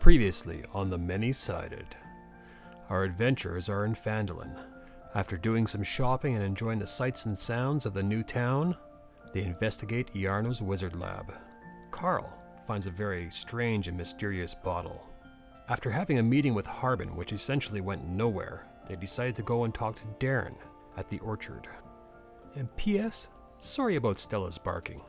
Previously on The Many-Sided. Our adventurers are in Phandalin. After doing some shopping and enjoying the sights and sounds of the new town, they investigate Iarno's wizard lab. Karl finds a very strange and mysterious bottle. After having a meeting with Harbin, which essentially went nowhere, they decided to go and talk to Darren at the orchard. And P.S. Sorry about Stella's barking.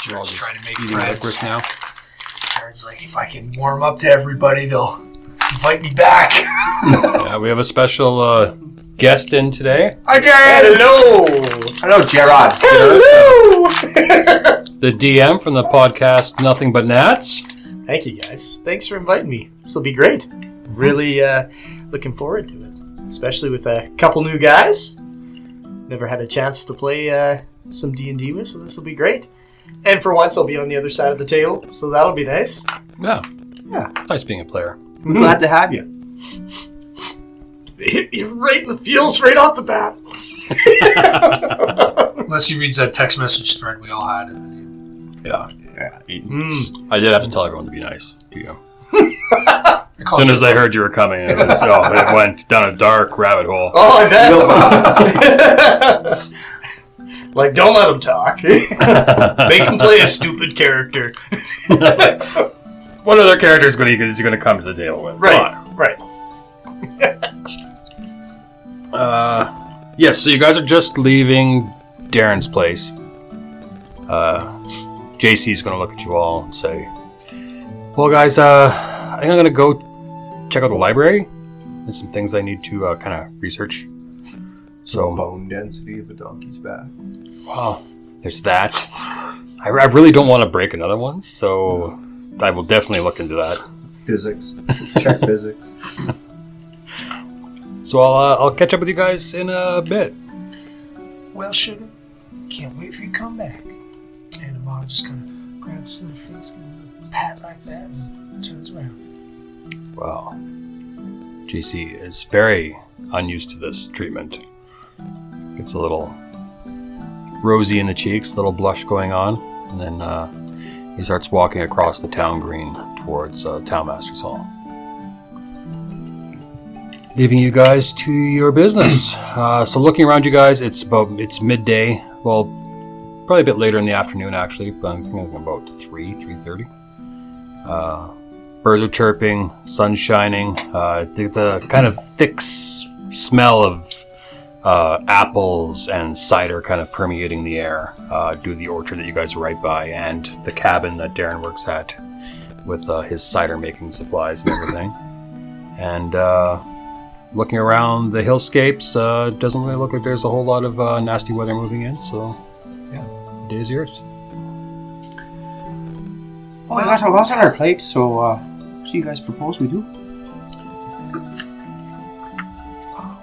Jared's trying to make friends now. Jared's like, if I can warm up to everybody, they'll invite me back. Yeah, we have a special guest in today. Hi, Jared. Hello. Hello, Gerard. Hello. The DM from the podcast Nothing But Gnats. Thank you, guys. Thanks for inviting me. This will be great. Really looking forward to it, especially with a couple new guys. Never had a chance to play some D&D with, so this will be great. And for once, I'll be on the other side of the table, so that'll be nice. Yeah. Yeah. Nice being a player. I'm glad to have you. They hit me right in the feels right off the bat. Unless he reads that text message thread we all had. Yeah. I did have to tell everyone to be nice to you. As As soon as I heard you were coming, it went down a dark rabbit hole. Oh, I bet. Like, don't let him talk. Make him play a stupid character. What other character is going to come to the table with? Right. Yes, so you guys are just leaving Darren's place. JC's going to look at you all and say, well, guys, I think I'm going to go check out the library. There's some things I need to kind of research. So Bone density of a donkey's back. Wow, there's that. I really don't want to break another one, so I will definitely look into that. Physics. Check physics. So I'll catch up with you guys in a bit. Well, sugar, can't wait for you to come back. And Amara just kind of grabs his little face, gives him a pat like that, and turns around. Wow. JC is very unused to this treatment. Gets a little rosy in the cheeks, a little blush going on, and then he starts walking across the town green towards Townmaster's Hall. Leaving you guys to your business. So looking around you guys, it's midday. Well, probably a bit later in the afternoon, actually, but I'm thinking about 3:30. Birds are chirping, sun's shining. The kind of thick smell of apples and cider kind of permeating the air due to the orchard that you guys are right by and the cabin that Darren works at with his cider making supplies and everything. And looking around the hillscapes, doesn't really look like there's a whole lot of nasty weather moving in, so yeah, the day is yours. Well, we got a lot on our plate, so what do you guys propose we do?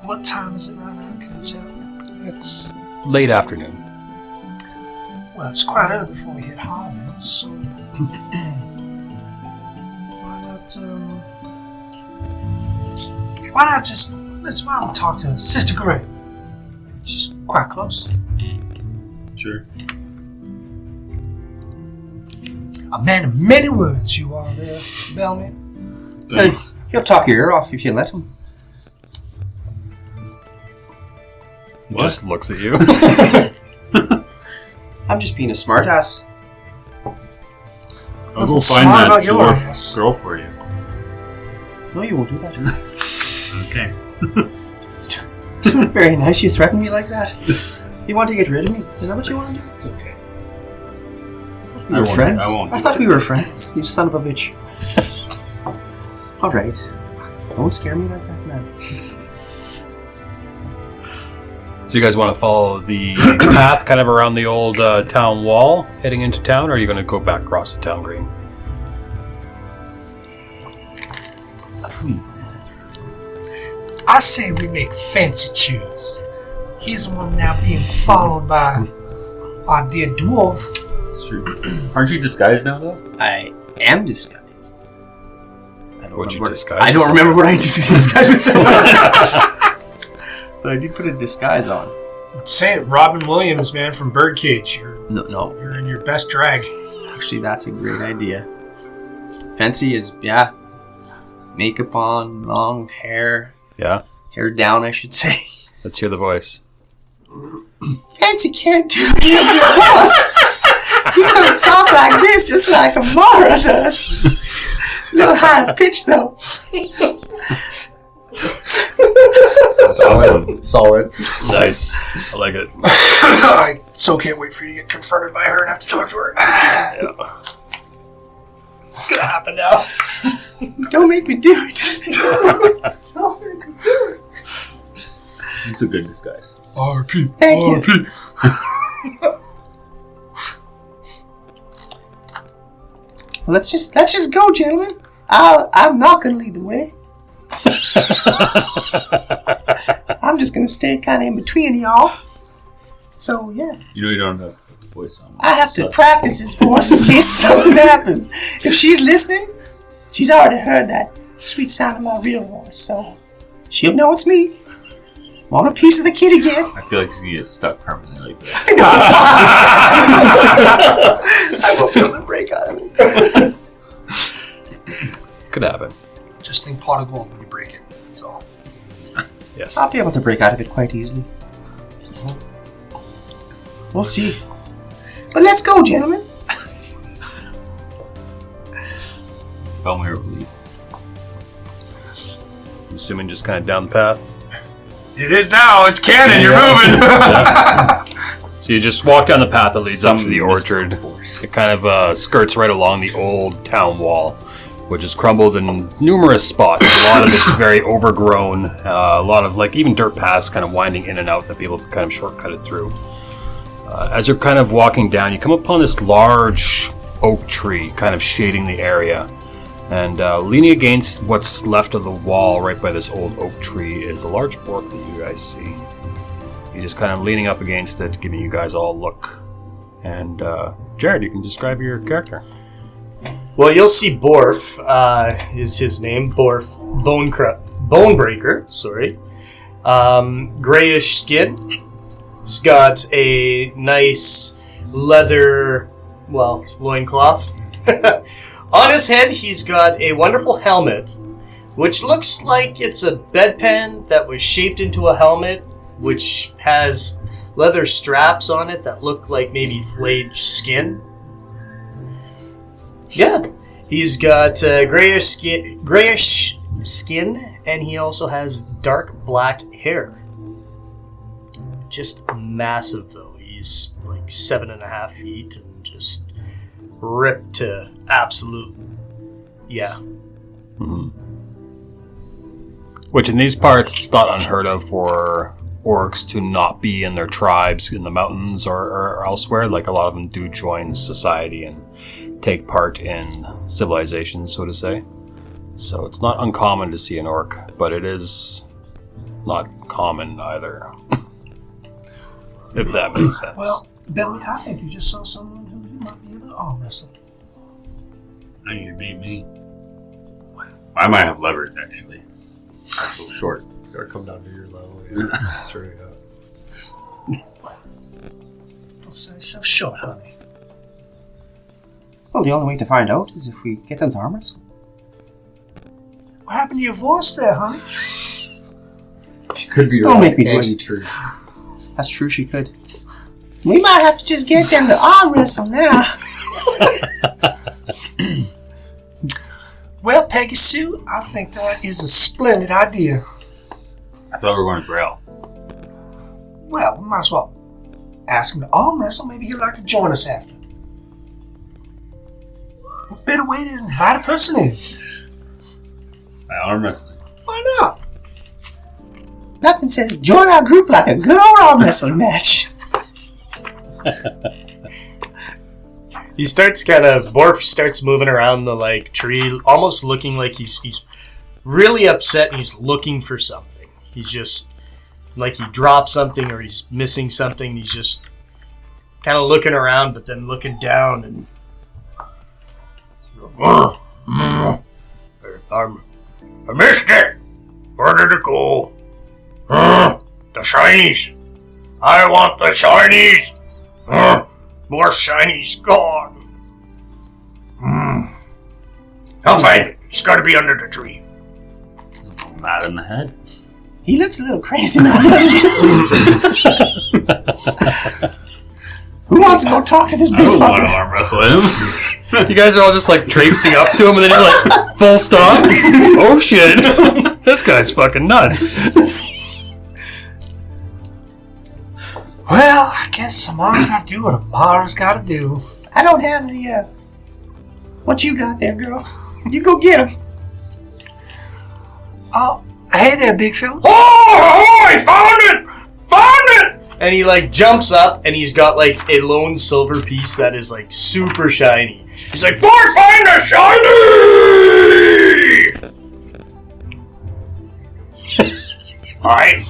What time is it right now? Can you tell me? It's late afternoon. Well, it's quite early before we hit Harbin, so why not just why don't we talk to Sister Gray? She's quite close. Sure. A man of many words you are there, Bellman. He'll talk your ear off if you let him. He just looks at you. I'm just being a smartass. I'll go Nothing find smart that about your dwarf ass. girl for you. No, you won't do that. Okay. It's not very nice. You threaten me like that. You want to get rid of me? Is that what you want to do? It's okay. We were friends. I won't. I thought we were friends. You son of a bitch. All right. Don't scare me like that, man. So you guys want to follow the path kind of around the old town wall heading into town, or are you going to go back across the town green? I say we make fancy shoes. He's the one now being followed by our dear dwarf. It's true. Aren't you disguised now, though? I am disguised. Would you disguise I don't yourself remember as? what I disguised myself. But I did put a disguise on. Say it, Robin Williams, man, from Birdcage. No. You're in your best drag. Actually, that's a great idea. Fancy is, makeup on, long hair. Yeah? Hair down, I should say. Let's hear the voice. Fancy can't do any of the voice. He's gonna talk like this, just like Amara does. A little higher pitch, though. Solid. Nice. I like it. I so can't wait for you to get confronted by her and have to talk to her. Yeah. It's gonna happen now. Don't make me do it. It's a good disguise. RP. Thank you. Let's just go, gentlemen. I'm not gonna lead the way. I'm just gonna stay kind of in between y'all. So yeah, You don't have the voice on. I have to practice this voice in case something happens. If she's listening, she's already heard that sweet sound of my real voice, so she'll know it's me. Want a piece of the kid again? I feel like you get stuck permanently like this. I won't be able to break out of it. Could happen. Just think pot of gold when you break it. That's all. Yes. I'll be able to break out of it quite easily. We'll see. But let's go, gentlemen. Tell me where we leave. I'm assuming just kind of down the path. It is now. It's canon. You're moving. So you just walk down the path that leads up to the mystical orchard. force. It kind of skirts right along the old town wall, which is crumbled in numerous spots. A lot of it's very overgrown. A lot of even dirt paths kind of winding in and out that people have kind of shortcutted through. As you're kind of walking down, you come upon this large oak tree kind of shading the area. And leaning against what's left of the wall right by this old oak tree is a large orc that you guys see. He's just kind of leaning up against it, giving you guys all a look. And Jared, you can describe your character. Well, you'll see Borf is his name. Borf Bonebreaker. Sorry. Grayish skin. He's got a nice leather, loincloth. On his head, he's got a wonderful helmet, which looks like it's a bedpan that was shaped into a helmet, which has leather straps on it that look like maybe flayed skin. Yeah, he's got grayish skin, and he also has dark black hair. Just massive, though. He's like 7.5 feet and just ripped to absolute, Which in these parts, it's not unheard of for orcs to not be in their tribes in the mountains or elsewhere. A lot of them do join society and take part in civilization, so to say. So it's not uncommon to see an orc, but it is not common either. If that makes sense. Well, Billy, I think you just saw someone who you might be able to arm wrestle. I think you beat me. I might have leverage, actually. I'm so short. It's gotta come down to your level. Yeah. Straight up. Don't sell yourself short, honey. Well, the only way to find out is if we get them to arm us. What happened to your voice there, honey? She could be Don't around make me do any it. tree. That's true, she could. We might have to just get them to arm wrestle now. Well, Peggy Sue, I think that is a splendid idea. I thought we were going to Grail. Well, we might as well ask him to arm wrestle. Maybe he'd like to join us after. What better way to invite a person in? Arm wrestling. Why not? Nothing says join our group like a good old arm wrestling match. Borf starts moving around the like tree, almost looking like he's really upset and he's looking for something. He's just like he dropped something or he's missing something. He's just kind of looking around, but then looking down and I missed it. Where did it go? The shinies. I want the shinies. More shinies gone. I'll find it. It's got to be under the tree. Mad in the head. He looks a little crazy now, doesn't he? Who wants to go talk to this big I don't want to fucker? arm wrestle him. You guys are all just like traipsing up to him, and then you're like, full stop. Oh shit, this guy's fucking nuts. Well, I guess Amara's got to do what Amara's got to do. I don't have the, what you got there, girl? You go get him. Oh, hey there, Big Phil. Oh, I found it! Found it! And he like jumps up and he's got like a lone silver piece that is like super shiny. He's like, boy, find the shiny! Alright.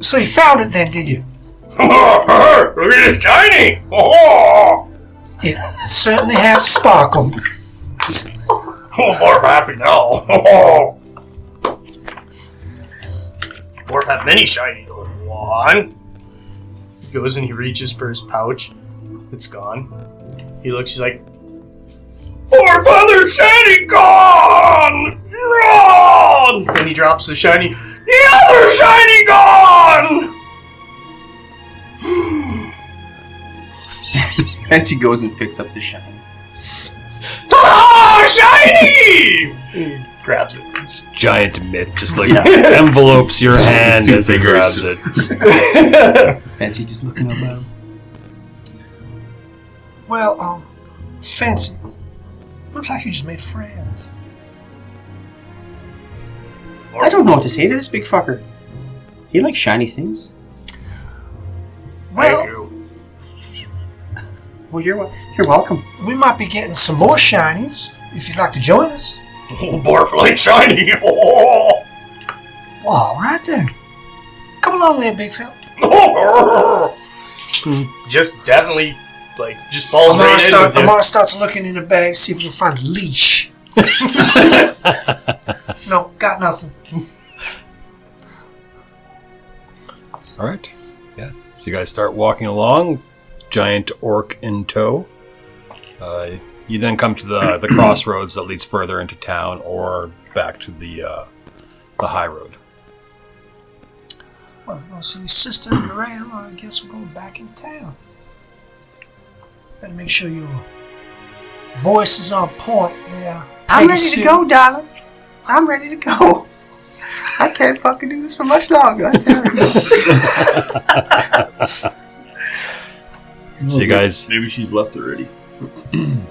So you found it then, did you? Look at it shiny! Oh, It certainly has sparkle. Borf happy now. Borf had many shiny though. One. He goes and he reaches for his pouch. It's gone. He looks, he's like, Borf, other shiny gone! Run! And he drops the shiny. The other shiny gone! Fancy goes and picks up the shine. Ah, shiny! He grabs it. This giant mitt just like envelopes your hand as he grabs it. Fancy just looking up at him. Well, Fancy, looks like you just made friends. I don't know what to say to this big fucker. He likes shiny things. Thank Well, you. Well, you're welcome. we might be getting some more shinies if you'd like to join us. Oh, Borf like shiny. Oh. Well, all right then. Come along there, Big Phil. Just definitely, like, just falls right in with him. Amara starts looking in the bag, see if we can find a leash. No, got nothing. All right, yeah. So you guys start walking along, giant orc in tow. You then come to the crossroads that leads further into town or back to the high road. Well, if you want to see your sister around, I guess we're going back in town. Better make sure your voice is on point. Yeah. I'm ready Sue. to go, darling. I'm ready to go. I can't fucking do this for much longer, I tell you. So you guys, Maybe she's left already.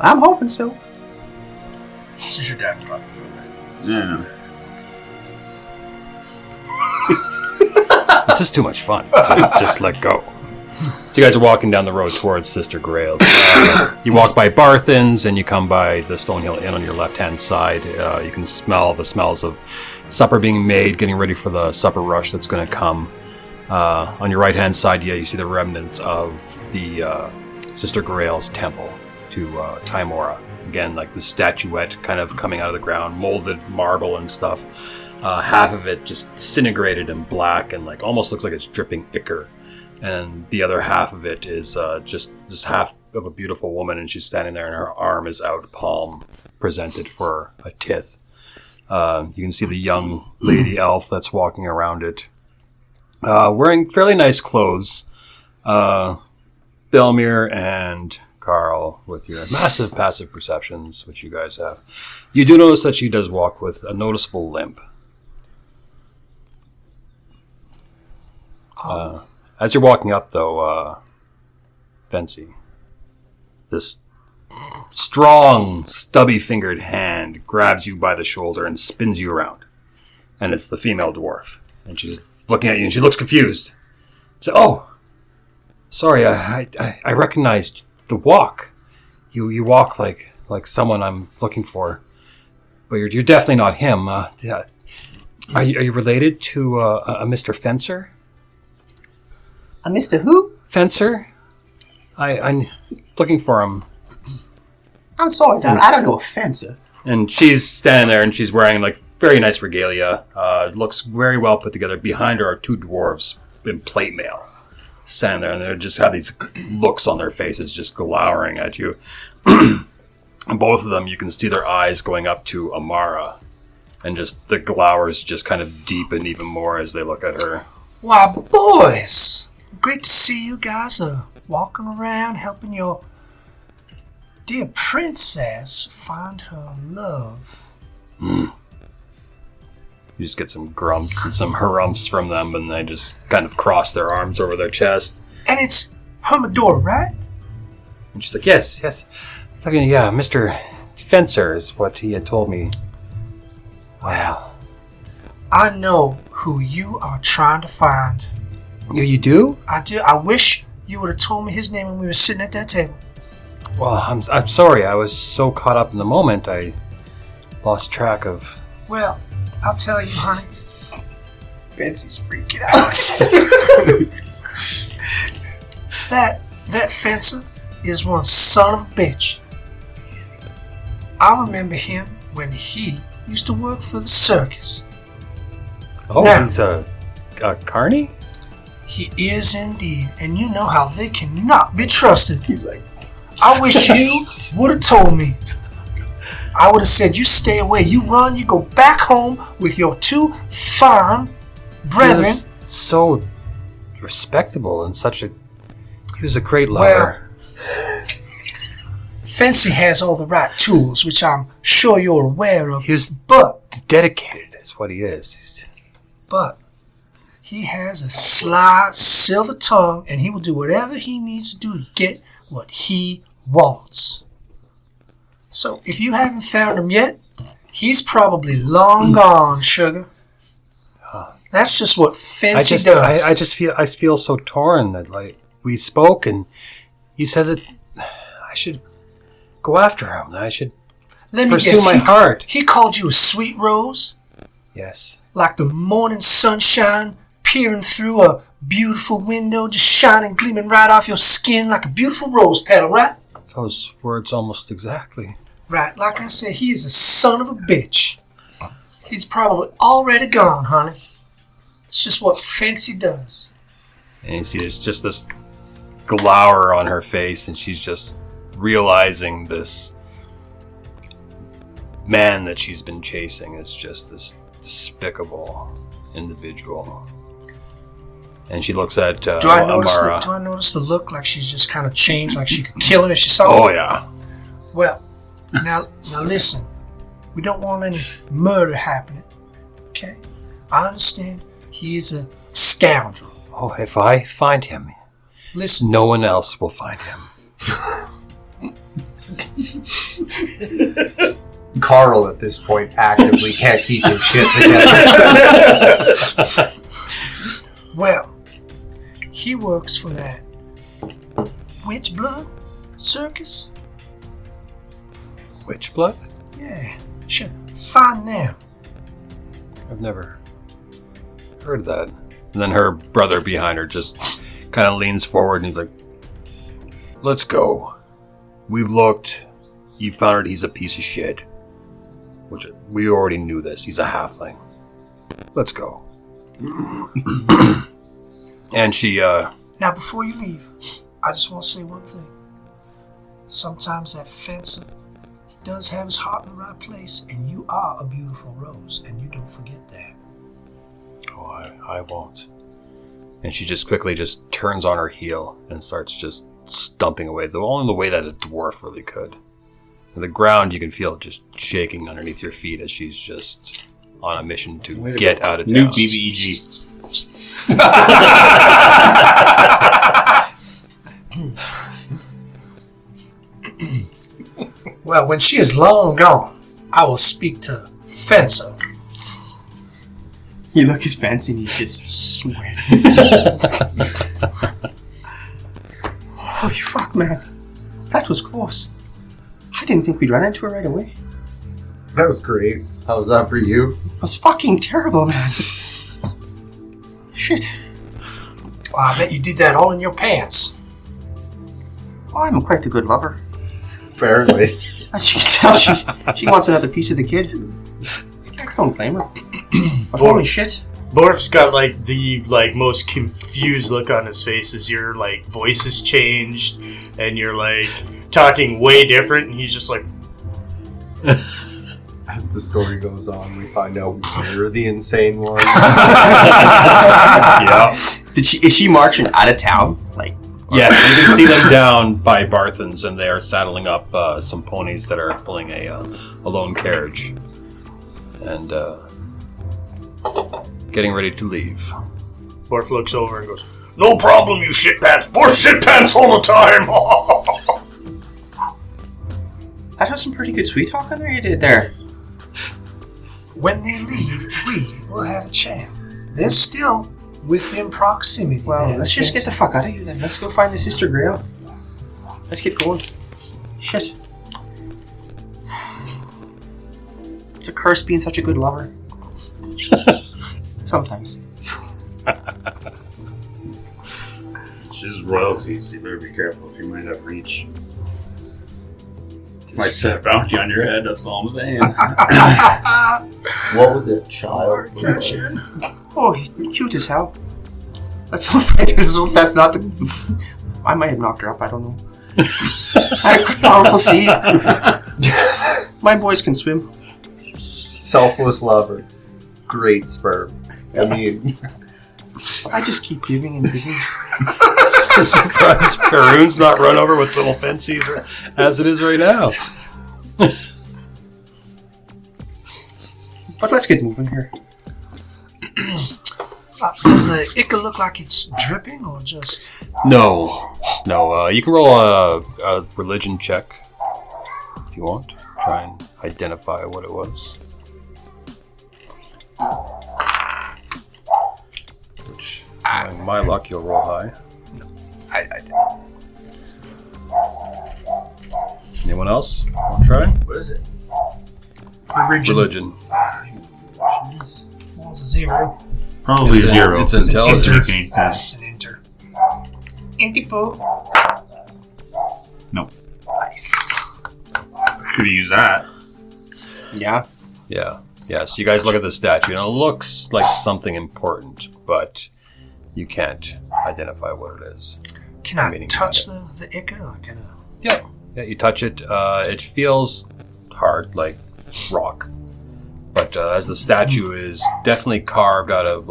I'm hoping so. This is your dad talking. Yeah. this is too much fun to just let go. So you guys are walking down the road towards Sister Grail's. You walk by Barthen's and you come by the Stonehill Inn on your left-hand side. You can smell the smells of supper being made, getting ready for the supper rush that's going to come. On your right-hand side, you see the remnants of the Sister Grail's temple to Timora. Again, like the statuette kind of coming out of the ground, molded marble and stuff. Half of it just disintegrated and black and like almost looks like it's dripping ichor. And the other half of it is just half of a beautiful woman, and she's standing there and her arm is out, palm presented for a tithe. You can see the young lady elf that's walking around it, wearing fairly nice clothes. Belmir and Karl, with your massive passive perceptions, which you guys have, you do notice that she does walk with a noticeable limp. As you're walking up, though, Fancy, this strong, stubby-fingered hand grabs you by the shoulder and spins you around. And it's the female dwarf. And she's looking at you, and she looks confused. So, oh, sorry, I recognized the walk. You walk like someone I'm looking for. But you're definitely not him. Are you related to a Mr. Fencer? A Mr. Who? Fencer? I'm looking for him. I'm sorry, Don. I don't know a fencer. And she's standing there, and she's wearing like very nice regalia. Looks very well put together. Behind her are two dwarves in plate mail, standing there, and they just have these looks on their faces, just glowering at you. And both of them, you can see their eyes going up to Amara, and just the glowers just kind of deepen even more as they look at her. Why, boys! Great to see you guys walking around helping your dear princess find her love. You just get some grumps and some harumphs from them, and they just kind of cross their arms over their chest. And it's Hermidor, right? And she's like, yes. Yeah, Mr. Fencer is what he had told me. Well, I know who you are trying to find. You do? I do. I wish you would have told me his name when we were sitting at that table. Well, I'm sorry. I was so caught up in the moment, I lost track of... Well, I'll tell you, honey. Fancy's freaking out. That fencer is one son of a bitch. I remember him when he used to work for the circus. Oh, now, he's a carny? He is indeed, and you know how they cannot be trusted. He's like, I wish you would have told me. I would have said, you stay away, you run, you go back home with your two fine brethren. He was so respectable and he was a great lover. Well, Fancy has all the right tools, which I'm sure you're aware of. He was but dedicated, is what he is. But he has a sly silver tongue, and he will do whatever he needs to do to get what he wants. So if you haven't found him yet, he's probably long gone, sugar. That's just what Fancy does. I feel so torn that like we spoke and you said that I should go after him. That I should pursue my heart. He called you a sweet rose? Yes. Like the morning sunshine peering through a beautiful window, just shining, gleaming right off your skin like a beautiful rose petal, right? Those words almost exactly. Right, like I said, he is a son of a bitch. He's probably already gone, honey. It's just what Fancy does. And you see there's just this glower on her face, and she's just realizing this man that she's been chasing is just this despicable individual. And she looks at Do I notice the look like she's just kind of changed, like she could kill him if she saw him? Oh, yeah. Well, now listen. We don't want any murder happening, okay? I understand he's a scoundrel. Oh, if I find him, listen, no one else will find him. Karl, at this point, actively can't keep his shit together. Well, he works for that Witch Blood circus. Witch blood? Yeah, sure. Find them. I've never heard of that. And then her brother behind her just kind of leans forward and he's like, let's go. We've looked. You found out he's a piece of shit. Which, we already knew this. He's a halfling. Let's go. And she, Now, before you leave, I just want to say one thing. Sometimes that fencer, he does have his heart in the right place, and you are a beautiful rose, and you don't forget that. Oh, I won't. And she just quickly just turns on her heel and starts just stumping away, though only the way that a dwarf really could. And the ground you can feel just shaking underneath your feet as she's just on a mission to get out of town. New BBEG. Well, when she is long gone, I will speak to Fencer. You look at Fancy and he's just sweating. Holy fuck, man. That was close. I didn't think we'd run into her right away. That was great. How was that for you? It was fucking terrible, man. Shit. Well, I bet you did that all in your pants. Oh, I'm quite a good lover. Apparently. As you can tell, she wants another piece of the kid. I don't blame her. But holy shit. Borf's got like the most confused look on his face as your voice has changed and you're talking way different, and he's just like. As the story goes on, we find out we're the insane ones. Yeah. Is she marching out of town? Yeah, you can see them down by Barthen's, and they are saddling up some ponies that are pulling a lone carriage. And getting ready to leave. Borf looks over and goes, "No problem, you shitpants. Borf shitpants all the time." That was some pretty good sweet talking there you did there. When they leave, we will have a chat. They're still within proximity. Well, let's just get the fuck out of here then. Let's go find the Sister Grail. Let's get going. Shit. It's a curse being such a good lover. Sometimes. She's royalty, so you better be careful. She might have reach. Might set a bounty on your head, that's all I'm saying. What would that child look like? Oh, he's cute as hell. Let's hope that's not the... I might have knocked her up, I don't know. I have powerful seed. My boys can swim. Selfless lover. Great sperm. I mean... I just keep giving and giving. Surprised Faroon's not run over with little fences as it is right now. But let's get moving here. Does the ichor look like it's dripping or just... No. You can roll a religion check if you want. Try and identify what it was. Which, knowing my luck, you'll roll high. I did. Anyone else? Want to try? What is it? Religion. Well, 0. Probably It's 0. it's intelligence. Doesn't make any sense. It's an enter. Intipo. Nope. Nice. Could use that. Yeah. Yeah. So you guys look at the statue, and it looks like something important, but you can't identify what it is. Can I Meaning touch kind the ichor? Or can I... Yeah, you touch it. It feels hard, like rock. But as the statue is definitely carved out of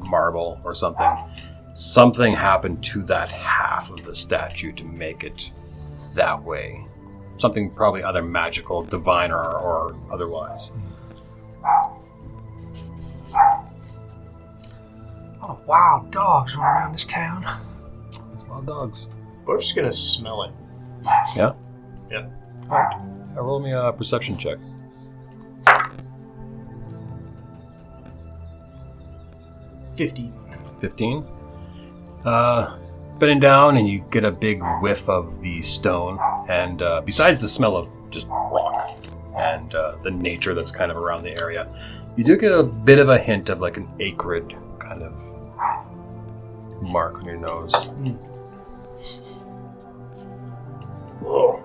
marble or something happened to that half of the statue to make it that way. Something probably either magical, divine, or otherwise. A lot of wild dogs run around this town. There's a lot of dogs. Borf's gonna smell it. Yeah? Yeah. Alright. Roll me a perception check. 50. 15. Bending down, and you get a big whiff of the stone. And besides the smell of just rock and the nature that's kind of around the area, you do get a bit of a hint of an acrid kind of mark on your nose. Whoa.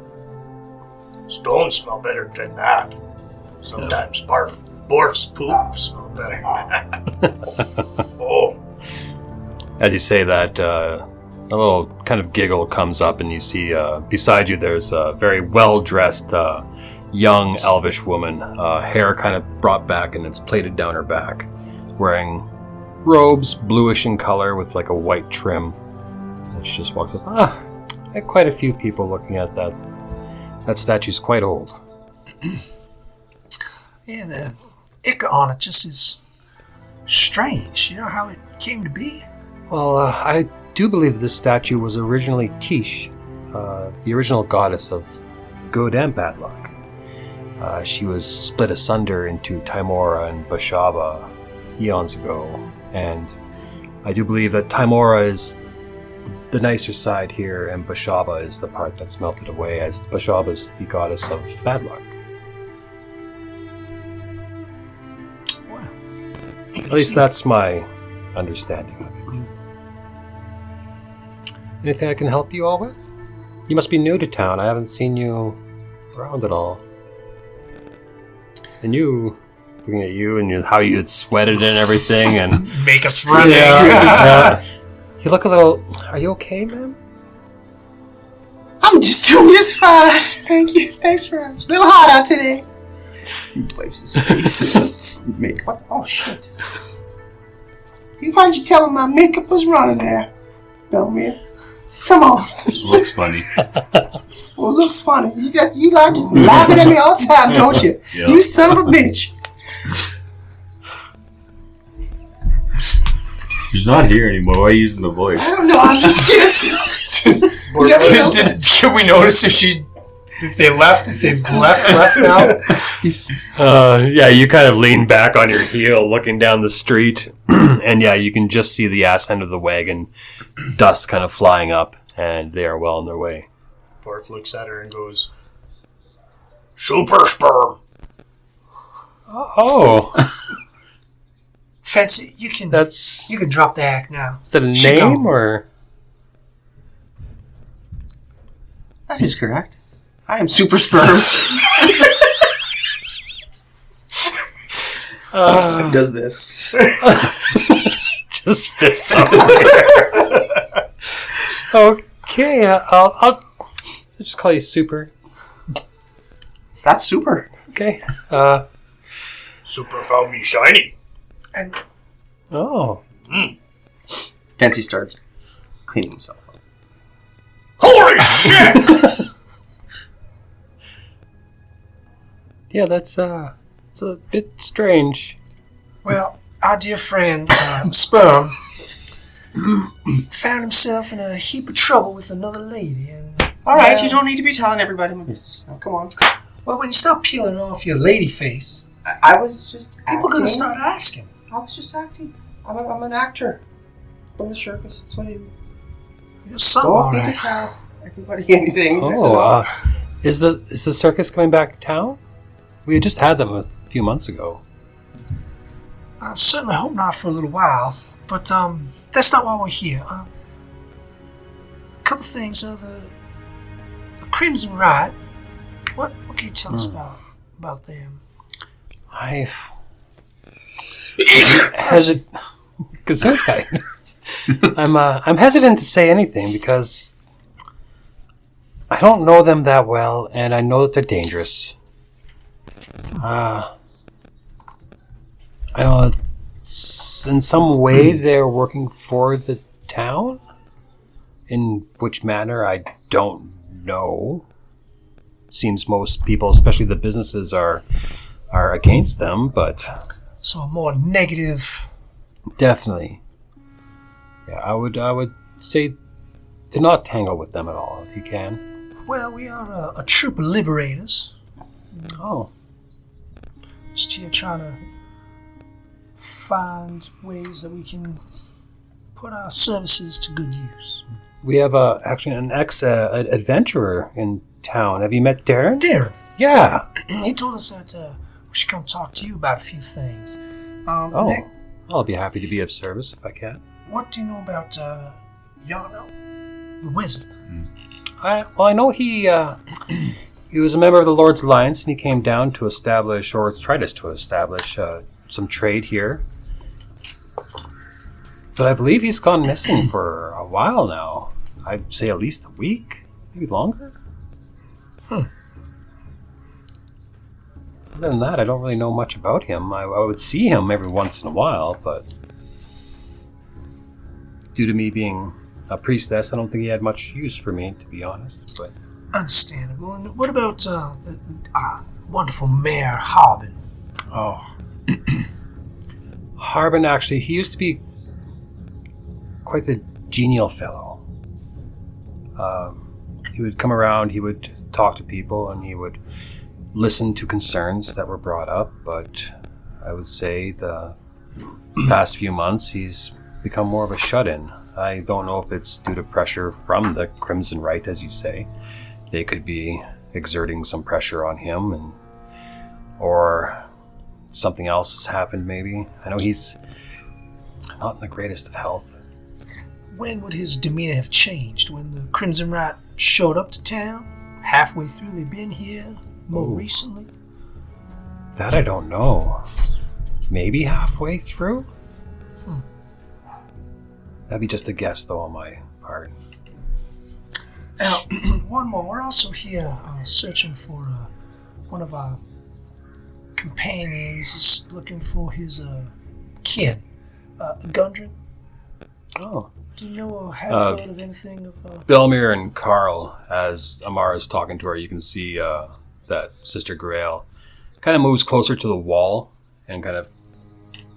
Stones smell better than that. Sometimes Borf's poop smell better than that. Oh. As you say that, a little kind of giggle comes up, and you see beside you there's a very well-dressed young elvish woman, hair kind of brought back and it's plaited down her back, wearing robes, bluish in color with like a white trim. And she just walks up. Quite a few people looking at that. That statue's quite old. Yeah, the ichor on it just is strange. You know how it came to be? Well, I do believe this statue was originally Tish, the original goddess of good and bad luck. She was split asunder into Timora and Bashaba eons ago, and I do believe that Timora is the nicer side here, and Bashaba is the part that's melted away, as Bashaba is the goddess of bad luck. Wow. At least that's my understanding of it. Anything I can help you all with? You must be new to town. I haven't seen you around at all. And you, looking at you and how you had sweated and everything, and Makeup's running. you look a little. Are you okay, ma'am? I'm just doing just fine. Thank you. Thanks for asking. It's a little hot out today. He wipes his face and makeup. Oh, shit. Why didn't you tell him my makeup was running there, Belmere? Come on. Looks funny. Well, it looks funny. You like just laughing at me all the time, don't you? Yep. You son of a bitch. She's not here anymore. Why are you using the voice? I don't know. I'm just scared. Can we notice if they've left now? Yeah, you kind of lean back on your heel, looking down the street, and yeah, you can just see the ass end of the wagon, dust kind of flying up, and they are well on their way. Borf looks at her and goes, Super sperm. Oh, Fancy, you can drop the act now. is that a She name gone. or? That is correct. I am super sperm. Does this? Just fist up there. Okay, I'll just call you Super. That's super. Okay. Super found me shiny. And Oh. Fancy starts cleaning himself up. Holy shit! Yeah, it's a bit strange. well, our dear friend Sperm found himself in a heap of trouble with another lady, and All right, you don't need to be telling everybody my business now. Come on. well, when you start peeling off your lady face, I was just acting. people are gonna start asking. I was just acting. I'm an actor from the circus. That's what I do. You're something, Don't all need to right. tell everybody anything. That's all. Oh, is the circus coming back to town? We had just had them a few months ago. I certainly hope not for a little while, but that's not why we're here. A couple things. The Crimson Ride. What can you tell us about them? I'm hesitant to say anything because I don't know them that well, and I know that they're dangerous. I know in some way they're working for the town. In which manner, I don't know. Seems most people, especially the businesses, are against them, but So a more negative. definitely, yeah, I would say to not tangle with them at all if you can. Well, we are a troop of liberators. Oh, Just here trying to find ways that we can put our services to good use. we have actually an ex-adventurer in town. Have you met Darren? Darren, Yeah. he told us that we should come talk to you about a few things. Oh, Nick, I'll be happy to be of service if I can. what do you know about Yarno, the wizard? I know he was a member of the Lord's Alliance, and he came down to establish, or tried to establish, some trade here. But I believe he's gone missing for a while now. I'd say at least a week, maybe longer. Other than that, I don't really know much about him. I would see him every once in a while, but due to me being a priestess, I don't think he had much use for me, to be honest. But Understandable. And what about the wonderful Mayor Harbin? oh, Harbin actually, he used to be quite the genial fellow. He would come around, he would talk to people, and he would listen to concerns that were brought up, but I would say the past few months he's become more of a shut-in. I don't know if it's due to pressure from the Crimson Rite, as you say. They could be exerting some pressure on him, or something else has happened maybe. I know he's not in the greatest of health. When would his demeanor have changed? When the Crimson Rite showed up to town? Halfway through they've been here? More recently? That I don't know. Maybe halfway through? That'd be just a guess, though, on my part. Now, one more. We're also here searching for one of our companions. Is looking for his kin, Gundren. Oh. Do you know or have heard of anything of... Belmir and Karl, as Amara's talking to her, you can see that Sister Grail kind of moves closer to the wall and kind of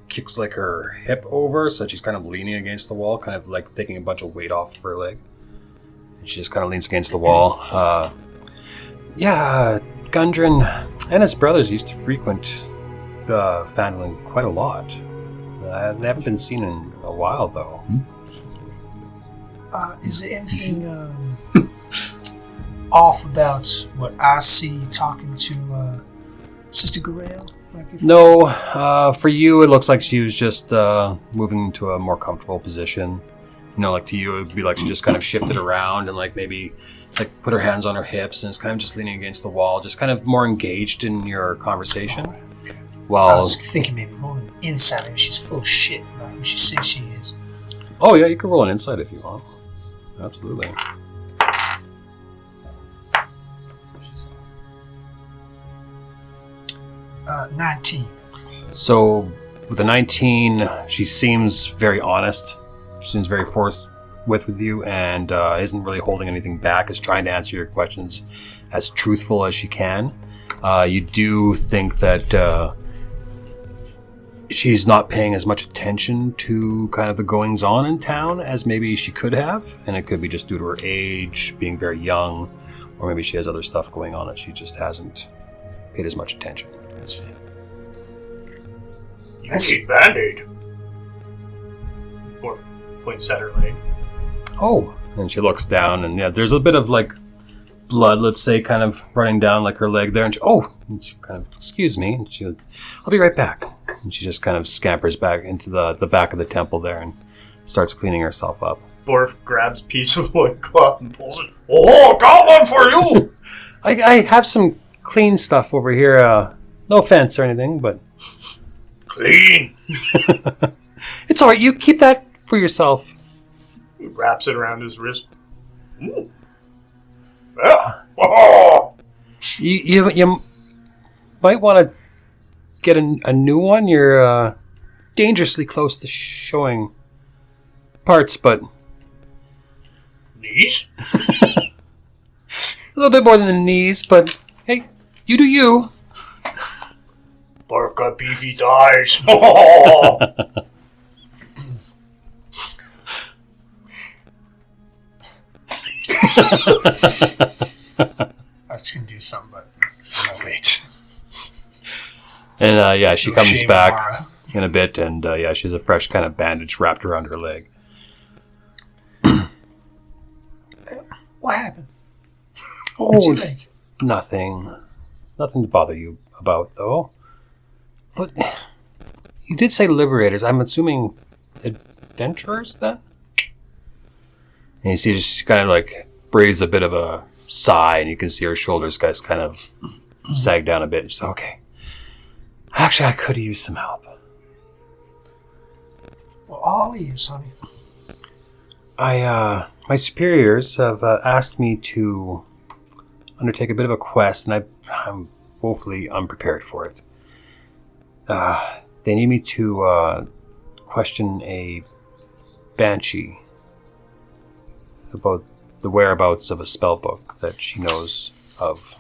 kicks like her hip over, so she's kind of leaning against the wall, kind of like taking a bunch of weight off of her leg. And she just kind of leans against the wall. Gundren and his brothers used to frequent Phandalin quite a lot. They haven't been seen in a while, though. Is there anything off about what I see talking to Sister Grail? No, for you it looks like she was just moving into a more comfortable position. You know, like to you it would be like she just kind of shifted around and like maybe like put her hands on her hips and is kind of just leaning against the wall, just kind of more engaged in your conversation. While I was thinking maybe more on the inside, maybe she's full of shit about who she says she is. Oh yeah, you can roll an insight if you want. Absolutely. 19. So, with a 19, she seems very honest. She seems very forthwith with you and isn't really holding anything back, is trying to answer your questions as truthful as she can. You do think that she's not paying as much attention to kind of the goings-on in town as maybe she could have, and it could be just due to her age, being very young, or maybe she has other stuff going on that she just hasn't paid as much attention. That's fair. You need Band-Aid. Borf points at her leg. Oh, and she looks down, and yeah, there's a bit of like blood, let's say, kind of running down like her leg there, and she kind of, excuse me, and I'll be right back. And she just kind of scampers back into the back of the temple there and starts cleaning herself up. Borf grabs a piece of white cloth and pulls it. Oh, got one for you! I have some clean stuff over here. No offense or anything, but Clean. it's all right. You keep that for yourself. He wraps it around his wrist. Ooh. Yeah. Oh. You might want to get a new one. You're dangerously close to showing parts, but Knees? a little bit more than the knees. But hey, you do you. Borf got beefy thighs. Oh. I was going to do something, but I'll wait. And she comes Shame back Amara. in a bit, and she has a fresh kind of bandage wrapped around her leg. What happened? Oh, What's your leg? nothing to bother you about, though. Look, you did say liberators. I'm assuming adventurers, then? And you see she kind of like breathes a bit of a sigh, and you can see her shoulders guys kind of sag down a bit. She's like, okay. Actually, I could use some help. Well, all ears, honey. My superiors have asked me to undertake a bit of a quest, and I'm woefully unprepared for it. They need me to question a banshee about the whereabouts of a spell book that she knows of.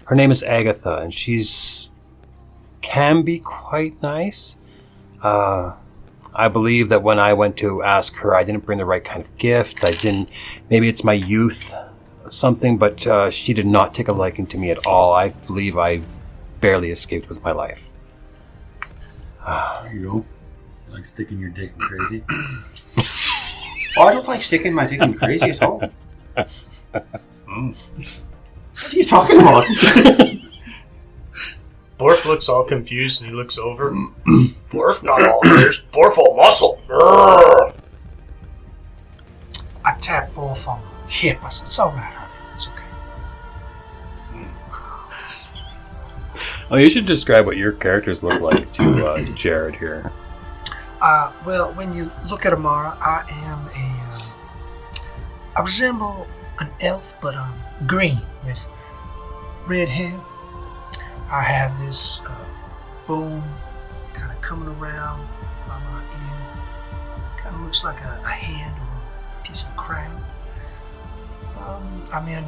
Her name is Agatha, and can be quite nice. I believe that when I went to ask her, I didn't bring the right kind of gift. Maybe it's my youth, something, but she did not take a liking to me at all. I believe I barely escaped with my life. There you go. You like sticking your dick in crazy? Oh, I don't like sticking my dick in crazy at all. What are you talking about? Borf looks all confused and he looks over. Borf not all ears. Borf all muscle. Grrr. I tapped Borf on the hip. I said, it's all right, honey. It's okay. Oh, you should describe what your characters look like to Jared here. Well, when you look at Amara, I resemble an elf, but I'm green with red hair. I have this bone kind of coming around by my ear. Kind of looks like a hand or a piece of crown. I'm in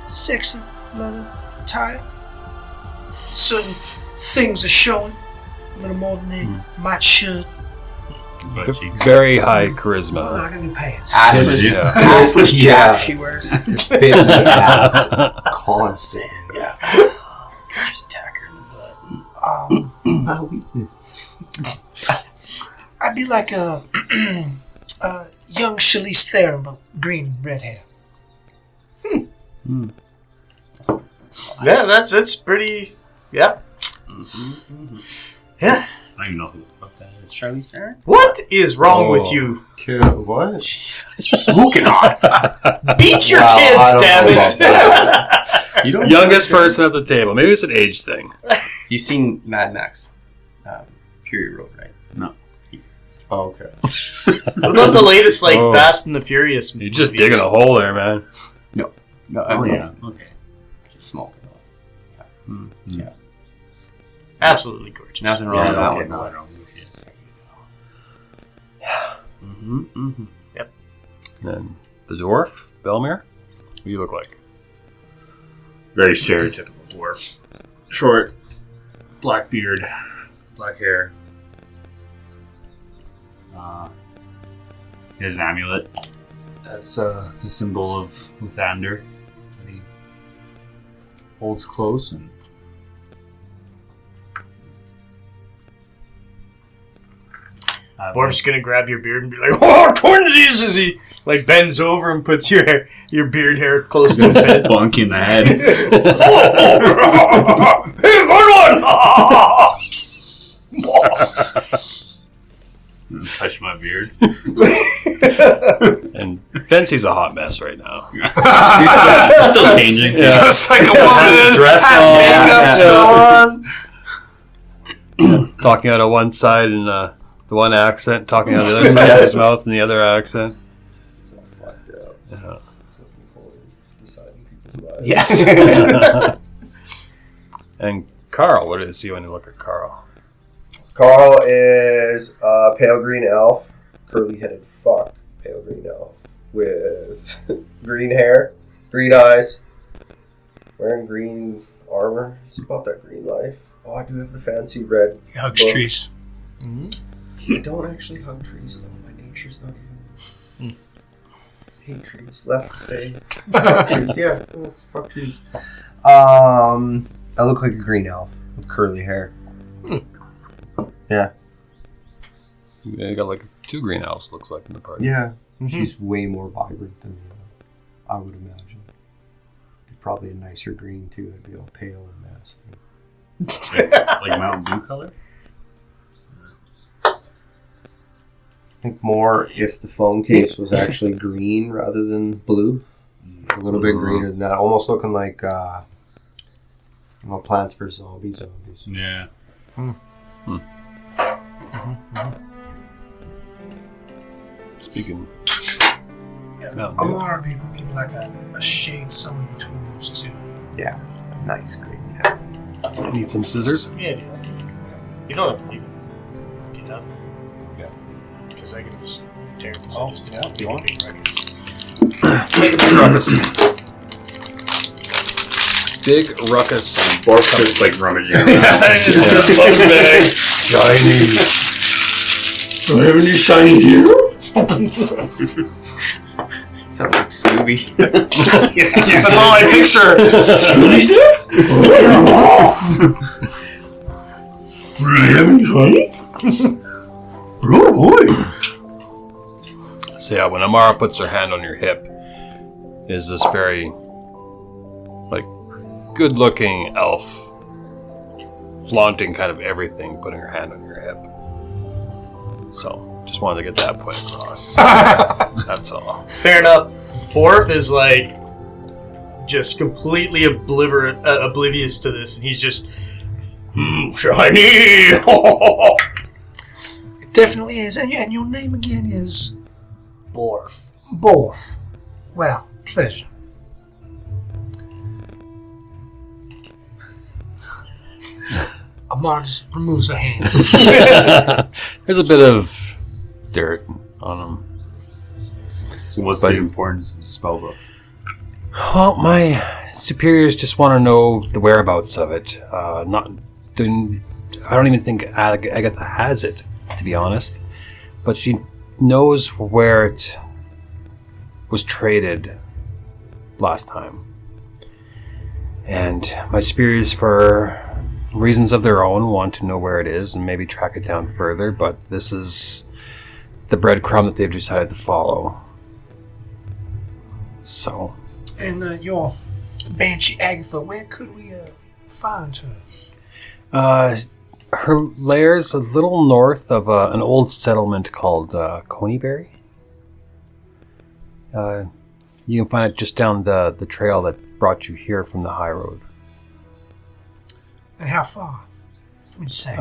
sexy leather attire. Certain things are showing a little more than they might should. Very high I'm charisma. not gonna pay it. Assless, Yeah. assless Yeah. jab she wears. Bit in the ass. Constant. Yeah. Just attack her in the butt. My weakness. I'd be like a young Charlize Theron, but green and red hair. Yeah, that's pretty. Yeah. Yeah. I don't even know who the fuck that is. Charlize Theron? What is wrong with you? What? Smoking on it. Beat your Well, I kids, don't damn know it! about You don't Youngest person at the table. Maybe it's an age thing. You've seen Mad Max, Fury Road, right? No. Oh, okay. What about the latest, like, Oh. Fast and the Furious movies? You're just digging a hole there, man. No, Oh, yeah. Okay. Just smoking on it. Yeah. Absolutely gorgeous. Nothing wrong with that okay, one. no, No. I don't give a shit. And the dwarf, Belmere? What do you look like? Very stereotypical dwarf. Short, black beard, black hair. He has an amulet. That's a symbol of Lathander that he holds close. And Borf's gonna grab your beard and be like, "Oh, twinsies!" As he like bends over and puts your beard hair close to his head. bunk in the head. Hey, good one! Touch my beard. And Fancy's a hot mess right now. Still changing. Yeah. Just like a woman. Dressed all Makeup still on. talking out of one side in the one accent, talking out of the other side of his mouth in the other accent. Yeah. Yes. And Karl, what does he when you look at Karl? Karl is a pale green elf, curly-headed fuck, pale green elf, with green hair, green eyes, wearing green armor. It's about that green life. Oh, I do have the fancy red. He hugs book. trees. I don't actually hug trees, though. My nature's not even... Hate trees. Left, they... Fuck trees. Yeah, it's fuck trees. I look like a green elf with curly hair. Yeah. Yeah, you got like two green elves, looks like, in the party. Yeah. She's way more vibrant than I would imagine. Probably a nicer green, too. It'd be all pale and nasty. Like Mountain Dew color? I think more if the phone case was actually green rather than blue. A little bit greener than that. Almost looking like Plants vs. Zombies. Yeah. Speaking Amara maybe like a shade somewhere between those two. Yeah, a nice green. Yeah. I need some scissors. Yeah, you don't have to leave it. Enough. Yeah. Because I can just tear this Oh, and just yeah, make you a want? big ruckus. Make a big ruckus. Big ruckus. Borf just like rummaging around. Shiny. Do I have any shiny here? Sounds like Scooby. That's all I picture. Really have any shiny? Oh boy. So yeah, when Amara puts her hand on your hip, is this very, like, good-looking elf, flaunting kind of everything, putting her hand on your hip. So, just wanted to get that point across. That's all. Fair enough. Borf is like just completely oblivious to this, and he's just shiny. It definitely is. And your name again is Borf. Borf. Well, pleasure. Amara just removes her hand. There's a bit of dirt on him. So what's the importance of the spellbook? Well, my superiors just want to know the whereabouts of it. I don't even think Agatha has it, to be honest. But she knows where it was traded last time. And my superiors, for reasons of their own, want to know where it is and maybe track it down further, but this is the breadcrumb that they've decided to follow. So... And your Banshee Agatha, where could we find her? Her lair's a little north of an old settlement called Coneyberry. You can find it just down the trail that brought you here from the high road. And how far would you say?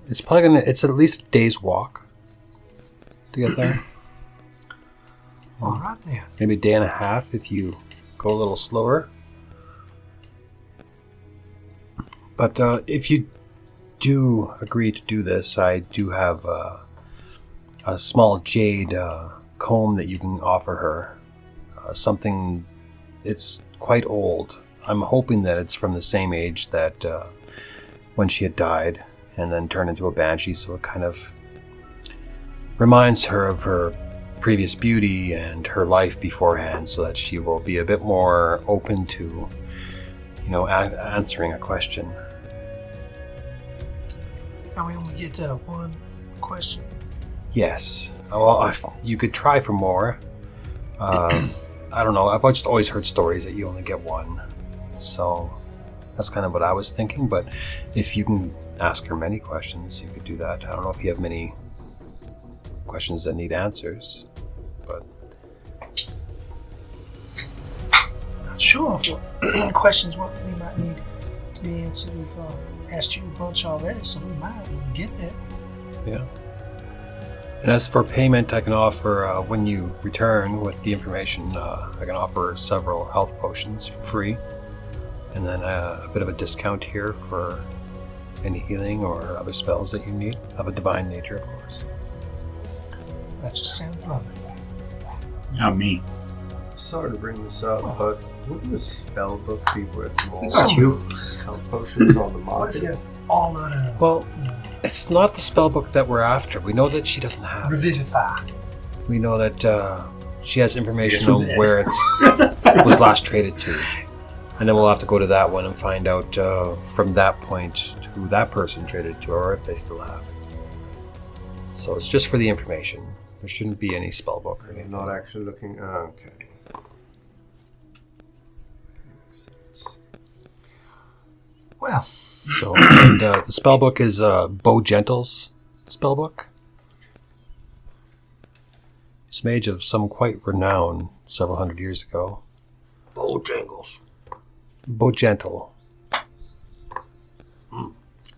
It's probably it's at least a day's walk to get there. All right then. Maybe a day and a half if you go a little slower. But if you do agree to do this, I do have a small jade comb that you can offer her. Something, it's quite old. I'm hoping that it's from the same age that when she had died and then turned into a banshee, so it kind of reminds her of her previous beauty and her life beforehand, so that she will be a bit more open to, answering a question. Now we only get one question. Yes. Well, you could try for more. I don't know. I've just always heard stories that you only get one. So that's kind of what I was thinking. But if you can ask her many questions, you could do that. I don't know if you have many questions that need answers. But Not sure what questions what we might need to be answered. We've asked you a bunch already, so we might when we get there. yeah. And as for payment, I can offer, when you return with the information, I can offer several health potions for free. And then a bit of a discount here for any healing or other spells that you need, of a divine nature, of course. That just sounds lovely. Not me. Sorry to bring this up, but wouldn't a spell book be worth more? It's you. Health potions on the What if market. you're all out of Well, it's not the spellbook that we're after. We know that she doesn't have it. Revivify? We know that she has information on where it was last traded to. And then we'll have to go to that one and find out from that point who that person traded to, or if they still have it. So it's just for the information. There shouldn't be any spellbook or I'm anything. not actually looking. Okay. Well, So, and the spellbook is Bo Gentle's spellbook. It's made of some quite renown several hundred years ago. Bojangles. Bo Gentle.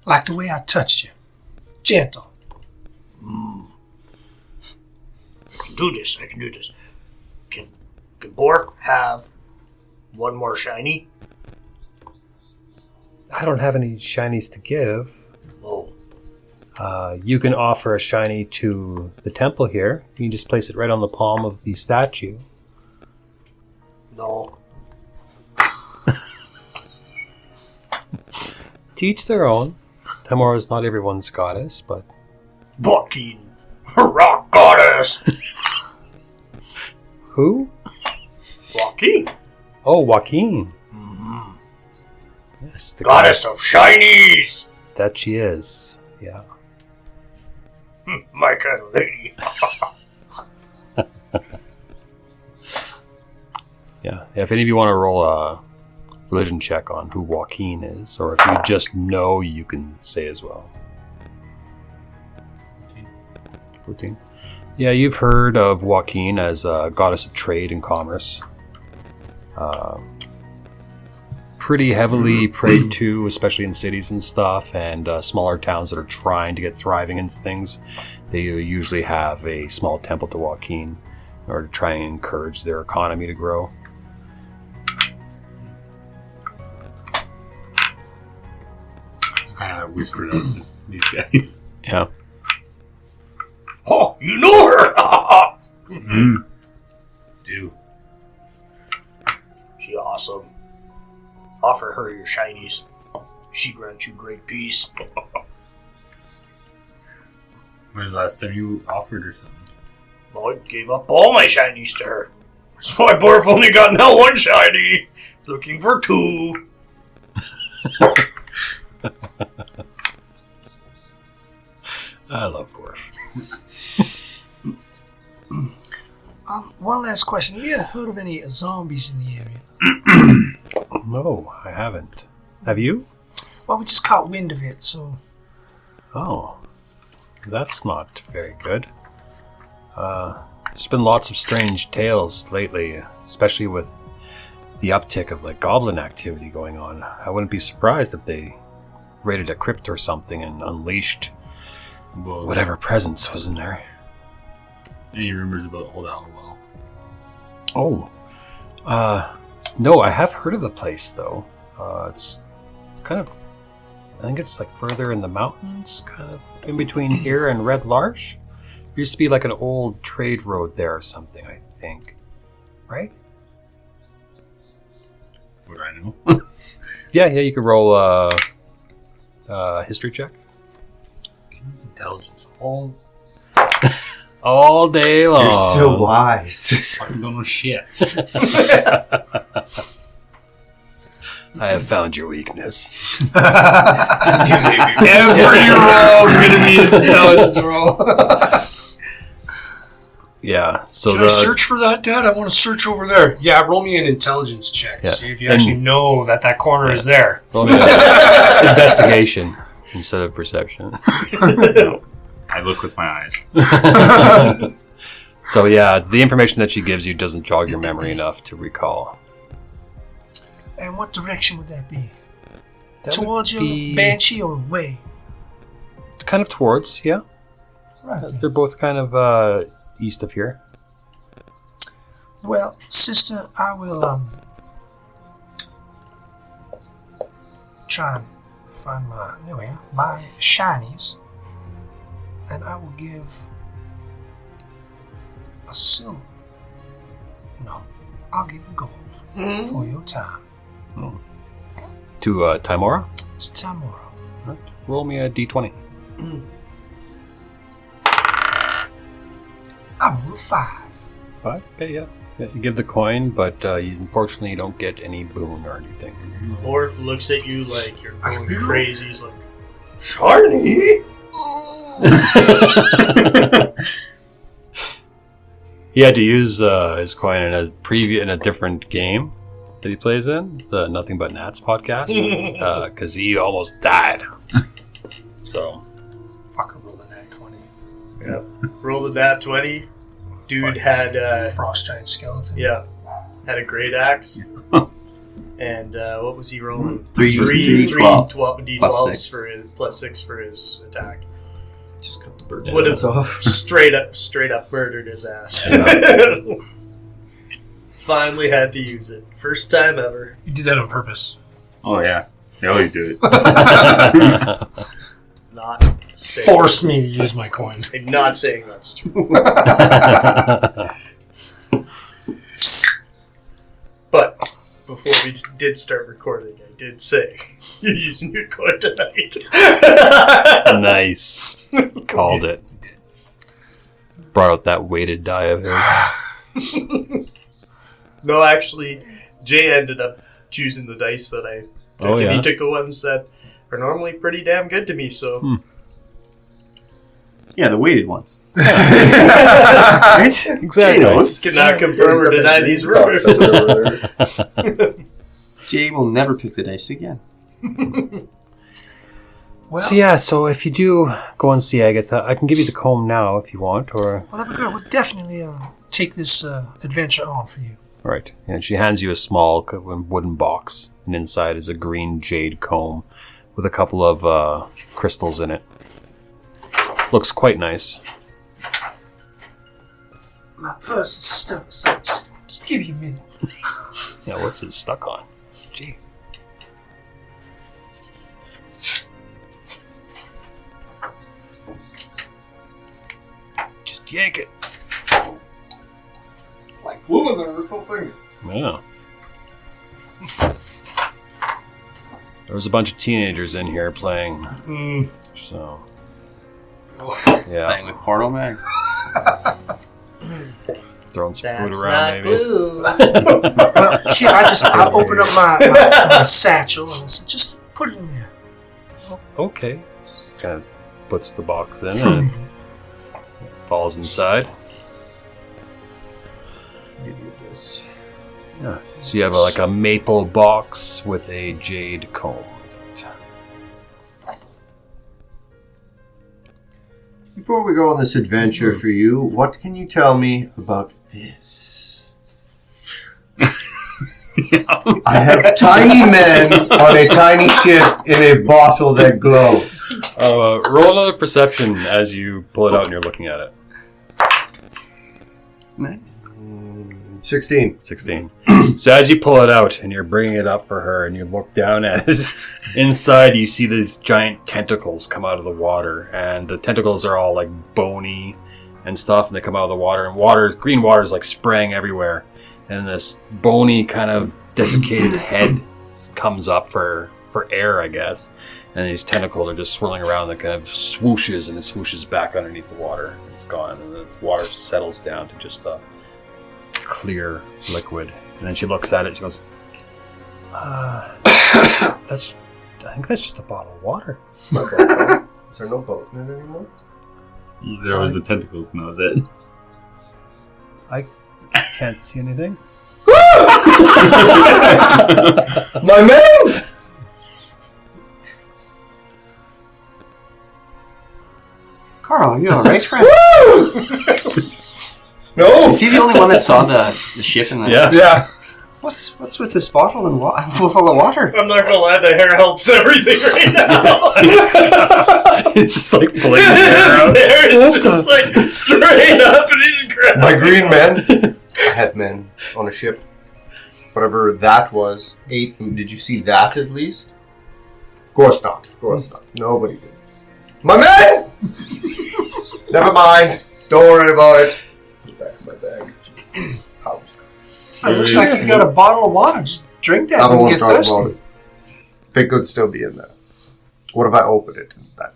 like the way I touched you. Gentle. I can do this. Could Borf have one more shiny? I don't have any shinies to give. Oh. You can offer a shiny to the temple here. You can just place it right on the palm of the statue. No. To each their own. Tamora is not everyone's goddess, but... Joaquin, rock goddess! Who? Joaquin, Oh, Joaquin. mm-hmm. Yes, the goddess of shinies! that she is. Yeah. My kind of lady. Yeah. If any of you want to roll a religion check on who Joaquin is, or if you just know, you can say as well. 14. Yeah, you've heard of Joaquin as a goddess of trade and commerce. Pretty heavily prayed to, especially in cities and stuff, and smaller towns that are trying to get thriving into things. They usually have a small temple to Joaquin in order to try and encourage their economy to grow. Kind of whispered out to these guys. Yeah. Oh, you know her! Do. She awesome. Offer her your shinies. She grant you great peace. When was the last time you offered or something? I gave up all my shinies to her. So my Borf only got now one shiny. Looking for two. I love Borf. One last question. Have you ever heard of any zombies in the area? No, I haven't. Have you? Well, we just caught wind of it, so... Oh. That's not very good. There's been lots of strange tales lately, especially with the uptick of like goblin activity going on. I wouldn't be surprised if they raided a crypt or something and unleashed Well, whatever presence was in there. Any rumors about Old Allowell? Oh. No, I have heard of the place though. It's kind of, I think it's like further in the mountains, kind of in between here and Red Larch. There used to be like an old trade road there or something, I think. Right? Would I know? Yeah, you could roll a history check. Intelligence. All day long. You're so wise. Fucking don't know shit. I have found your weakness. Every roll is going to be an intelligence roll. Yeah, so Can I search for that, Dad? I want to search over there. Yeah, roll me an intelligence check. Yeah. See if you actually know that corner is there. roll me an investigation instead of perception. I look with my eyes. So yeah, the information that she gives you doesn't jog your memory enough to recall. And what direction would that be? That Towards would your be banshee or away? kind of towards, yeah. Right. They're both kind of east of here. Well, sister, I will try and find my shinies, and I will give a silver. No, I'll give you gold for your time. To Timora? It's tomorrow. Right. Roll me a d20. I roll a 5. 5? Okay, yeah. You give the coin, but unfortunately you don't get any boon or anything. Borf looks at you like you're going crazy. He's like, shiny? He had to use his coin in a different game that he plays in, the Nothing But Nats podcast, because he almost died. So, Fucker rolled a nat 20. Yeah. Rolled a nat 20. Dude had Frost giant skeleton. had a great axe. And what was he rolling? Three D12s plus 6. for his plus 6 for his attack. Just cut the bird Would have off. straight up murdered his ass. finally had to use it. First time ever. You did that on purpose. Oh yeah, they always do it. Not saying. Force me to use my coin. I'm not saying that's true. But before we did start recording, I did say you're using your coin tonight. Nice. Called it. Brought out that weighted die of his. No, actually, Jay ended up choosing the dice that I picked. Oh, yeah? And he took the ones that are normally pretty damn good to me, so... Yeah, the weighted ones. Right? Exactly. Jay knows. Cannot confirm or deny these rumors. Jay will never pick the dice again. Well, So if you do go and see Agatha, I can give you the comb now if you want, or... well, that'd be good. We'll definitely take this adventure on for you. Right. And she hands you a small wooden box, and inside is a green jade comb with a couple of crystals in it. Looks quite nice. My purse is stuck, so just give me a minute. Yeah, what's it stuck on? Jeez. Just yank it. Like glue in there or something. Yeah. There was a bunch of teenagers in here playing. So. Yeah. Playing with porno mags. Throwing some That's food around, not maybe. glue. Well, kid, I open up my satchel and I said, just put it in there. Okay. Just kind of puts the box in and it falls inside. Give you this. Yeah. So you have like a maple box with a jade comb. Before we go on this adventure for you, what can you tell me about this? I have tiny men on a tiny ship in a bottle that glows. Roll another perception as you pull it out and you're looking at it. Nice. 16. 16. So as you pull it out and you're bringing it up for her and you look down at it, inside you see these giant tentacles come out of the water, and the tentacles are all like bony and stuff, and they come out of the water, and green water is like spraying everywhere, and this bony kind of desiccated head comes up for air, I guess, and these tentacles are just swirling around and it kind of swooshes, and it swooshes back underneath the water. It's gone, and the water just settles down to just a clear liquid. And then she looks at it, she goes, I think that's just a bottle of water. Is there no boat in it anymore? There was the tentacles, and that was it. I can't see anything. My man! Carl, you alright, friend? No! Is he the only one that saw the ship in the... Yeah. What's with this bottle and full of water? I'm not gonna lie, the hair helps everything right now. It's just like pulling his hair out. His hair is just like straight up and he's grabbing. My green men. I had men on a ship. Whatever that was. 8. Did you see that at least? Of course not. Of course not. Nobody did. My man! Never mind. Don't worry about it. That's my bag. Jeez. Ouch. It looks like you got a bottle of water. Just drink that I don't when want you to get talk thirsty. about it. Big could still be in there. What if I open it? That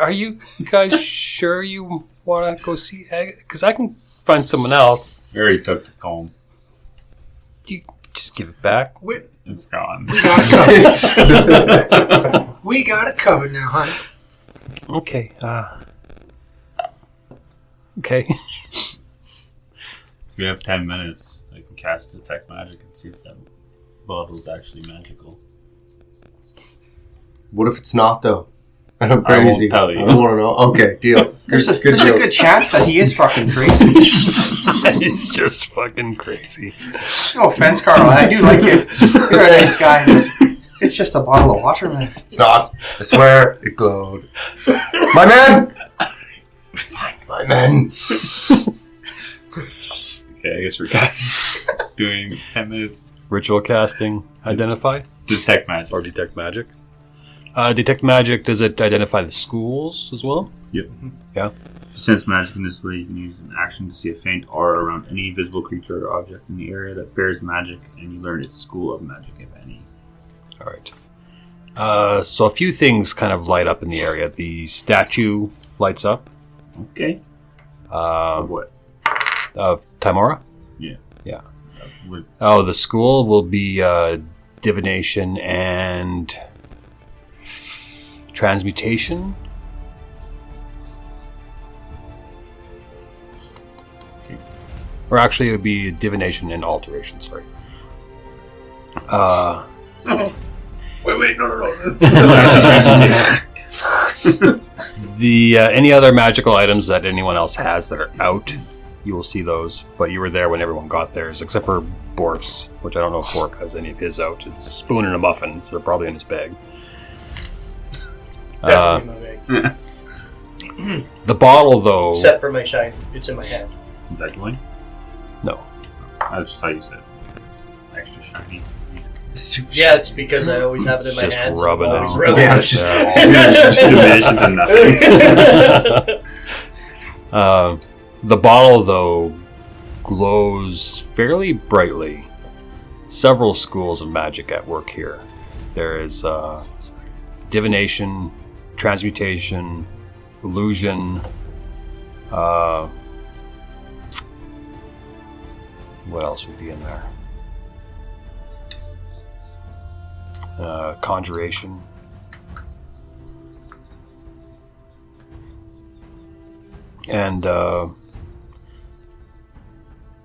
Are you guys sure you want to go see Agatha? Because I can find someone else. We already took the comb. You just give it back. It's gone. We got it covered now, honey. Okay. Okay. We have 10 minutes. I can cast Detect Magic and see if that bottle's actually magical. What if it's not though? And I'm I won't crazy. tell you. I don't want to know. Okay, deal. There's a deal. good chance that he is fucking crazy. He's just fucking crazy. No offense, Carl. I do like you. You're a nice guy. It's just a bottle of water, man. It's not. I swear it glowed. My man! My man! Okay, I guess we're doing 10 minutes. Ritual casting, identify? Detect magic. Or detect magic. Detect magic, does it identify the schools as well? Yep. Yeah. To sense magic in this way, you can use an action to see a faint aura around any visible creature or object in the area that bears magic, and you learn its school of magic, if any. All right. So a few things kind of light up in the area. The statue lights up. Okay. What? Of Timora? Yeah. Yeah. What? Oh, the school will be divination and transmutation. Okay. Or actually, it would be divination and alteration. Sorry. Wait, no. The any other magical items that anyone else has that are out, you will see those. But you were there when everyone got theirs, except for Borf's, which I don't know if Borf has any of his out. It's a spoon and a muffin, so they're probably in his bag. Definitely in my bag. The bottle, though. Except for my shine, it's in my hand. Is that going? No. I just thought you said extra shiny. Yeah, it's because I always have it in my Just hands. rubbing I'm always out. rubbing Yeah, it. it's just Diminishing to nothing. The bottle, though, glows fairly brightly. Several schools of magic at work here. There is divination, transmutation, illusion. What else would be in there? Conjuration. And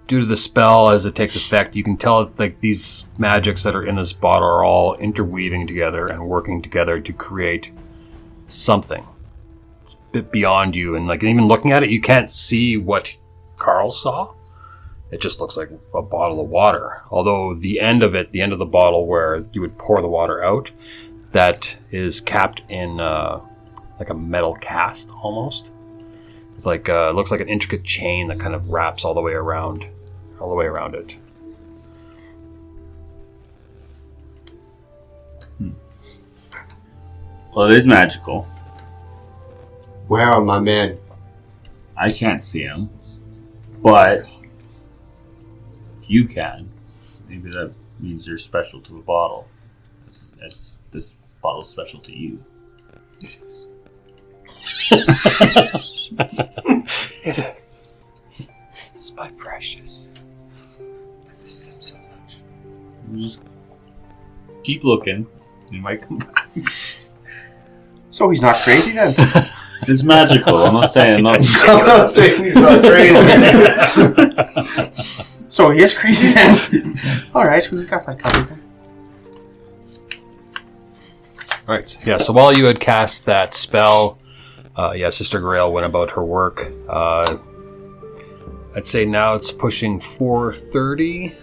due to the spell, as it takes effect, you can tell like these magics that are in this bottle are all interweaving together and working together to create something. It's a bit beyond you, and like even looking at it, you can't see what Karls saw. It just looks like a bottle of water. Although the end of the bottle where you would pour the water out, that is capped in like a metal cast almost. It's like it looks like an intricate chain that kind of wraps all the way around it. Well, it is magical. Where are my men? I can't see him, but if you can, maybe that means you're special to the bottle. As this bottle's special to you. It is. It is. It's my precious. I miss them so much. Just keep looking. You might come back. So he's not crazy then? It's magical. I'm not saying not. I'm not saying he's not crazy. So he is crazy then? Alright, we got that covered then. Right. Yeah. So while you had cast that spell, Sister Grail went about her work. I'd say now it's pushing 4:30.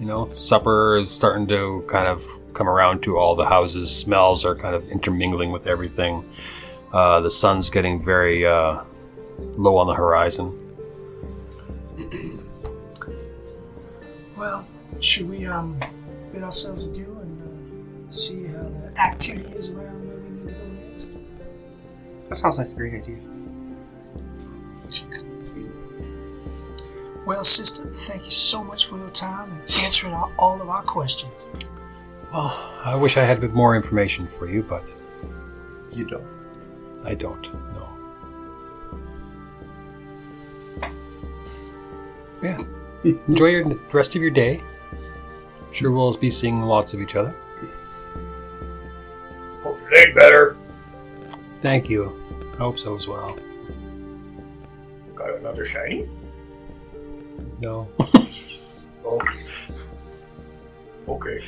You know, supper is starting to kind of come around to all the houses. Smells are kind of intermingling with everything. The sun's getting very low on the horizon. Well, should we bid ourselves adieu and see how the activity is around where we need to go next? That sounds like a great idea. Well, sister, thank you so much for your time and answering all of our questions. Well, I wish I had a bit more information for you, but You don't. I don't. No. Yeah. Enjoy the rest of your day. I'm sure we'll be seeing lots of each other. Hope your leg better. Thank you. I hope so as well. Got another shiny? No. Oh. Okay.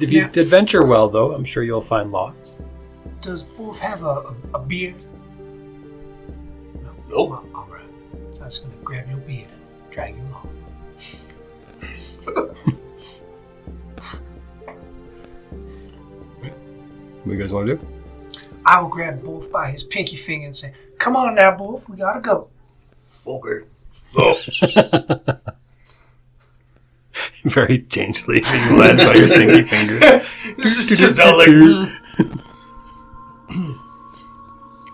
If you adventure well, though, I'm sure you'll find lots. Does Borf have a beard? Nope. Well, all right. So I was going to grab your beard and drag you along. What you guys want to do? I will grab Borf by his pinky finger and say, "Come on now, Borf, we gotta go." Okay. Very daintily being led by your stinky finger. This is just all like.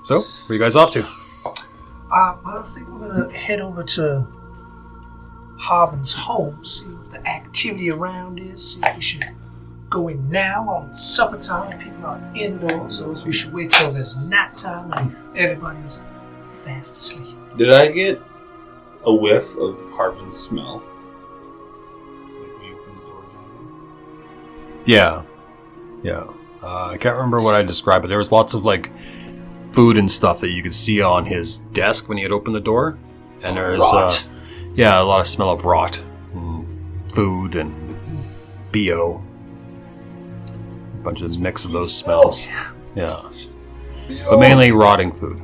So, where you guys off to? I think we're gonna head over to Harbin's home, see what the activity around is, see if we should go in now while it's supper time, people are indoors, or if we should wait till there's night time and everybody's fast asleep. Did I get a whiff of Harbin's smell? Yeah. I can't remember what I described, but there was lots of like food and stuff that you could see on his desk when he had opened the door, and there's Rot. a lot of smell of rot, and food and BO, a bunch of mix of those smells. Yeah, but mainly rotting food.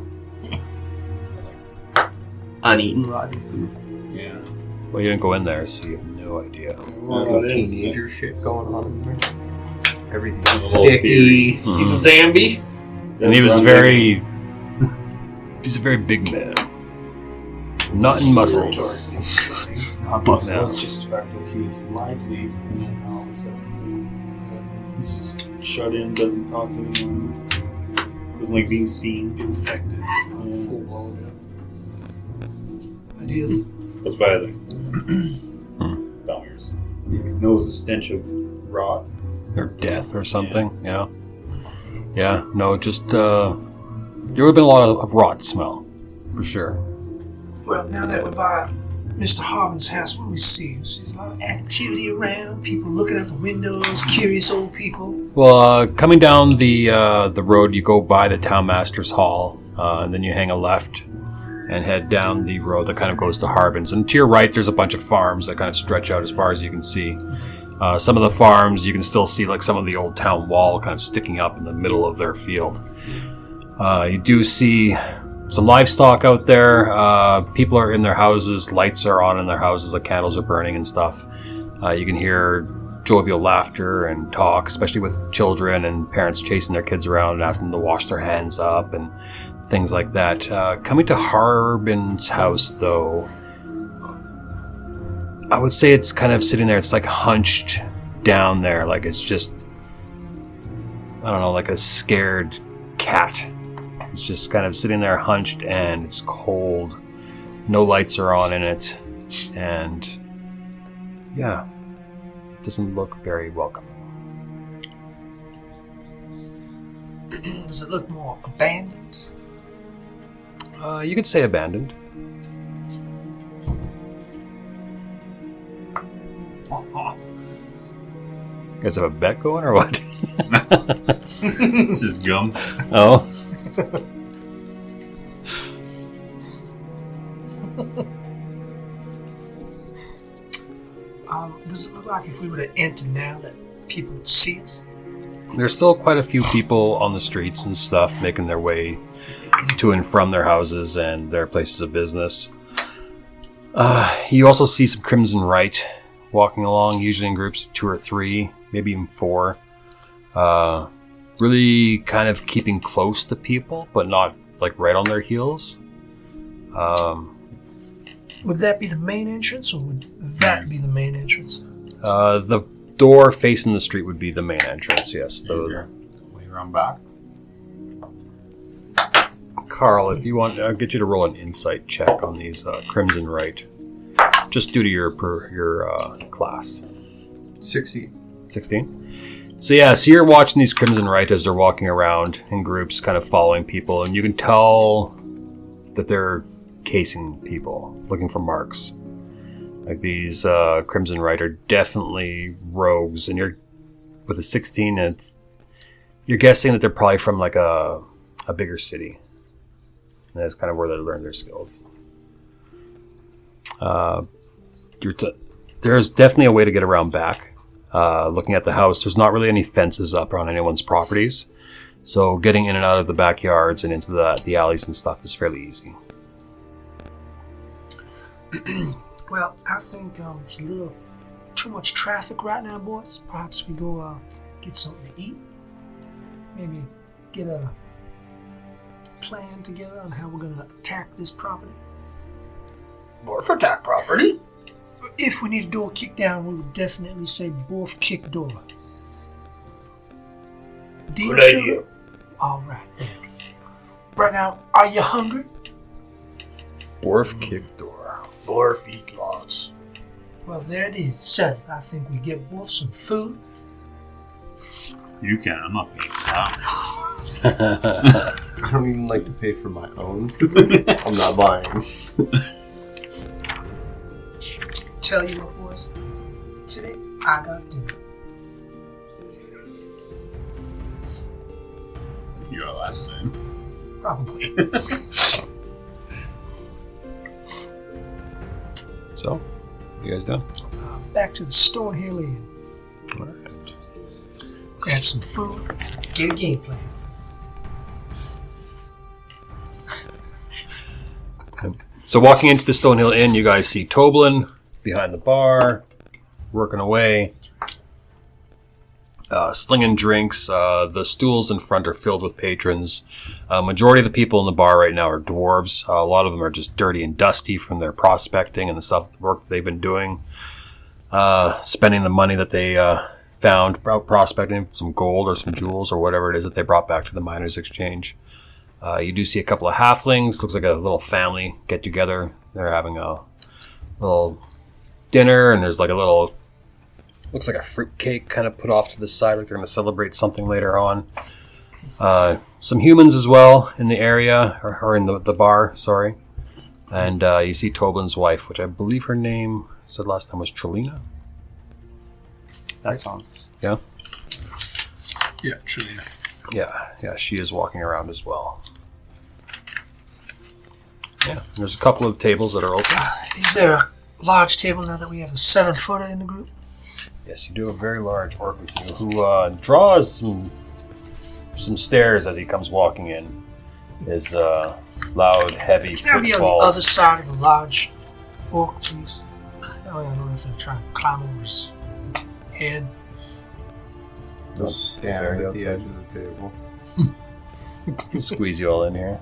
Uneaten rotting food. Yeah. Well, you didn't go in there, so you have no idea. Teenager shit going on in there. Everything's The whole sticky. He's a Zambi. And he was very. He's a very big man. Not in muscles. Not No. It's just the fact that he was lively and then all of a sudden he's just shut in, doesn't talk to anyone, doesn't like being seen. Infected. Full blown. Ideas. That's why I like Belmers. He knows the stench of rot. Or death or something. Yeah. No, just there would have been a lot of rot smell, for sure. Well, now that we're by Mr. Harbin's house, what do we see? We see a lot of activity around, people looking out the windows, curious old people. Well, coming down the road, you go by the townmaster's hall, and then you hang a left and head down the road that kind of goes to Harbin's. And to your right, there's a bunch of farms that kind of stretch out as far as you can see. Some of the farms, you can still see like some of the old town wall kind of sticking up in the middle of their field. You do see some livestock out there. People are in their houses. Lights are on in their houses. The candles are burning and stuff. You can hear jovial laughter and talk, especially with children and parents chasing their kids around and asking them to wash their hands up and things like that. Coming to Harbin's house, though, I would say it's kind of sitting there. It's like hunched down there, like it's just, I don't know, like a scared cat. It's just kind of sitting there hunched, and it's cold. No lights are on in it, and yeah, it doesn't look very welcoming. Does it look more abandoned? You could say abandoned. You guys have a bet going or what? It's just gum. Oh. Does it look like if we were to enter now that people would see us? There's still quite a few people on the streets and stuff making their way to and from their houses and their places of business. You also see some Crimson Rite walking along, usually in groups of 2 or 3, maybe even 4. Really kind of keeping close to people, but not like right on their heels. Would that be the main entrance, or would that be the main entrance? The door facing the street would be the main entrance, yes. Way around back. Karl, if you want, I'll get you to roll an insight check on these Crimson Rite, just due to your class. 16. 16? So you're watching these Crimson Rite as they're walking around in groups, kind of following people, and you can tell that they're casing people, looking for marks. Like these Crimson Rite are definitely rogues, and you're with a 16, and you're guessing that they're probably from like a bigger city. And that's kind of where they learn their skills. There's definitely a way to get around back. Looking at the house, there's not really any fences up on anyone's properties. So getting in and out of the backyards and into the alleys and stuff is fairly easy. Well, I think it's a little too much traffic right now, boys. Perhaps we go get something to eat. Maybe get a plan together on how we're going to attack this property. Borf attack property. If we need a door kicked down, we would definitely say Borf kick door. Deal, Good sugar? idea. All right, then. Right now, are you hungry? Borf kick door. Borf eat lots. Well, there it is. So, I think we get Borf some food. You can. I'm not paying for that. I don't even like to pay for my own food. I'm not buying. Tell you what, boys. Today, I got dinner. You got last name. Probably. So, what you guys doing? Back to the Stonehill Inn. All right. Grab some food. Get a game plan. So walking into the Stonehill Inn, you guys see Toblin behind the bar, working away, slinging drinks. The stools in front are filled with patrons. Majority of the people in the bar right now are dwarves. A lot of them are just dirty and dusty from their prospecting and the work that they've been doing. Spending the money that they found out prospecting, some gold or some jewels or whatever it is that they brought back to the miners' exchange. You do see a couple of halflings. Looks like a little family get together. They're having a little dinner, and there's like a little, looks like a fruit cake kind of put off to the side, like they're going to celebrate something later on. Some humans as well in the area, or in the bar, sorry. And you see Toblin's wife, which I believe her name said last time was Trelina. That sounds... Yeah? Yeah, Trelina. Yeah, she is walking around as well. Yeah, and there's a couple of tables that are open. Is there a large table now that we have a 7-footer in the group? Yes, you do have a very large orc with you who draws some stairs as he comes walking in. His loud, heavy Can I be on the other side of a large orc, please? Oh, I don't have to try and climb over his head. Just stand at the edge of the table. Squeeze you all in here.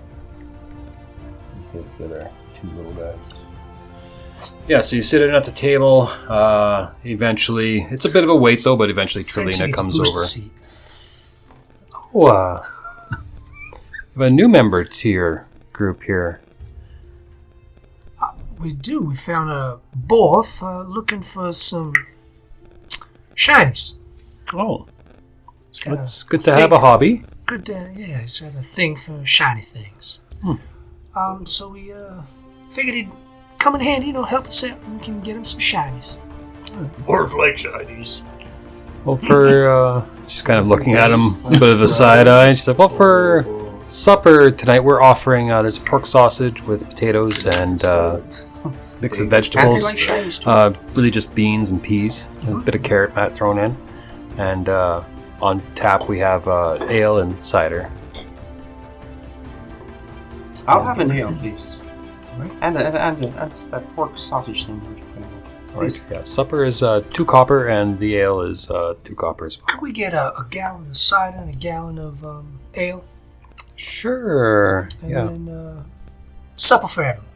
The other two little guys. Yeah, so you sit in at the table. Eventually, it's a bit of a wait though, but eventually Trelina comes over. Oh, we have a new member to your group here. We do. We found a Borf looking for some shinies. Oh, got it's good to have a hobby. Good, yeah, he's got a thing for shiny things. So we figured he'd come in handy, help us out, and we can get him some shinies. Borf like shinies. Well, for she's kind of looking at him, a bit of a side eye. She's like, "Well, for supper tonight, we're offering there's a pork sausage with potatoes and mix of vegetables. Like shinies too. Really just beans and peas, a bit of carrot mat thrown in, and on tap we have ale and cider." I'll have an ale, please. And that pork sausage thing. Right. Yeah, supper is 2 copper, and the ale is 2 copper as well. Could we get a gallon of cider and a gallon of ale? Sure. And Yeah. then supper for everyone.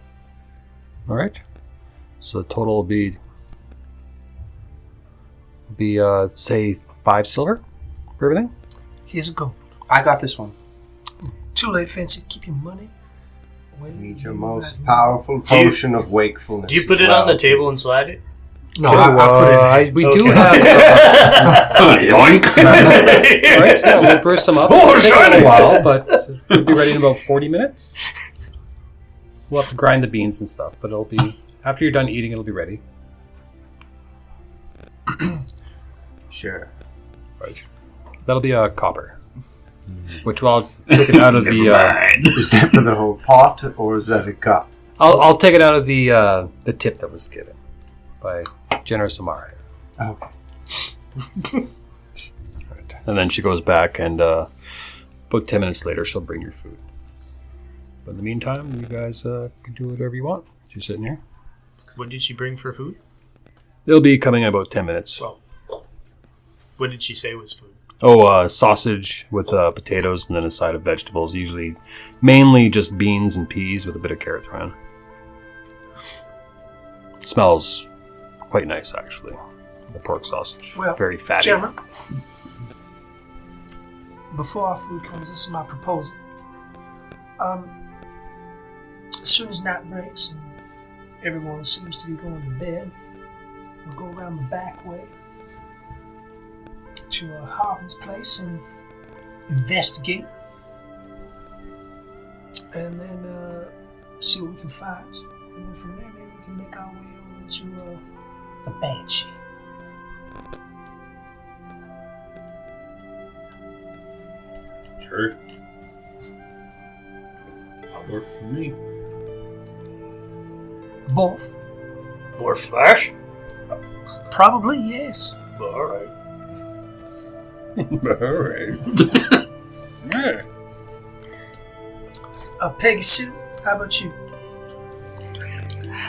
All right. So the total will be say 5 silver for everything. Here's a gold. I got this one. Too late, Fancy. Keep your money. Need your most powerful potion of wakefulness. Do you put it on the table and slide it? No, I put it in. We do Okay. have. Yoink! All right, yeah, we'll brew some up. It'll take a little while, but we'll be ready in about 40 minutes. We'll have to grind the beans and stuff, but it'll be after you're done eating. It'll be ready. Sure. That'll be a copper, which I'll take it out of the. Is that for the whole pot, or is that a cup? I'll take it out of the tip that was given by Generous Amara. Okay. Right. And then she goes back, and about 10 minutes later, she'll bring your food. But in the meantime, you guys can do whatever you want. She's sitting here. What did she bring for food? They'll be coming in about 10 minutes. Well, what did she say was food? Oh, sausage with potatoes and then a side of vegetables. Usually, mainly just beans and peas with a bit of carrot thrown in. smells quite nice, actually. The pork sausage. Well, very fatty. Gentlemen, before our food comes, this is my proposal. As soon as night breaks and everyone seems to be going to bed, we'll go around the back way to Harbin's place and investigate. And then see what we can find. And then from there, maybe we can make our way over to the Banshee. Sure. That'll work for me. Borf? More slash? Probably, yes. Alright. Alright. Peggy Sue, how about you?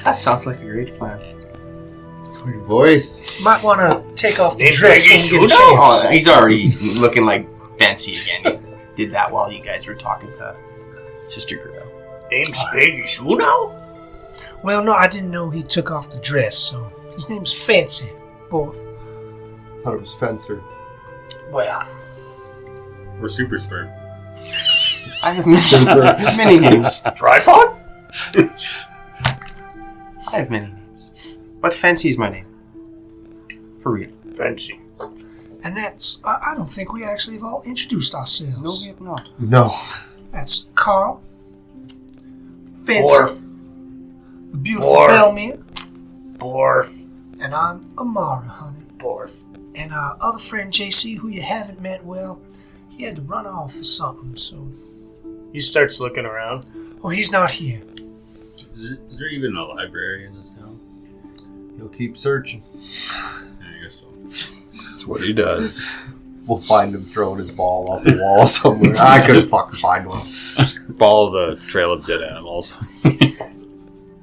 That sounds like a great plan. Your voice. Might want to take off the Name dress Peggy when you get a Sue chance. Oh, he's already looking like fancy again. He did that while you guys were talking to Sister Grill. Name's Peggy Sue now? Well, no, I didn't know he took off the dress, so his name's Fancy, Borf. Thought it was Fencer. Well, Or super sperm. I have many names. Tripod? I have many names. But Fancy's my name. For real. Fancy. and that's, I don't think we actually have all introduced ourselves. No, we have not. No. That's Karl, Fancy, Borf. the beautiful Borf. Belmere, Borf. and I'm Amara, honey. Borf. And our other friend JC, who you haven't met, well, he had to run off for something, so... He starts looking around. Oh, he's not here. Is there even a library in this town? He'll keep searching. I guess so. That's what he does. We'll find him throwing his ball off the wall somewhere. I could fucking find one. Follow the trail of dead animals.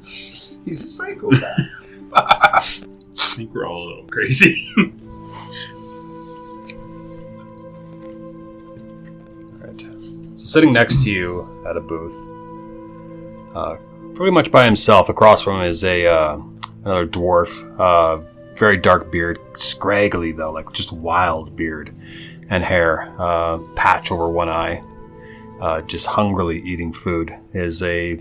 He's a psychopath. I think we're all a little crazy. Right. So sitting next to you at a booth, pretty much by himself, across from him is another dwarf. Very dark beard, scraggly though, like just wild beard and hair. Patch over one eye, just hungrily eating food. Is a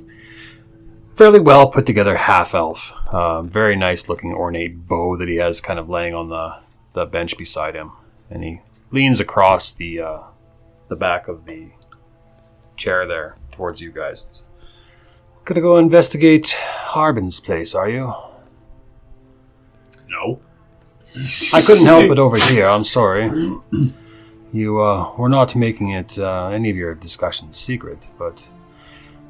fairly well put together half elf. Very nice looking ornate bow that he has kind of laying on the bench beside him, and he leans across the back of the chair there towards you guys. Gonna go investigate Harbin's place, are you? No. I couldn't help it over here, I'm sorry. You were not making it any of your discussions secret, but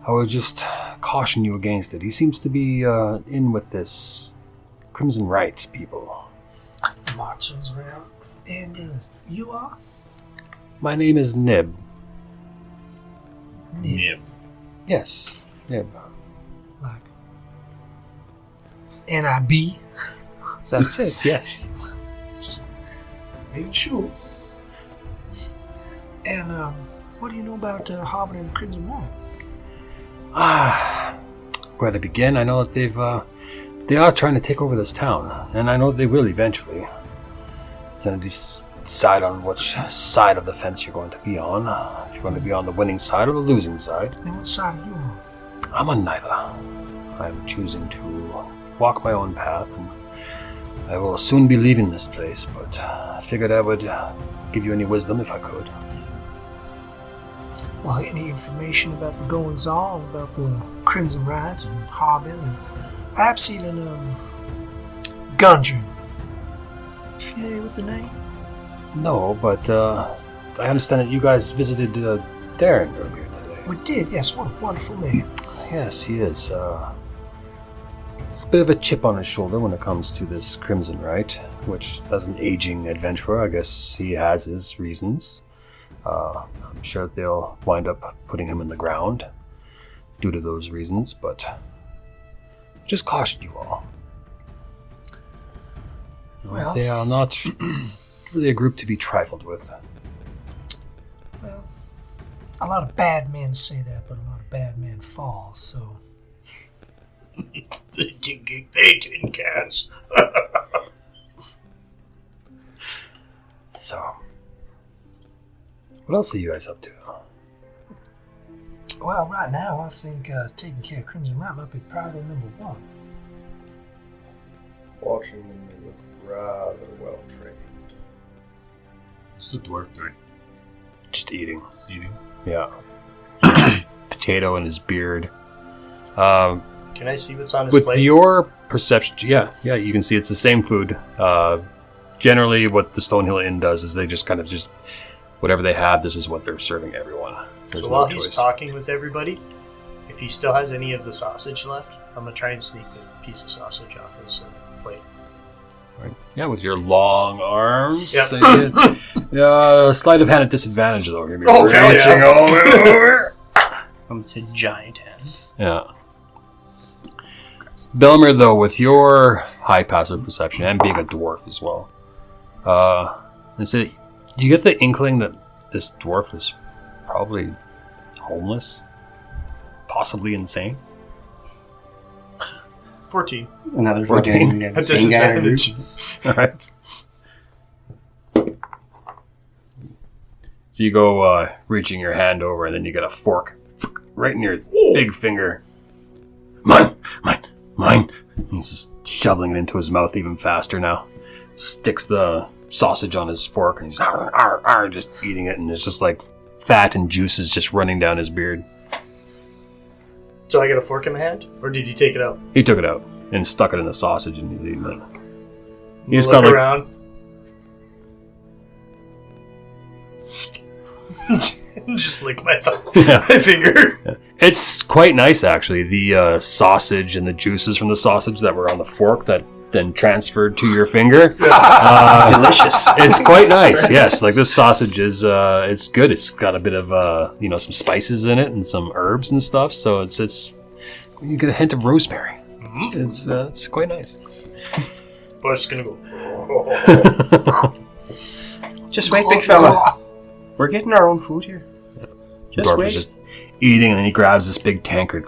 I would just caution you against it. He seems to be in with this Crimson Rite people. Mark turns around. And you are? My name is Nib. Yep. Yes, Nib. Like N-I-B? That's it, yes. Making sure. And what do you know about Harbin and the Crimson Rite? Where to begin? I know that they are trying to take over this town, and I know they will eventually. Then decide on which side of the fence you're going to be on. If you're going to be on the winning side or the losing side. And what side are you on? I'm on neither. I'm choosing to walk my own path, and I will soon be leaving this place, but I figured I would give you any wisdom if I could. Well, any information about the goings-on, about the Crimson Rite and Harbin, and perhaps even Gundren. Familiar with the name? No, but I understand that you guys visited Darren earlier today. We did, yes. What a wonderful man. Yes, he is. It's a bit of a chip on his shoulder when it comes to this Crimson Rite, which, as an aging adventurer, I guess he has his reasons. I'm sure they'll wind up putting him in the ground due to those reasons, but just caution you all. Well, they are not really a group to be trifled with. well, a lot of bad men say that, but a lot of bad men fall, so They tin cans. So, what else are you guys up to? Well, right now, I think taking care of Crimson Rat might be priority number one. Watching them, they look rather well trained. What's the dwarf doing? Just eating. He's eating. Yeah. Potato in his beard. Can I see what's on his With plate? your perception, yeah, you can see it's the same food. Generally, what the Stonehill Inn does is they just kind of whatever they have, this is what they're serving everyone. There's So no while choice. he's talking with everybody, if he still has any of the sausage left, I'm going to try and sneak a piece of sausage off his plate. Right. Yeah, with your long arms. Yep. So you get, sleight of hand at disadvantage, though. You're gonna be Okay, reaching yeah. all the way over. It's a giant hand. Yeah. Belmer, though, with your high passive perception and being a dwarf as well, do you get the inkling that this dwarf is probably homeless, possibly insane? 14. Another 14. fucking At insane guy. disadvantage. All right. So you go reaching your hand over, and then you get a fork right in your big finger. Mine. He's just shoveling it into his mouth even faster now. Sticks the sausage on his fork, and he's just eating it, and it's just like fat and juices just running down his beard. So I got a fork in my hand? Or did you take it out? He took it out and stuck it in the sausage, and he's eating it. You just look kinda around. Just lick my thumb. Yeah. My finger. It's quite nice, actually. The sausage and the juices from the sausage that were on the fork that then transferred to your finger. Delicious. It's quite nice, yes. Like this sausage is, it's good. It's got a bit of, some spices in it and some herbs and stuff. So it's you get a hint of rosemary. Mm-hmm. It's quite nice. But it's gonna go. Just wait, big fella. We're getting our own food here. Just Borf wait. is just eating, and then he grabs this big tankard,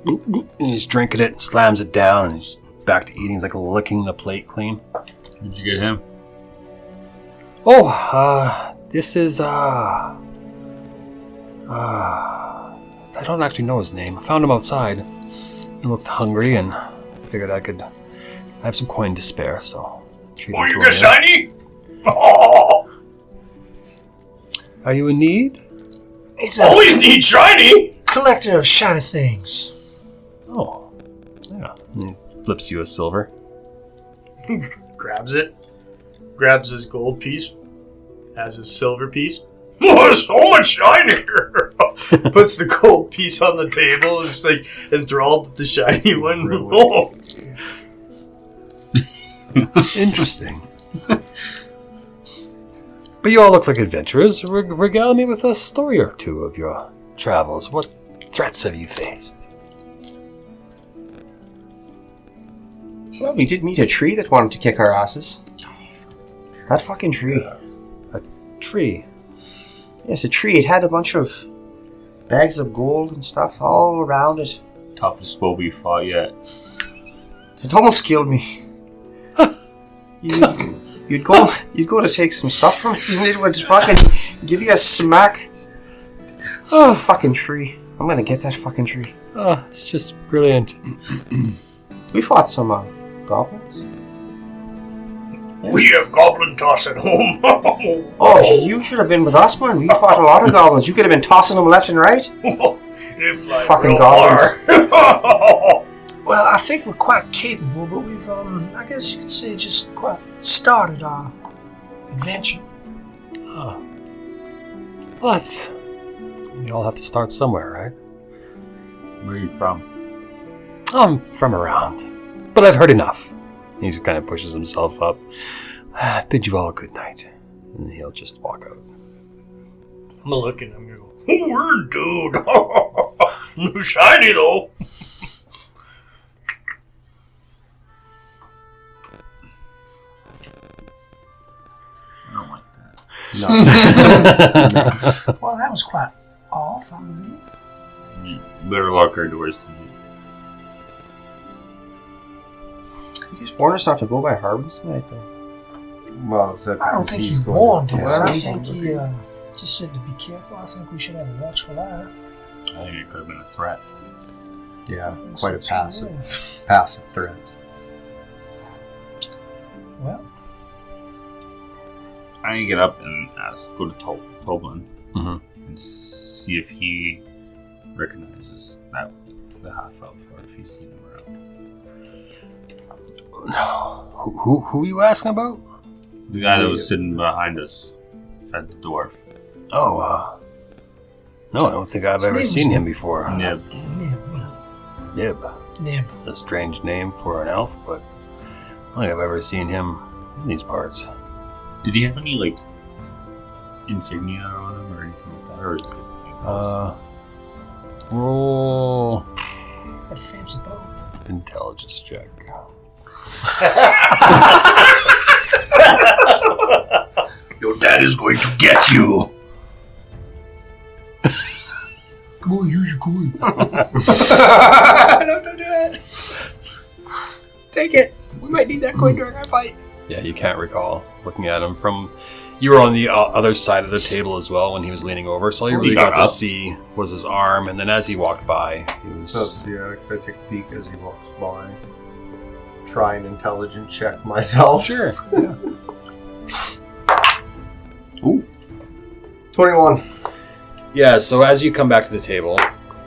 and he's drinking it, and slams it down, and he's back to eating. He's like licking the plate clean. Did you get him? Oh, this is I don't actually know his name. I found him outside. He looked hungry, and figured I have some coin to spare, so treat him to a meal. shiny? Oh, Are you in need? It's a always need shiny. collector of shiny things. Oh, yeah. And he flips you a silver. Grabs it. Grabs his gold piece. Has his silver piece. Oh, so much shinier. Puts the gold piece on the table. Just like enthralled with the shiny one. Oh. Interesting. But you all look like adventurers. Regale me with a story or two of your travels. What threats have you faced? Well, we did meet a tree that wanted to kick our asses. That fucking tree. Tree. Yes, a tree. It had a bunch of bags of gold and stuff all around it. Toughest foe we fought yet. It almost killed me. You'd go to take some stuff from it, and it would fucking give you a smack. Oh, fucking tree! I'm gonna get that fucking tree. Oh, it's just brilliant. We fought some goblins. We have goblin toss at home. Oh, you should have been with us, man. We fought a lot of goblins. You could have been tossing them left and right. They fly Fucking real goblins. far. Well, I think we're quite capable, but we've, I guess you could say, just quite started our adventure. Oh. But you all have to start somewhere, right? Where are you from? I'm from around, but I've heard enough. He just kind of pushes himself up. I bid you all a good night, and he'll just walk out. I'm gonna look at him and go, weird dude. Shiny though. I don't like that. Well, that was quite off, I believe. You better lock our doors tonight. He just warned us not to go by harbors tonight, though. Well, is that I don't because think he's he going warned to us. I Borf? think he just said to be careful. I think we should have a watchful eye. I think it could have been a threat. Yeah, quite a That's what passive threat. Well, I need to get up and go to Toblin Mhm. and see if he recognizes the half elf or if he's seen him around. Who are you asking about? The guy that was sitting behind us at the dwarf. Oh, no, I don't think I've His ever name seen was- him before. Nib. Nib. Nib. A strange name for an elf, but I don't think I've ever seen him in these parts. Did he have any like insignia on him or anything like that, or is it just plain clothes? Roll What a fancy boat. intelligence check. Your dad is going to get you. Come on, use your coin. Don't do that. Take it. We might need that coin during our fight. Yeah, you can't recall looking at him from. You were on the other side of the table as well when he was leaning over, so all you Oh, really he got got to up. see was his arm, and then as he walked by, he was. So, yeah, I take a peek as he walks by. Try an intelligence check myself. Sure. Ooh. 21. Yeah, so as you come back to the table,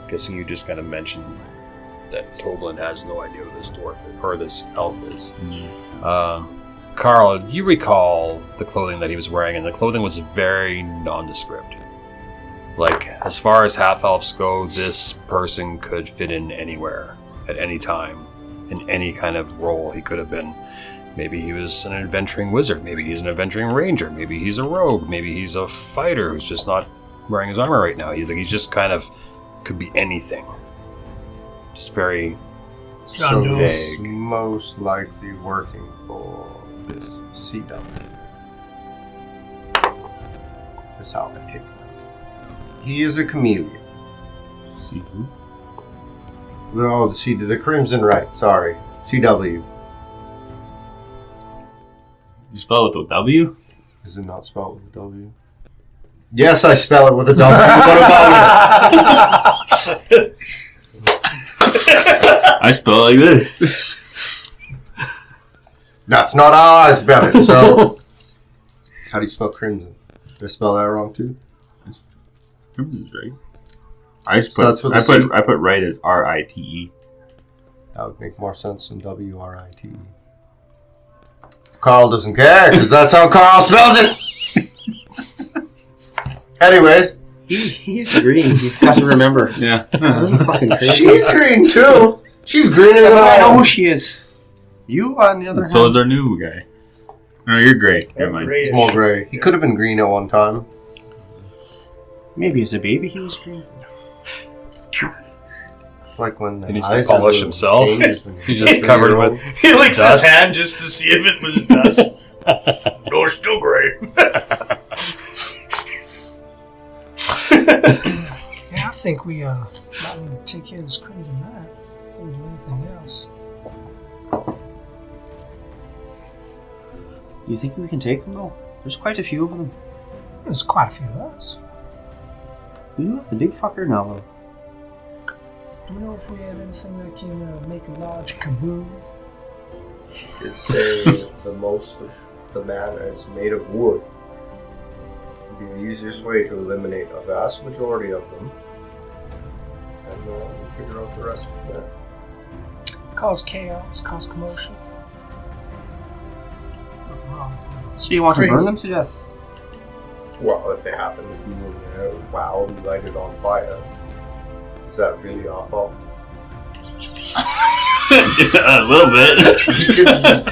guessing you just kind of mentioned that Toblin has no idea who this dwarf is, or this elf is. Karl, you recall the clothing that he was wearing, and the clothing was very nondescript. Like, as far as half-elves go, this person could fit in anywhere, at any time, in any kind of role he could have been. Maybe he was an adventuring wizard, maybe he's an adventuring ranger, maybe he's a rogue, maybe he's a fighter who's just not wearing his armor right now. He's just kind of, could be anything. Just very So he's vague. most likely working for this CW. That's how I take that. He is a chameleon. See who? No, the Crimson Right. Sorry. CW. You spell it with a W? Is it not spelled with a W? Yes, I spell it with a W. What about it? I spell it like this. That's not how I spell it, so. How do you spell crimson? Did I spell that wrong too? Crimson's right. I just So that's put what the C- I put right as RITE. That would make more sense than WRITE. Carl doesn't care, because that's how Carl spells it! Anyways, He is green. You have to remember. Yeah. Fucking crazy. she's green too! She's greener than I know I who am! she is. You, on the other And so hand. is our new guy. No, you're gray. Never mind. Grayish. He's more gray. He could have been green at one time. Maybe as a baby he was green. It's like when the He needs to eyes polish are himself. changes when He's you're just covered 3-year-old. with. He licks Dust? his hand just to see if it was dust. No, it's still gray. Yeah, I think we might need to take care of this crimson knight before we do anything else. You think we can take them, though? There's quite a few of them. There's quite a few of those. We do have the big fucker now, though. Do we know if we have anything that can make a large kaboom? Could say the most of the mana is made of wood. Would be the easiest way to eliminate a vast majority of them. And we'll figure out the rest from there. Cause chaos, cause commotion. Nothing wrong with those. So you want to Crazy. burn them to death? Well, if they happen to be in there while we light it on fire, is that really our fault? A little bit.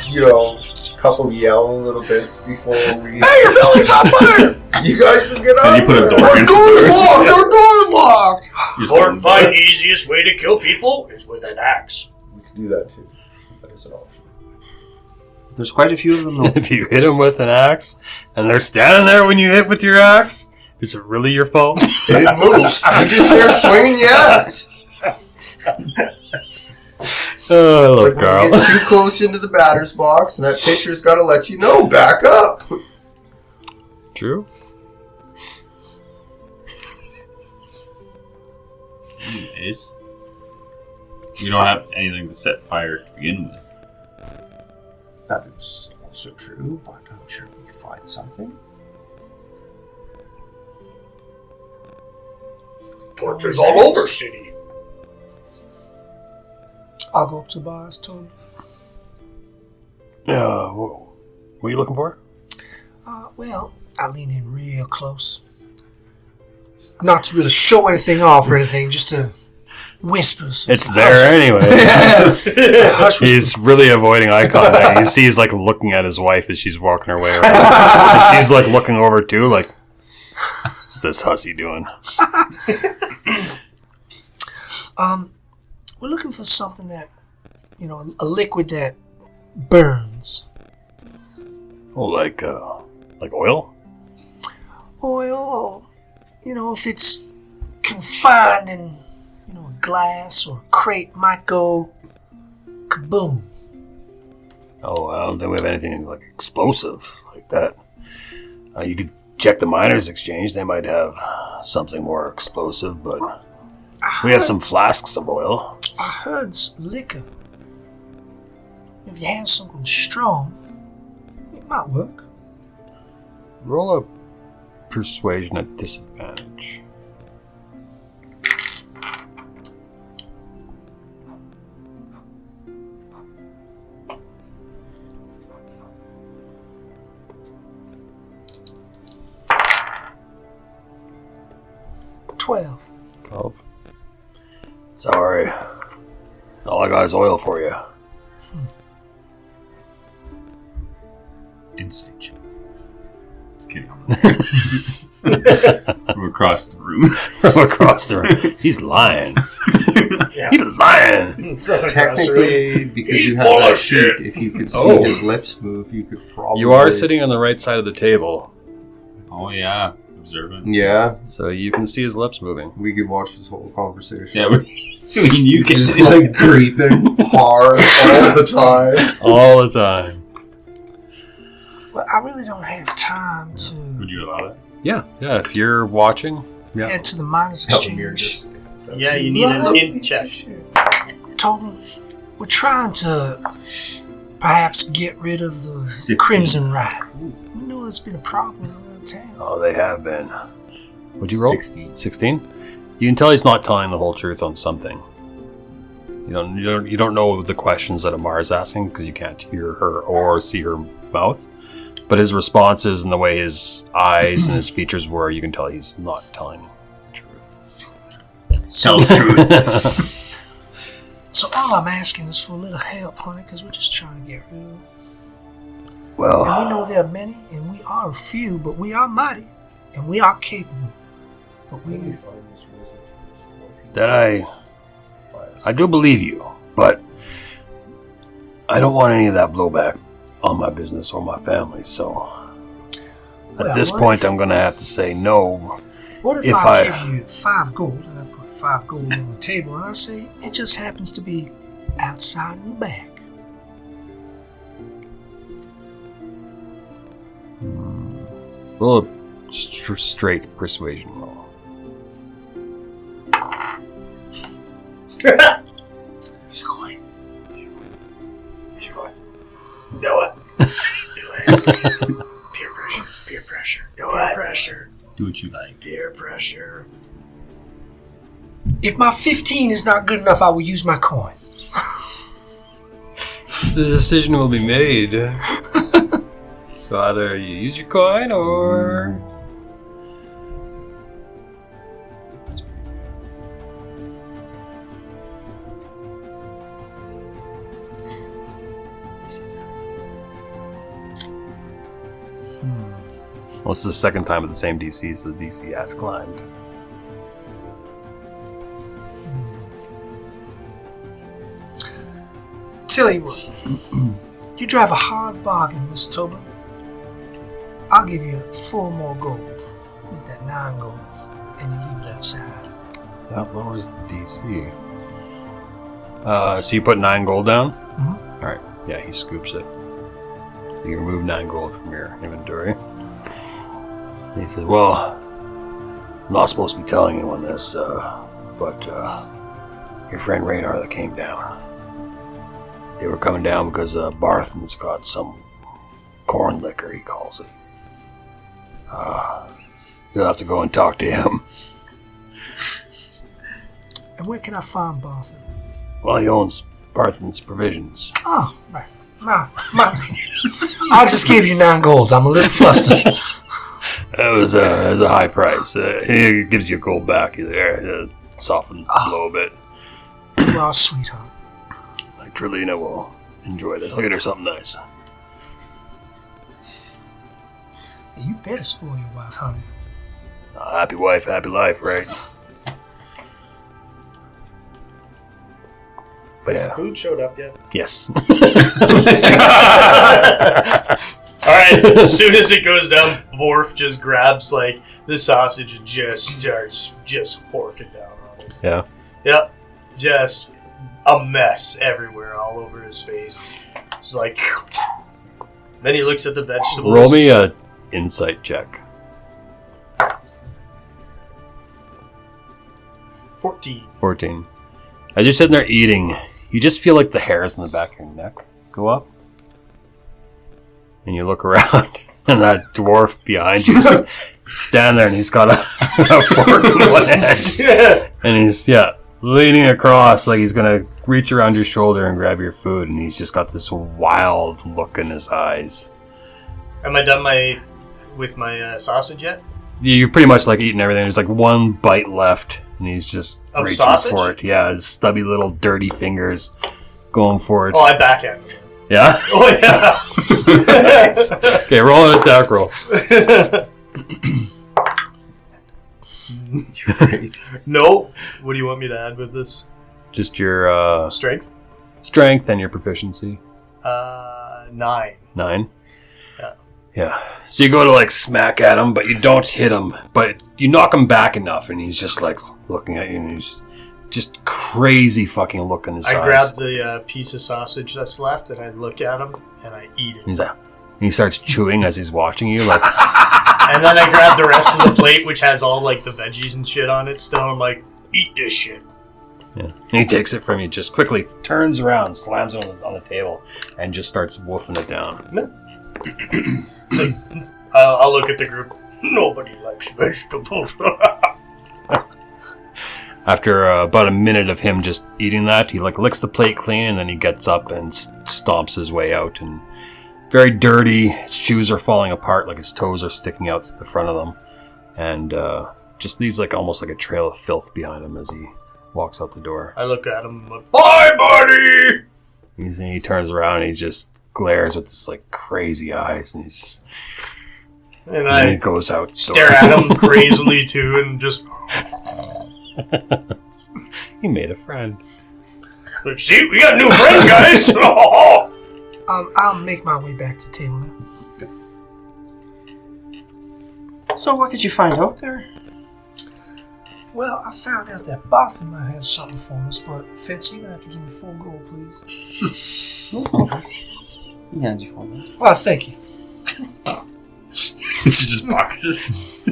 You could, couple yell a little bit before we. Hey, your belly's on fire! You guys can get out you put a there. door Our against door's the door. locked! Our door's locked! Or find the easiest way to kill people is with an axe. We could do that too. That is an option. There's quite a few of them, though. If you hit him with an axe, and they're standing there when you hit with your axe, is it really your fault? They didn't move. You just there swinging the axe. Oh, I love Like when Carl. you get too close into the batter's box, and that pitcher's got to let you know, back up. True. Anyways, we don't have anything to set fire to begin with. That is also true, but I'm sure we can find something. Torches all over city. I'll go up to the bars, Tony. What are you looking for? Well, I lean in real close. Not to really show anything off or anything, just to whisper. So It's there anyway. It's a hush whisper. He's really avoiding eye contact. You see he's like looking at his wife as she's walking her way around. And she's like looking over too, like, what's this hussy doing? We're looking for something that, a liquid that burns. Oh, like oil? Oil, or, if it's confined in, a glass or a crate, might go kaboom. Oh, well, do we have anything like explosive like that? You could check the miners' exchange. They might have something more explosive, but we have some flasks of oil. I heard it's liquor. If you have something strong, it might work. Roll a persuasion at disadvantage. $12. 12. Sorry. All I got is oil for you. Insight check. Just kidding. From across the room. From across the room. He's lying. He's lying. Technically, because He's you have full that of shit. sheet, if you could see Oh. his lips move, you could probably... You are sitting on the right side of the table, Oh yeah, observant. Yeah, so you can see his lips moving. we could watch this whole conversation. Yeah, I mean you can Just see like creeping hard all the time. All the time. Well, I really don't have time to Would you allow that? Yeah, if you're watching. Yeah. head to the miners' Elmir exchange. just... Yeah, you need an int check. Total. We're trying to perhaps get rid of the 16. Crimson Rite. We know there's been a problem around town. Oh, they have been. What'd you roll? 16. 16? You can tell he's not telling the whole truth on something. You don't know the questions that Amar is asking because you can't hear her or see her mouth. But his responses and the way his eyes and his features were, you can tell he's not telling the truth. Tell the truth. So all I'm asking is for a little help, honey, because we're just trying to get rid of them. And we Well, know there are many, and we are few, but we are mighty, and we are capable. But we... that I do believe you, but I don't want any of that blowback on my business or my family, so at Well, this what point if- I'm going to have to say no. What if If I I- give you 5 gold, and I put 5 gold on the table, and I say, it just happens to be outside in the back? Roll a straight persuasion roll. He's going. Do it. Do it. Peer pressure. Peer pressure. Peer pressure. Do what you like. Peer pressure. If my 15 is not good enough, I will use my coin. The decision will be made. So either you use your coin or... Well, it's the second time at the same DC, so the DC has climbed. Tell you what, you drive a hard bargain, Miss Tobin. I'll give you 4 more gold. With that 9 gold, and you leave it outside. That lowers the DC. So you put 9 gold down? Mhm. Alright. Yeah, he scoops it. You remove 9 gold from your inventory. He says, well, I'm not supposed to be telling anyone this, but your friend Radar that came down. They were coming down because Barthen's got some corn liquor, he calls it. You'll have to go and talk to him. And where can I find Barthen? Well, he owns Barthen's provisions. Oh, right. I just gave you 9 gold. I'm a little flustered. It was a high price. He gives you gold back. He's there, soften the blow a bit. You are a sweetheart. Like Trelina will enjoy this. I'll get her something nice. Hey, you better spoil your wife, honey. Happy wife, happy life, right? But Has yeah. food showed up yet? Yes. Alright, as soon as it goes down, Borf just grabs like the sausage and just starts just horking down on it. Yeah. Yep. Just a mess everywhere, all over his face. It's like then he looks at the vegetables. Roll me a insight check. 14. As you're sitting there eating, you just feel like the hairs on the back of your neck go up. And you look around, and that dwarf behind you stand there, and he's got a fork in one hand. And he's, leaning across like he's going to reach around your shoulder and grab your food, and he's just got this wild look in his eyes. Am I done with my sausage yet? You're pretty much like eating everything. There's like one bite left, and he's just Of reaching sausage? for it. Yeah, his stubby little dirty fingers going for it. Oh, I backhand him. Yeah? Oh, yeah. Okay, roll an attack roll. No. What do you want me to add with this? Just your Strength? strength and your proficiency. 9. 9. Yeah. Yeah. So you go to like smack at him, but you don't hit him. But you knock him back enough, and he's just like looking at you, and he's just crazy fucking look in his eyes. I grab the piece of sausage that's left, and I look at him, and I eat it. He's like, he starts chewing as he's watching you, like. And then I grab the rest of the plate, which has all like the veggies and shit on it still. I'm like, eat this shit. Yeah. And he takes it from you, just quickly turns around, slams it on the table, and just starts wolfing it down. I'll look at the group. Nobody likes vegetables. After about a minute of him just eating that, he like licks the plate clean, and then he gets up and stomps his way out. And very dirty, his shoes are falling apart, like his toes are sticking out the front of them, and just leaves like almost like a trail of filth behind him as he walks out the door. I look at him. Like, bye, buddy. He turns around and he just glares with this like crazy eyes, and he's just. And And then he I goes out. stare at him crazily too, and just He made a friend. like, see, we got a new friend, guys. I'll make my way back to the table now. So what did you find out there? Well, I found out that Barthen might have something for us, but Fitz, you're going to have to give me 4 gold, please. He hands you 4 minutes. Well, thank you. She just boxes.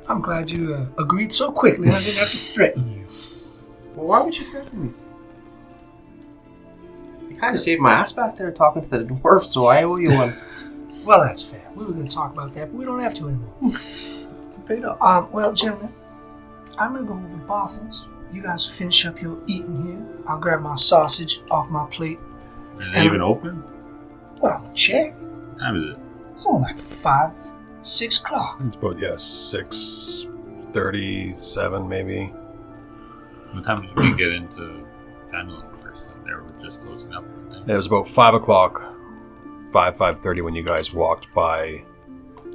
I'm glad you agreed so quickly and I didn't have to threaten you. Well, why would you threaten me? You kind of saved my ass back there talking to the dwarf, so I owe you one. Well, that's fair. We were going to talk about that, but we don't have to anymore. Paid up. Well, gentlemen, I'm going to go over to Barthen's. You guys finish up your eating here. I'll grab my sausage off my plate. Are they even open? Well, check. What time is it? It's only like 5, 6 o'clock. It's about 6:37 maybe. What time did we get into Fenland first time? They were just closing up. It was about 5 o'clock, 5:30 when you guys walked by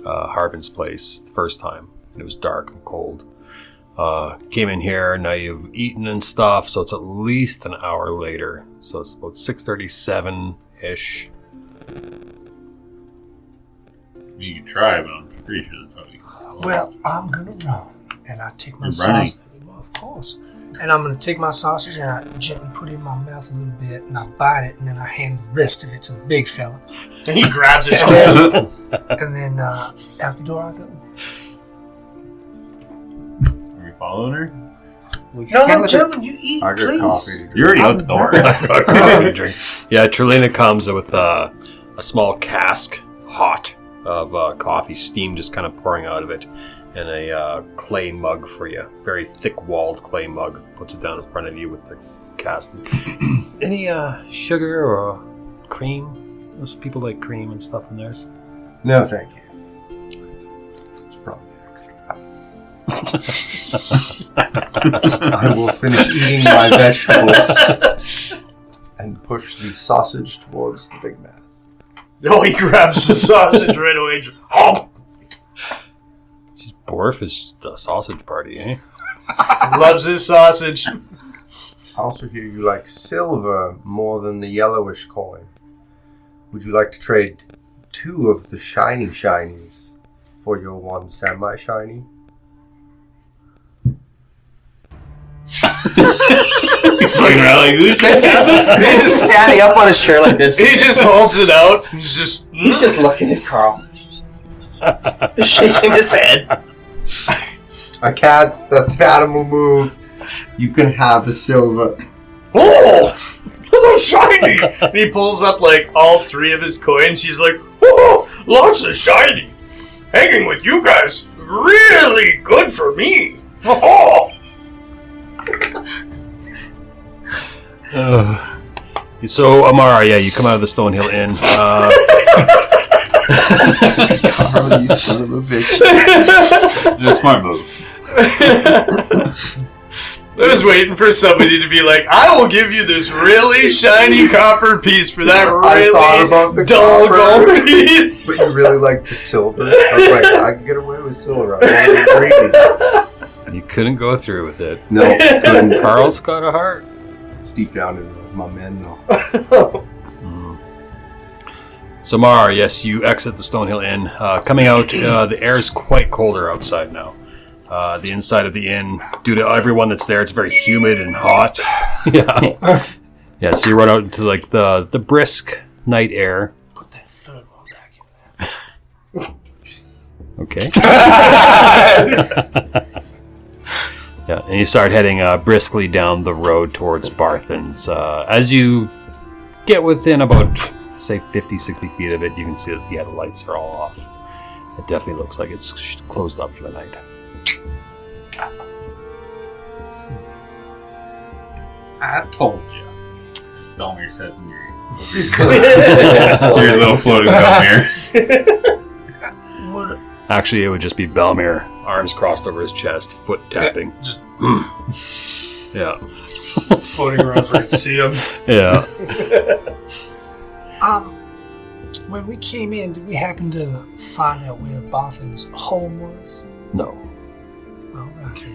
Harbin's place the first time, and it was dark and cold. Came in here, now you've eaten and stuff, so it's at least an hour later. So it's about 6:37-ish. You can try, but I'm pretty sure that's probably. Well, I'm going to run. And I take my You're running? sausage. Well, of course. And I'm going to take my sausage and I gently put it in my mouth a little bit, and I bite it, and then I hand the rest of it to the big fella. And he grabs it. And then out the door I go. Are we following her? No, gentlemen, you eat, I got please. coffee. You're already out the door. Coffee to drink. Yeah, Trelina comes with a small cask, hot, of coffee, steam just kind of pouring out of it, and a clay mug for you. Very thick-walled clay mug. Puts it down in front of you with the cask. Any sugar or cream? Those people like cream and stuff in theirs. No, thank you. It's probably excellent. I will finish eating my vegetables and push the sausage towards the big man. No, he grabs the sausage right away. Just, Borf is the sausage party, eh? loves his sausage. I also hear you like silver more than the yellowish coin. Would you like to trade 2 of the shiny shinies for your 1 semi-shiny? Fucking around like this. Vince is standing up on his chair like this. He just holds it out. He's just looking at Carl. He's shaking his head. I can't. That's an animal move. You can have the silver. Oh, that's shiny! And he pulls up like all 3 of his coins. He's like, oh, lots of shiny. Hanging with you guys, really good for me. Oh. So, Amara, yeah, you come out of the Stonehill Inn. Carl, you son of a bitch. It's a smart move. I was waiting for somebody to be like, I will give you this really shiny copper piece for that I thought really about the dull copper, gold piece. But you really like the silver. I was like, I can get away with silver. I want to be greedy. You couldn't go through with it. No, couldn't. Carl's got a heart. It's deep down in my men, though. So, Mar, yes, you exit the Stonehill Inn. Coming out, the air is quite colder outside now. The inside of the inn, due to everyone that's there, it's very humid and hot. Yeah. Yeah, so you run out into like the brisk night air. Put that third one back in there. Okay. Yeah, and you start heading briskly down the road towards Barthen's. As you get within about, say, 50, 60 feet of it, you can see that the lights are all off. It definitely looks like it's closed up for the night. I told you. As Belmere says in your little floating Belmere. Actually, it would just be Belmere, arms crossed over his chest, foot tapping. Just Yeah. floating around so I can see him. Yeah. When we came in, did we happen to find out where Botham's home was? No. Well, okay.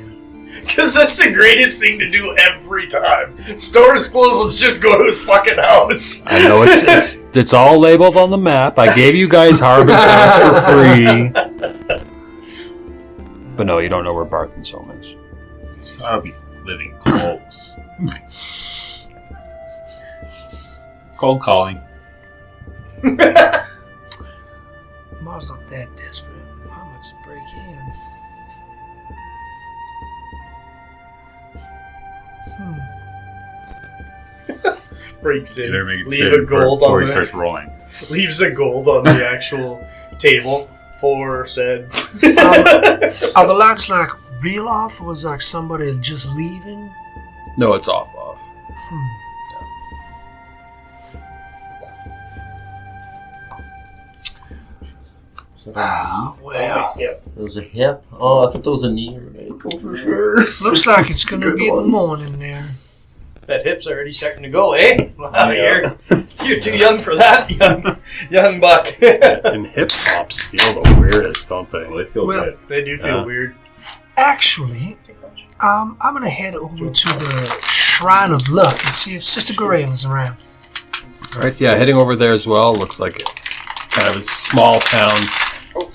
Because that's the greatest thing to do every time. Stores closed, let's just go to his fucking house. I know it's all labeled on the map. I gave you guys Harvest House for free. But no, you don't know where Barthen's home is. I'll be living close. Cold calling. Ma's not that desperate. How much to break in? Breaks in, You better make a leave decision a gold before on he the, starts rolling. leaves a gold on the actual table for said. Are the lights like real off, or was like somebody just leaving? No, it's off. Well, Those are hip. Oh, I thought those are knee or ankle for sure. looks like it's going to good be the one. morning there. That hip's already starting to go, eh? Wow, you're too young for that, young buck. And hip hops feel the weirdest, don't they? Well, they feel Well, good. They do feel weird. Actually, I'm going to head over to the Shrine of Luck and see if Sister Gorale is around. All right, yeah, heading over there as well. Looks like kind of a small town.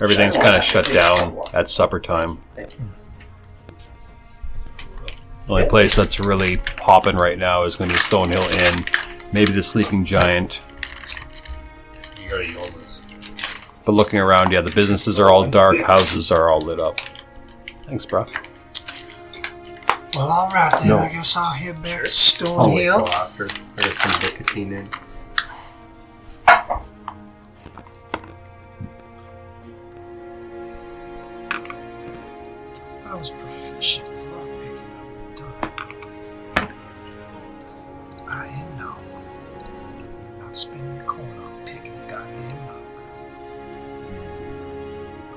Everything's kind of shut down at supper time. The only place that's really popping right now is going to be Stonehill Inn. Maybe the Sleeping Giant. You gotta yell this. But looking around, yeah, the businesses are all dark. Houses are all lit up. Thanks, bro. Well, all right then. No. I guess I'll head back to I'll wait Stonehill. till after. I got some nicotine in. If I was proficient in lock picking, I would have done it. I am now. Not spending a coin on picking a goddamn lock.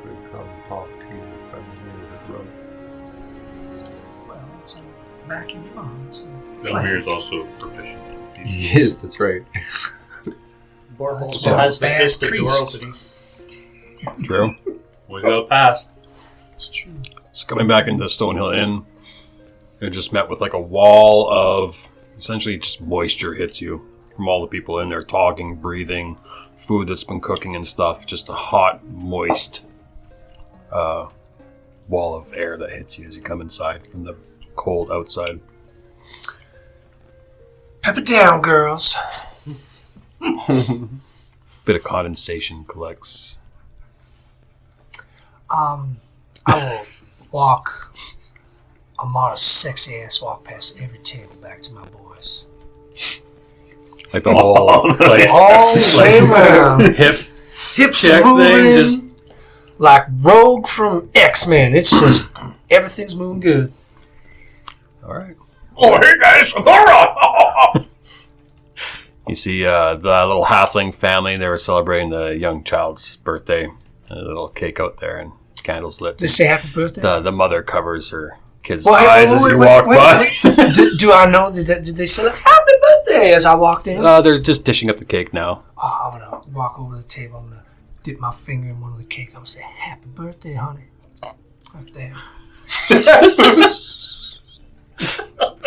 Could come talk to you if I'm here to run. Well, it's back in your mom. It's Elmir's also proficient. Yes, that's right. Borf That's also a has the bad fist of door priest. opening. True. We got past. It's true. So coming back into the Stonehill Inn, you're just met with like a wall of essentially just moisture hits you from all the people in there talking, breathing, food that's been cooking and stuff. Just a hot, moist wall of air that hits you as you come inside from the cold outside. Pepper down, girls. Bit of condensation collects. I will walk a modest, sexy ass walk past every table back to my boys. Like the whole like All the way around. hip Hips check moving thing, just like Rogue from X-Men. It's just everything's moving good. all right. Oh, hey guys, Laura! You see the little halfling family, they were celebrating the young child's birthday. A little cake out there and candles lit. They say happy birthday. The mother covers her kid's Well, hey, eyes as wait, you wait, walk wait, by. wait. Do I know? Did they say like, happy birthday as I walked in? They're just dishing up the cake now. I'm gonna walk over to the table. I'm gonna dip my finger in one of the cake. I'm gonna say, "Happy birthday, honey." Like that.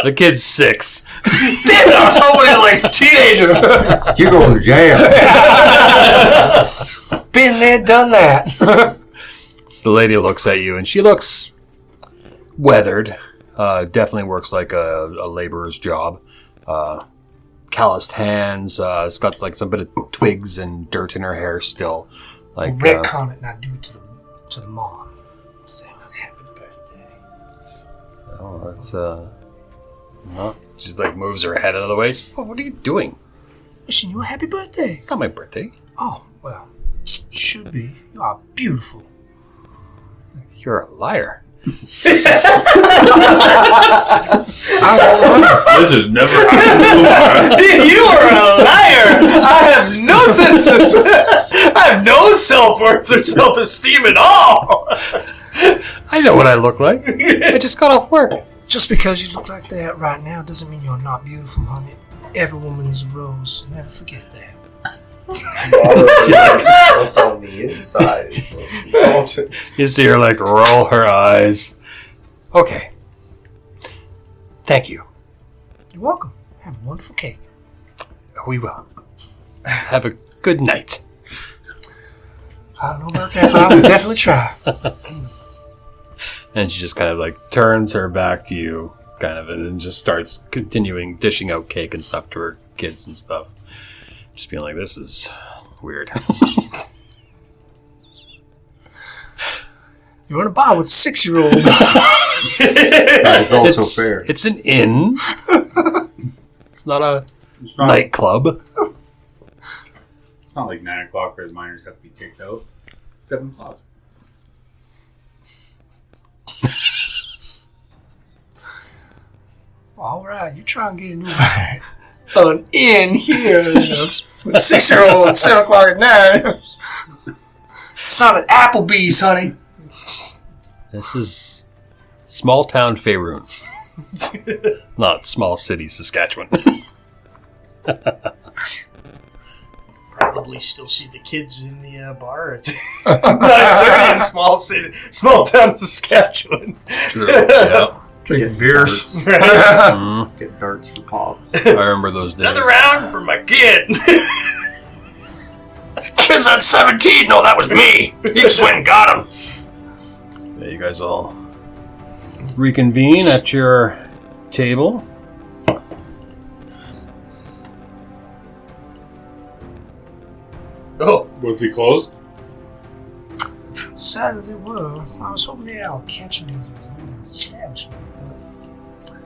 The kid's 6. Damn it! I was hoping it was like a teenager. You're going to jail. Been there, done that. The lady looks at you and she looks weathered. Definitely works like a laborer's job. Calloused hands. It's got like some bit of twigs and dirt in her hair still. Like Retcon it and I do it to the mom. Say, happy birthday. oh, that's no. She like moves her head out of the way. Oh, what are you doing? Wishing you a happy birthday. It's not my birthday. Oh, well, should be. You are beautiful. You're a liar. This has never happened. You are a liar! I have no sense of... I have no self-worth or self-esteem at all! I know what I look like. I just got off work. Just because you look like that right now doesn't mean you're not beautiful, honey. Every woman is a rose. Never forget that. What's on the inside is supposed to be melted. You see her like roll her eyes. Okay. Thank you. You're welcome. Have a wonderful cake. We will. Have a good night. I don't know about that, but I will definitely try. And she just kind of like turns her back to you, kind of, and then just starts continuing dishing out cake and stuff to her kids and stuff. Just being like, this is weird. You're in a bar with a 6-year-old. That is also fair. It's an inn. It's not a It's not, nightclub. it's not like 9 o'clock where the miners have to be kicked out. 7 o'clock. All right, you try and get into an inn here, with a 6-year-old at 7 o'clock at night. It's not an Applebee's, honey. This is small town Faerun. Not small city Saskatchewan. Probably still see the kids in the bar at 9:30 in small town Saskatchewan. True. Yeah. Drinking beers. Mm, Get darts for pops. I remember those days. Another round for my kid. Kids at 17, no, that was me. You just went and got him. Yeah, you guys all reconvene at your table. Oh, Was he closed? Sadly, they were. I was hoping they would catch me with an establishment, but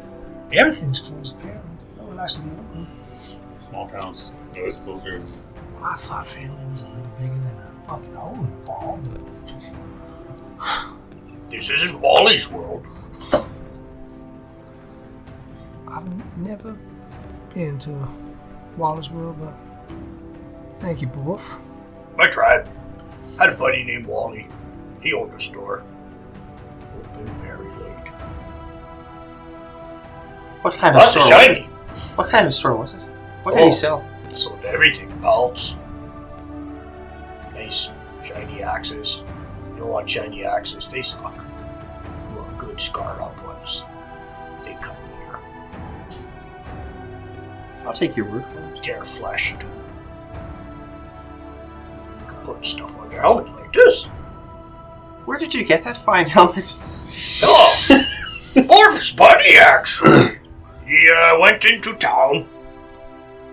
everything's closed apparently. No one likes to be open. Small towns. Always closer. I thought family was a little bigger than a fucking hole in the ball, but This isn't Wally's world. I've never been to Waller's World, but thank you, Borf. My tribe had a buddy named Wally. He owned a store. Open very late. What kind of Lots of store? shiny. What kind of store was it? What did he sell? Sold everything. Pelts. Nice shiny axes. You don't want shiny axes, they suck. You want good scarred up ones. They come here. I'll take your word for it. Tear flesh into them. You can put stuff on your helmet like this. Where did you get that fine helmet? Oh! Borf's buddy, actually. He went into town.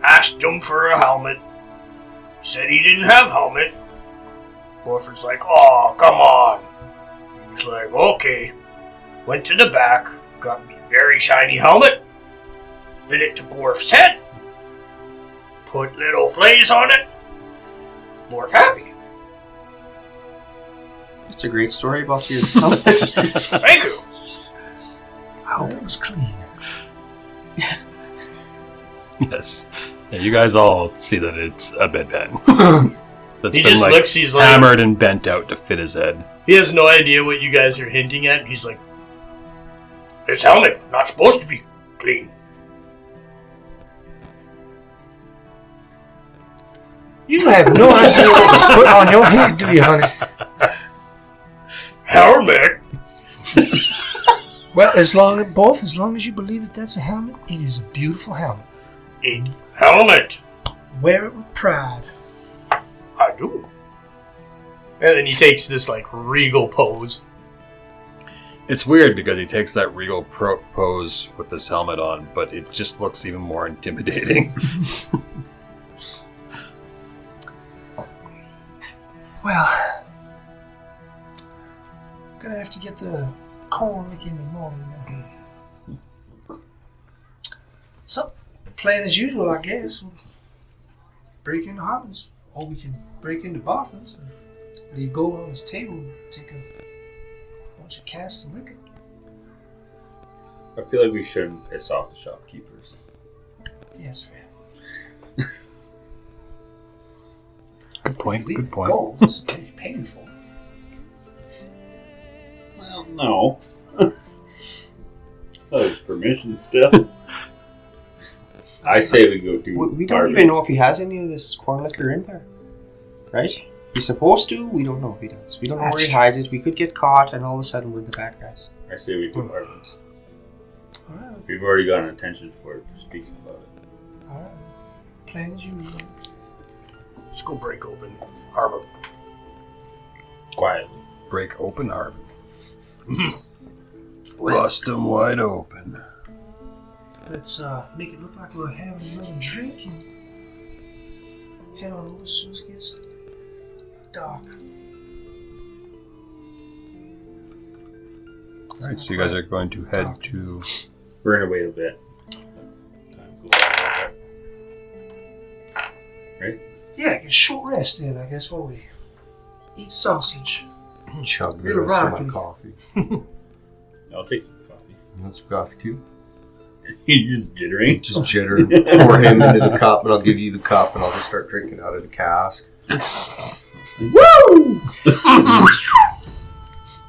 Asked him for a helmet. Said he didn't have helmet. Borf was like, oh, come on. He was like, okay. Went to the back, got me a very shiny helmet, fit it to Borf's head, put little flays on it. Borf happy. That's a great story about your helmet. Thank you. I hope it was clean. Yes. Yeah, you guys all see that it's a bedpan. That's He been just looks, he's like, hammered and bent out to fit his head. he has no idea what you guys are hinting at. He's like, This helmet, not supposed to be clean. You have no idea what was put on your head, do you, honey? Helmet? Well, as long as you believe that that's a helmet, it is a beautiful helmet. Helmet. Wear it with pride. I do. and then he takes this like regal pose. It's weird because he takes that regal pose with this helmet on, but it just looks even more intimidating. Well, gonna have to get the corn lick in the morning now. So, plan as usual, I guess. We'll break into Hobbins, or we can break into Boffin's and leave gold on his table and take a bunch of casks of liquor. I feel like we shouldn't piss off the shopkeepers. Yeah, that's fair. Good point. Leave Good point. Gold, it's painful. Well, no. That was permission still. I say we go do. We don't even know if he has any of this corn liquor in there, right? He's supposed to. We don't know if he does. We don't know where he hides it. We could get caught, and all of a sudden we're the bad guys. I say we do Harvard's. Alright, We've already gotten attention for it for speaking about it. alright. Plan as usual. Let's go break open Harbor. Quietly. Break open harbor. Bust them wide open. Let's make it look like we're having another drink and head on over as soon as it gets dark. Alright, so you guys are going to head to... We're gonna wait a bit. Right? Yeah, get a short rest then, I guess, while we eat sausage. Chug the Little rest of my rocky. coffee. I'll take some coffee. You want some coffee too? You're just jittering. Just jitter. Pour him into the cup, and I'll give you the cup, and I'll just start drinking out of the cask. Woo!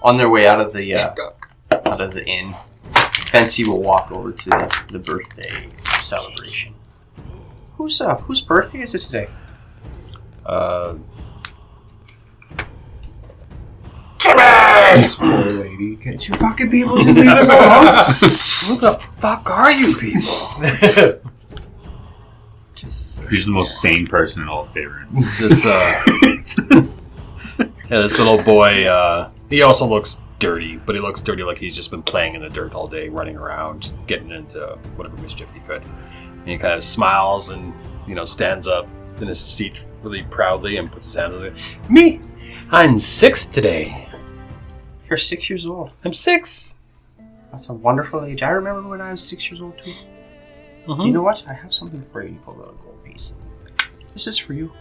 On their way out of the inn, Fancy will walk over to the birthday celebration. Whose birthday is it today? Poor lady, can't you fucking people just leave us alone? Who the fuck are you people? Just He's the most sane person in all of Faerun. This, yeah, this little boy, he also looks dirty, but he looks dirty like he's just been playing in the dirt all day, running around, getting into whatever mischief he could. And he kind of smiles and, stands up in his seat really proudly and puts his hand on it. Me? I'm 6 today. You're 6 years old. I'm 6. That's a wonderful age. I remember when I was 6 years old too. Mm-hmm. You know what? I have something for you. You pull out a gold piece. This is for you.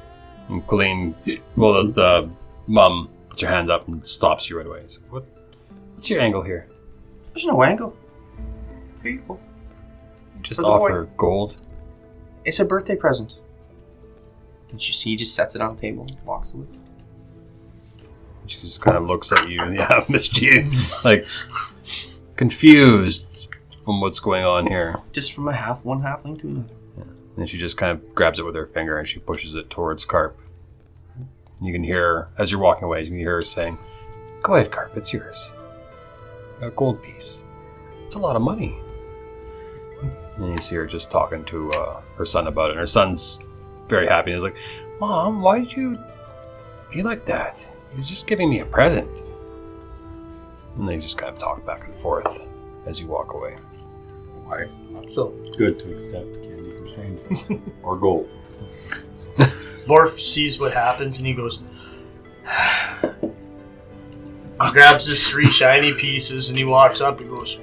And Colleen, the mum puts her hands up and stops you right away. So, what's your angle here? There's no angle. Here you go. You just For the offer gold? It's a birthday present. And he just sets it on the table and walks away. She just kind of looks at you and missed you, like confused on what's going on here. Just from one halfling to another. And she just kind of grabs it with her finger and she pushes it towards Carp. You can hear, as you're walking away, you can hear her saying, "Go ahead, Carp, it's yours. A gold piece. It's a lot of money." And you see her just talking to her son about it. And her son's very happy. He's like, "Mom, why did you be like that? He was just giving me a present." And they just kind of talk back and forth as you walk away. Why it's not so good to accept candy from strangers or gold. Borf sees what happens and he goes. He grabs his 3 shiny pieces and he walks up and goes,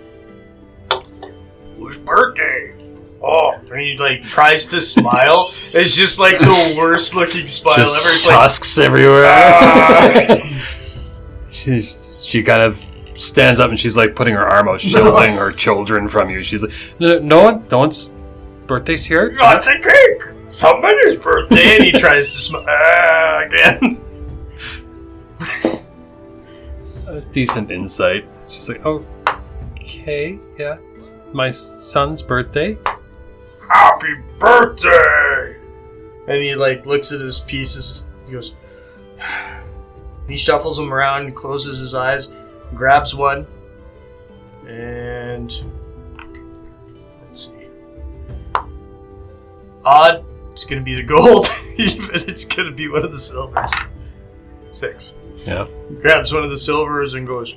"Whose birthday?" Oh, and he tries to smile. It's just the worst looking smile Just ever. It's tusks everywhere. She kind of stands up and she's putting her arm out, shielding her children from you. She's like, no one's birthday's here. "Lots of cake. Somebody's birthday," and he tries to smile again. A decent insight. She's like, "Okay, yeah, it's my son's birthday." "Happy birthday!" And he looks at his pieces. He goes. He shuffles them around and closes his eyes, grabs one, and let's see. Odd, it's gonna be the gold. Even it's gonna be one of the silvers. 6. Yeah. He grabs one of the silvers and goes,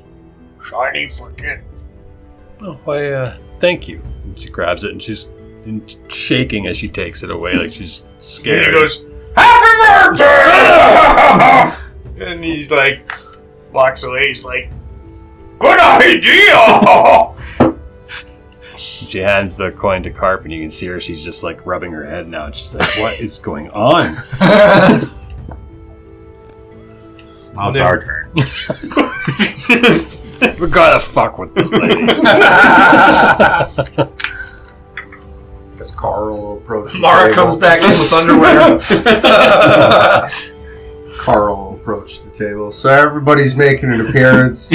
"Shiny for kid." "Oh, why, thank you." And she grabs it and she's shaking as she takes it away, like she's scared. And he goes, "Happy birthday!" And he walks away. He's like, "Good idea!" She hands the coin to Carp and you can see her, she's just rubbing her head now. And she's like, "What is going on?" Now it's our turn. We gotta fuck with this lady. As Karl approaches Mara the comes table. back in with underwear. Karl approached the table. "So everybody's making an appearance.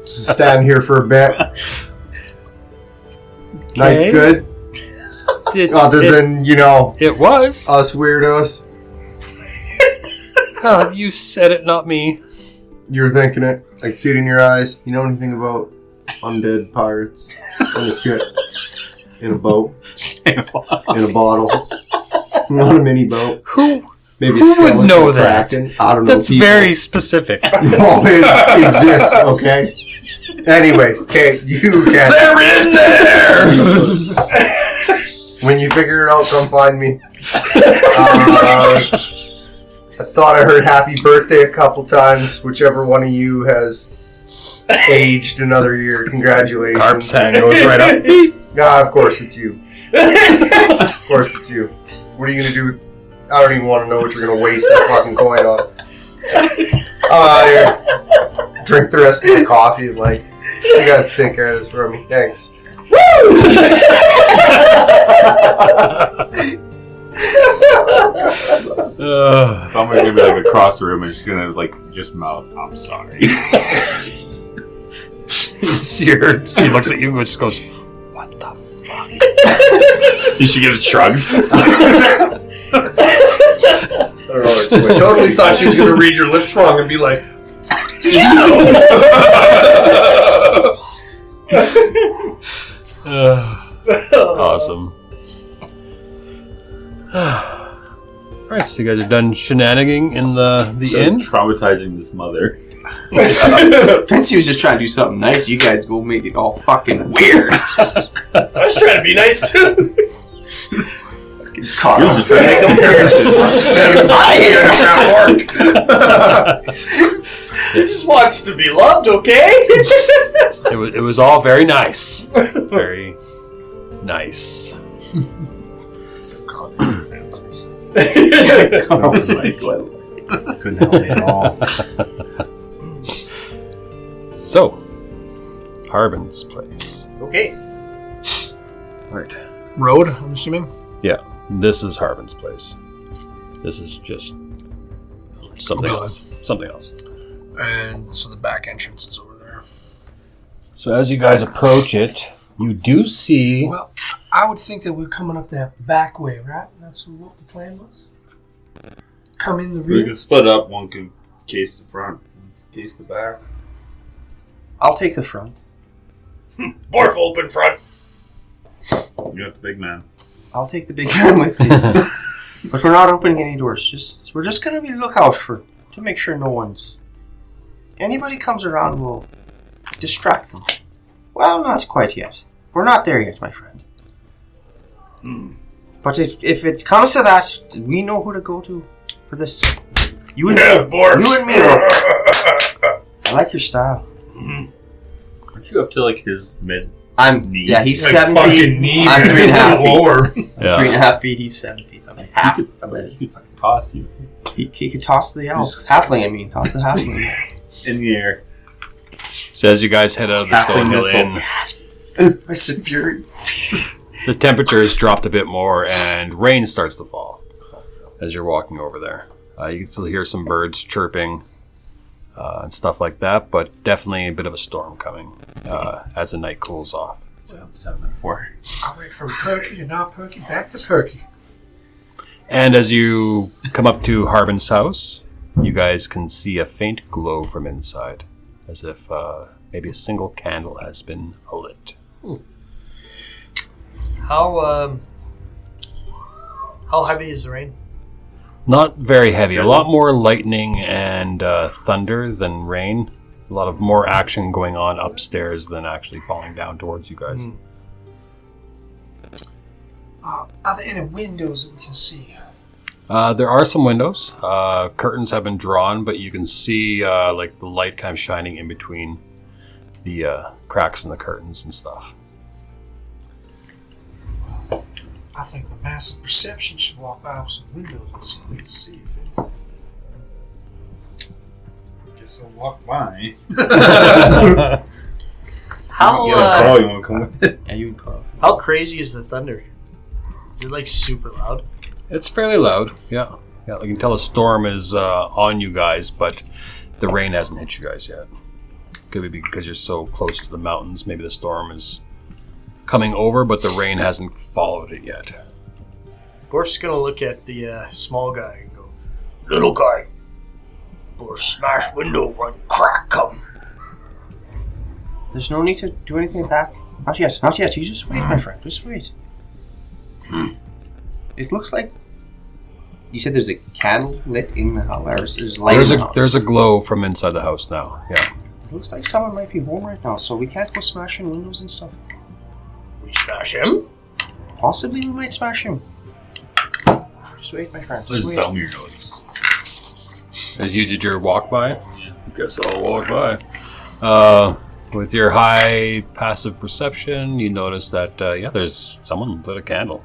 Stand here for a bit. Night's good. Other than, It was. us weirdos. Oh, you said it, not me. You're thinking it. I can see it in your eyes. You know anything about undead pirates on a ship, in a boat, in a bottle, on a mini boat? Maybe Who it's would know that? Kraken. I don't know. That's people. very specific. No, it exists. Okay. Anyways, okay, you can. They're in there. When you figure it out, come find me. I thought I heard "happy birthday" a couple times. Whichever one of you has aged another year, congratulations. Carp's hand goes right up. Yeah, of course it's you. Of course it's you. What are you gonna do? I don't even want to know what you're gonna waste that fucking coin on. I'm out of here. Drink the rest of the coffee and you guys take care of this for me. Thanks. Somebody's gonna be across the room and she's gonna just mouth, "I'm sorry." She looks at you and just goes, "What the fuck?" She gives shrugs. I don't know. It's I totally thought she was going to read your lips wrong and be like, Awesome. Alright, so you guys are done shenaniganing in the inn? Traumatizing this mother. Fancy was just trying to do something nice. You guys go make it all fucking weird. I was trying to be nice too. Carl. You're just trying to make them He just wants to be loved, okay? It was all very nice. Very nice. Carl's like, well, couldn't help me at all. So, Harbin's place. Okay. Right. Road, I'm assuming? Yeah, this is Harbin's place. This is just something else. Something else. And so the back entrance is over there. So as you guys approach it, you do see... Well, I would think that we're coming up that back way, right? That's what the plan was? Come in the We rear? can split up. One can case the front, one can case the back. I'll take the front. Borf open front. You got the big man. I'll take the big man with me. But we're not opening any doors. We're just gonna be lookout to make sure no one's. Anybody comes around, we'll distract them. Well, not quite yet. We're not there yet, my friend. But if it comes to that, we know who to go to for this. You and me. Borf. You and me. I like your style. Aren't you up to like his mid? Yeah, he's Like 7 fucking feet. knee, I'm man. 3.5 feet. Lower. Yeah. 3.5 feet, he's 7 feet. So I'm like half. He could fucking toss you He could toss the elf. Halfling, I mean. Toss the halfling. in the air. So as you guys head out of the Halfling Stonehill missile. Inn, My severe. the temperature has dropped a bit more and rain starts to fall as you're walking over there. You can still hear some birds chirping and stuff like that, but definitely a bit of a storm coming as the night cools off. It's happened before. I went from perky to not perky, back to perky. And as you come up to Harbin's house, you guys can see a faint glow from inside, as if maybe a single candle has been lit. How heavy is the rain? Not very heavy. A lot more lightning and thunder than rain. A lot of more action going on upstairs than actually falling down towards you guys. Are there any windows that we can see? There are some windows. Curtains have been drawn, but you can see like the light kind of shining in between the cracks in the curtains and stuff. I think the massive perception should walk by with some windows and see what we can see. Guess I'll walk by. How Carl, you want to come with it? Yeah, you and Carl. how crazy is the thunder? Is it like super loud? It's fairly loud, yeah. Yeah, you can tell a storm is on you guys, but the rain hasn't hit you guys yet. Could be because you're so close to the mountains. Maybe the storm is coming over, but the rain hasn't followed it yet. Borf's gonna look at the small guy and go, Little guy. Borf smash window when crack come. There's no need to do anything with that. Not yet. Not yet. You just wait, my friend. Just wait. It looks like. You said there's a candle lit in the house. There's light in the house. There's a glow from inside the house now, yeah. It looks like someone might be home right now, so we can't go smashing windows and stuff. We smash him. Possibly we might smash him. Just wait, my friend. Just wait. Belmere notice. As you did your walk by? Yeah. Guess I'll walk by. With your high passive perception, you notice that, there's someone lit a candle.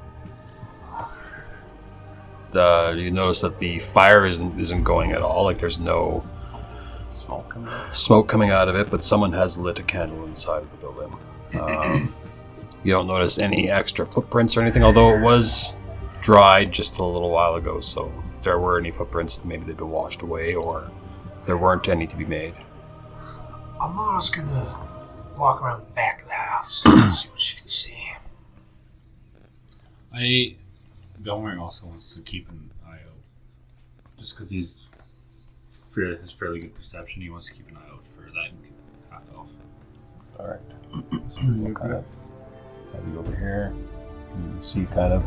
You notice that the fire isn't going at all. Like there's no Smoke coming out of it, but someone has lit a candle inside of the building. You don't notice any extra footprints or anything, although it was dried just a little while ago. So if there were any footprints, then maybe they've been washed away, or there weren't any to be made. Amara's gonna walk around the back of the house and see what she can see. Belmere also wants to keep an eye out, just because has fairly good perception. He wants to keep an eye out for that half elf. All right. So we'll kind of have you over here. You can see kind of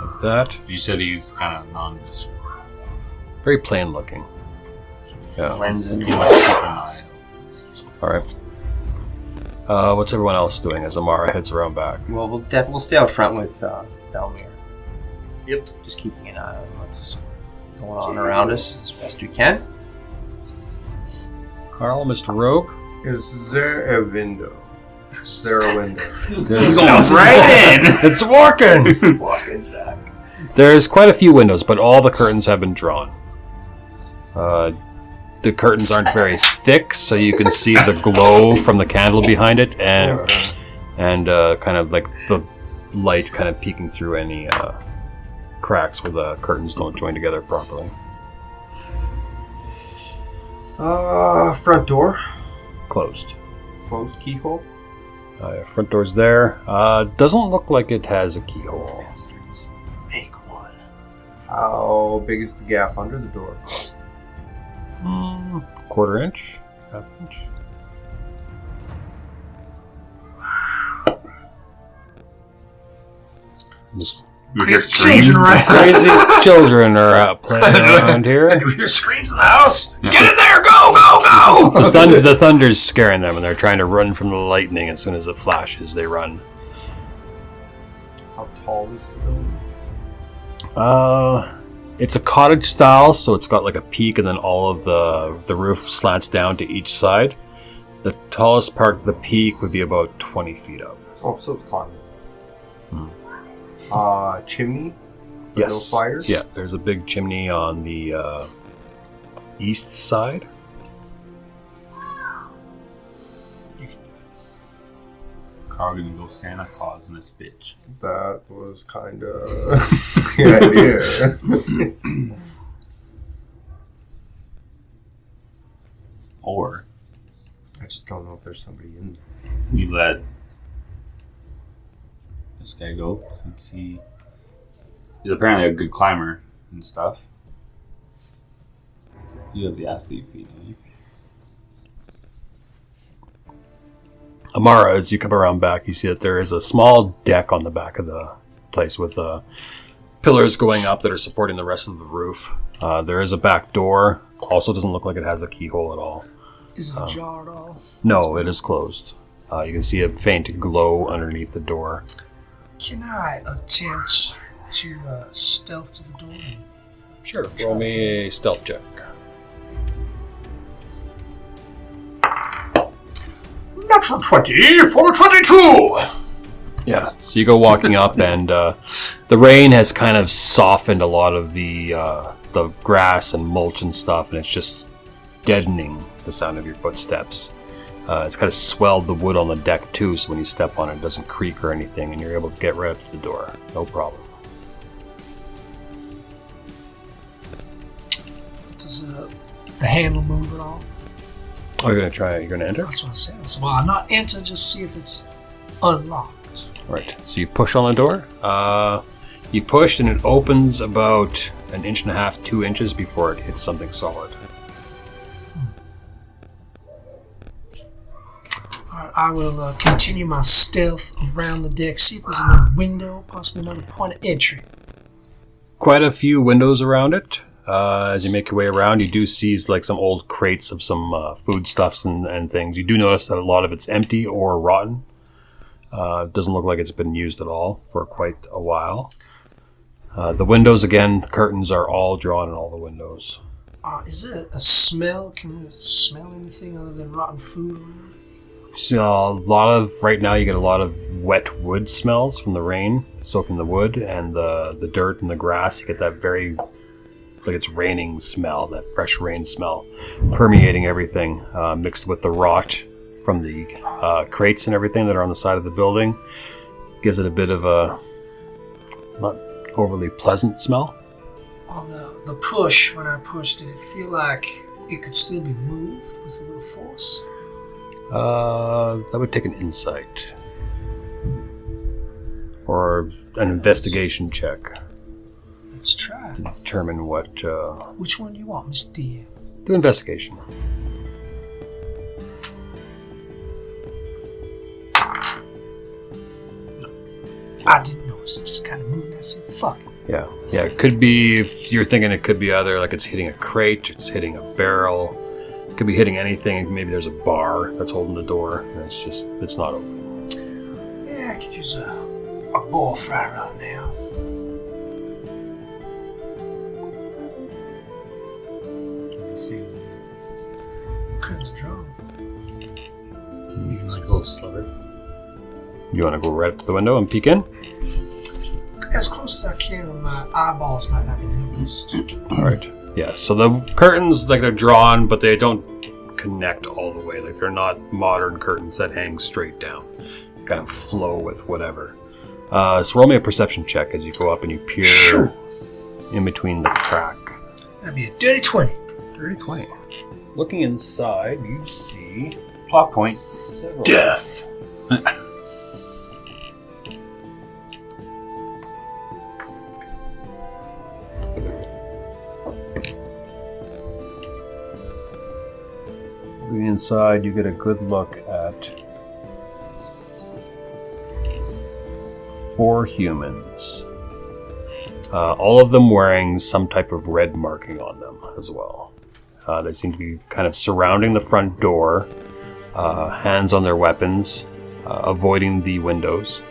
like that. You said he's kind of nondescript. Very plain looking. Yeah. Lenses. You must keep an eye out. Alright. What's everyone else doing as Amara heads around back? Well, we'll stay out front with Belmir. Yep. Just keeping an eye on what's going on around us as best we can. Karl, Mr. Rogue? Is there a window? Is there a window? There's right in! It's working! Walk-in's back. There's quite a few windows, but all the curtains have been drawn. The curtains aren't very thick, so you can see the glow from the candle behind it, and kind of like the light kind of peeking through any cracks where the curtains don't join together properly. Front door. Closed. Closed keyhole. Front door's there. Doesn't look like it has a keyhole. Make one. How big is the gap under the door? Quarter inch? Half inch? Just You hear Changing screams. around. crazy children are out playing around here. You hear screams in the house. Get in there! Go! Go! Go! The thunder's scaring them, and they're trying to run from the lightning. As soon as it flashes, they run. How tall is the building? It's a cottage style, so it's got like a peak, and then all of the roof slants down to each side. The tallest part, the peak, would be about 20 feet up. Oh, so it's climbing. Chimney? Yes. No fires? Yeah, there's a big chimney on the east side. Carl gonna go Santa Claus in this bitch. That was kind of the idea. Or I just don't know if there's somebody in there. we let this guy go and see. He's apparently a good climber and stuff. You have the athlete feet, don't you? Amara, as you come around back, you see that there is a small deck on the back of the place with pillars going up that are supporting the rest of the roof. There is a back door. Also doesn't look like it has a keyhole at all. Is it ajar at all? No, it is closed. You can see a faint glow underneath the door. Can I attempt to stealth to the door? Sure. Roll me a stealth check. Natural 20 for 22. Yeah. So you go walking up, and the rain has kind of softened a lot of the grass and mulch and stuff, and it's just deadening the sound of your footsteps. It's kind of swelled the wood on the deck too, so when you step on it, it doesn't creak or anything, and you're able to get right up to the door. No problem. Does the handle move at all? Oh, you're gonna try. You're gonna enter. That's what I said. So why not enter? Just see if it's unlocked. Right. So you push on the door. You pushed, and it opens about 1.5 inches, 2 inches before it hits something solid. Alright, I will continue my stealth around the deck, see if there's another window, possibly another point of entry. Quite a few windows around it. As you make your way around, you do see like some old crates of some foodstuffs and things. You do notice that a lot of it's empty or rotten. Doesn't look like it's been used at all for quite a while. The windows, again, the curtains are all drawn in all the windows. Is it a smell? Can we smell anything other than rotten food around? So right now you get a lot of wet wood smells from the rain soaking the wood, and the dirt and the grass. You get that very, like it's raining smell, that fresh rain smell permeating everything, mixed with the rot from the crates and everything that are on the side of the building. Gives it a bit of a not overly pleasant smell. On the push, when I pushed, did it feel like it could still be moved with a little force? That would take an insight or an investigation check Let's try. to determine what. Which one do you want, Mr. DM? Do investigation. I didn't notice. It just kind of moved and I said, fuck it. Yeah. It could be, you're thinking it could be either like it's hitting a crate, it's hitting a barrel, it could be hitting anything. Maybe there's a bar that's holding the door, and it's not open. Yeah, I could use a Borf right around now. See, Curtains drawn. you can like a little sliver. You want to go right up to the window and peek in? As close as I can when my eyeballs might not be noticed. All right. Yeah, so the curtains, like, they're drawn, but they don't connect all the way. Like, they're not modern curtains that hang straight down. They kind of flow with whatever. So roll me a perception check as you go up and you peer in between the crack. That'd be a dirty 20. Dirty 20. Looking inside, you see Plot point. several... Death. Looking inside, you get a good look at 4 humans. All of them wearing some type of red marking on them as well. They seem to be kind of surrounding the front door, hands on their weapons, avoiding the windows.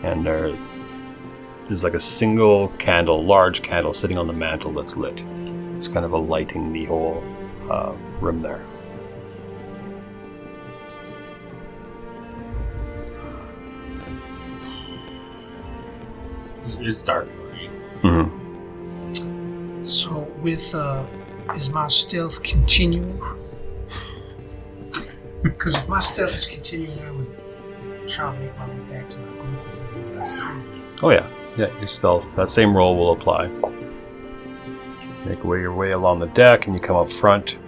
And there's like a single candle, large candle, sitting on the mantle that's lit. It's kind of lighting the whole room there. It's dark, right? Mm-hmm. So with, is my stealth continuing? Because if my stealth is continuing, I would try and make my way back to my group and what I see. Oh yeah, your stealth. That same roll will apply. Make your way along the deck, and you come up front,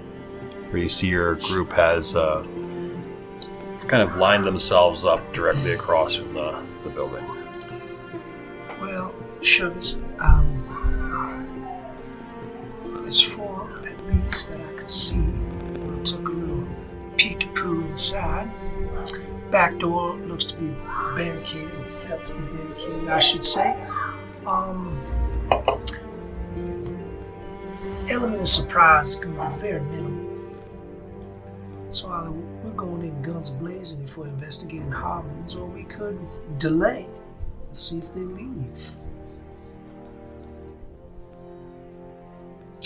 where you see your group has kind of lined themselves up directly across from the building. Well, Sugars, there's 4 at least that I could see. I took a little peek-a-poo inside. Back door looks to be barricaded, or felt to be barricaded, I should say. Element of surprise is going to be very minimal. So either we're going in guns blazing if we're investigating Harmons, or we could delay and see if they leave.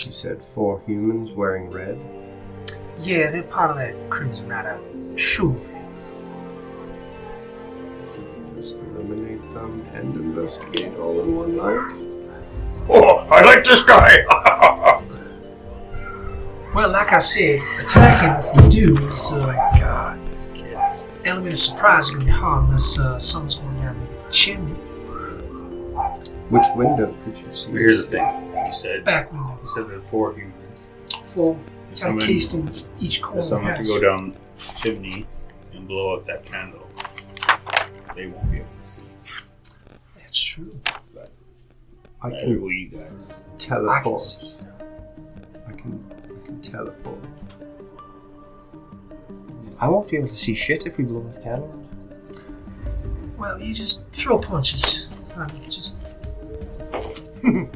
You said 4 humans wearing red. Yeah, they're part of that Crimson Rider. Sure of it. Just eliminate them and investigate all in one night. Oh, I like this guy. Well, like I said, attacking if we do is, God, these kids. element of surprise is going to be hard unless someone's going down the chimney. Which window could you see? Here's the thing. You said Back window. you said there are 4 humans. 4 kind Someone- of cased in each corner. If someone of to the go house. down the chimney and blow out that candle, they won't be able to see. That's true. I Neither can will you guys. teleport. I can teleport. I won't be able to see shit if we blow that candle. Well, you just throw punches. Just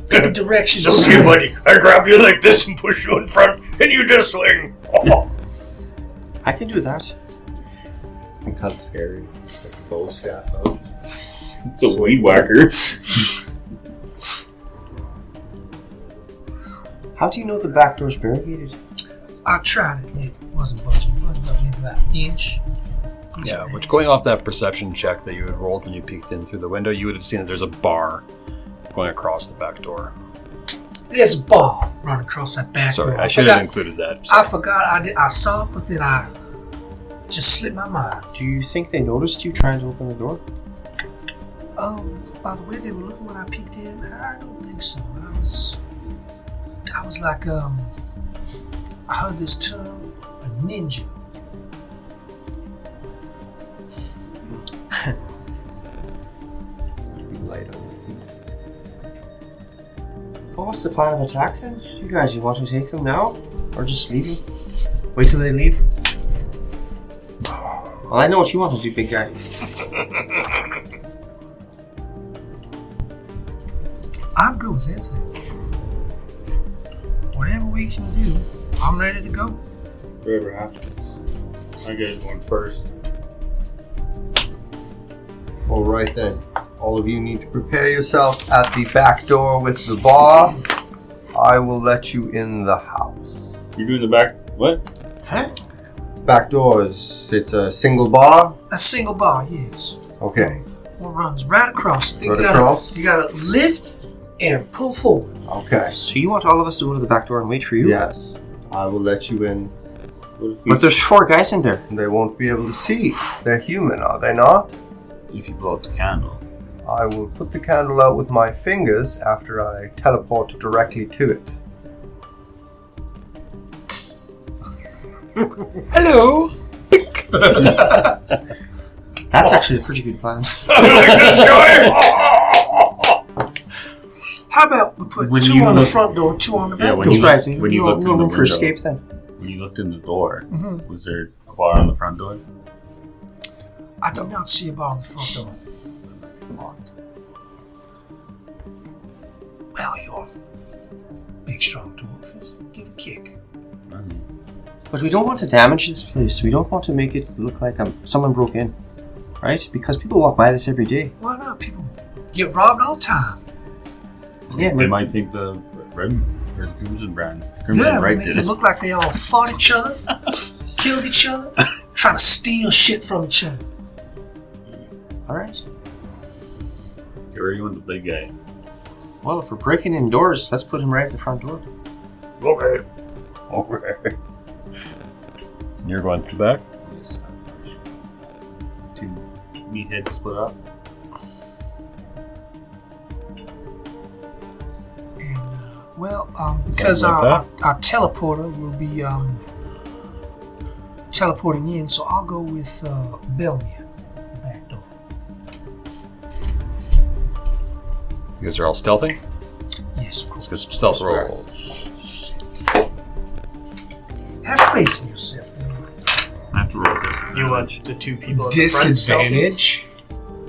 pick a direction. It's okay, buddy. I grab you like this and push you in front, and you just swing. Oh. I can do that. I'm kind of scary. Like a bow staff out. It's a weed whacker. How do you know the back door's barricaded? I tried it. It wasn't budging. It was about maybe about an inch. Yeah, which going off that perception check that you had rolled when you peeked in through the window, you would have seen that there's a bar going across the back door. There's a ball running across that back Sorry, door. I should have included that. I forgot. I saw it, but then I just slipped my mind. Do you think they noticed you trying to open the door? By the way they were looking when I peeked in, I don't think so. I was like, I heard this term, a ninja. Be light on your feet. Well, what's the plan of attack then? You guys, you want to take them now? Or just leave them? Wait till they leave? Well, I know what you want to do, big guy. I'm good with anything. Whatever we can do, I'm ready to go. Whatever happens, I guys going first. All right then. All of you need to prepare yourself at the back door with the bar. I will let you in the house. You're doing the back. What? Huh? Back doors. It's a single bar. A single bar, yes. Okay. One runs right across. Right across? You gotta lift and pull forward. Okay. So you want all of us to go to the back door and wait for you? Yes. I will let you in. But there's 4 guys in there. They won't be able to see. They're human, are they not? If you blow out the candle. I will put the candle out with my fingers after I teleport directly to it. Hello. That's actually a pretty good plan. How about we put When 2 you on the look- front door, 2 on the back Yeah, door? when That's you right. when you looked no in the room for window, escape then. when you looked in the door, Mhm. was there a bar on the front door? I do not see a bar on the front door. Locked. Well, you're big, strong dwarf. Just give a kick. But we don't want to damage this place. We don't want to make it look like someone broke in. Right? Because people walk by this every day. Why not? People get robbed all the time. Yeah, They might think the red or the Crimson brand. Crimson Yeah, right make did it it. look like they all fought each other, killed each other, trying to steal shit from each other. Alright. Get ready with the big guy. Well, if we're breaking indoors, let's put him right at the front door. Okay. Over. You're going to the back? Yes. 2 meatheads split up. And, because Something like our teleporter will be teleporting in, so I'll go with Belmia, the back door. You guys are all stealthing? Yes, of Let's course. get some stealth rolls. Have faith in yourself. I have to roll this. You want the 2 people at the front stealthy? Disadvantage.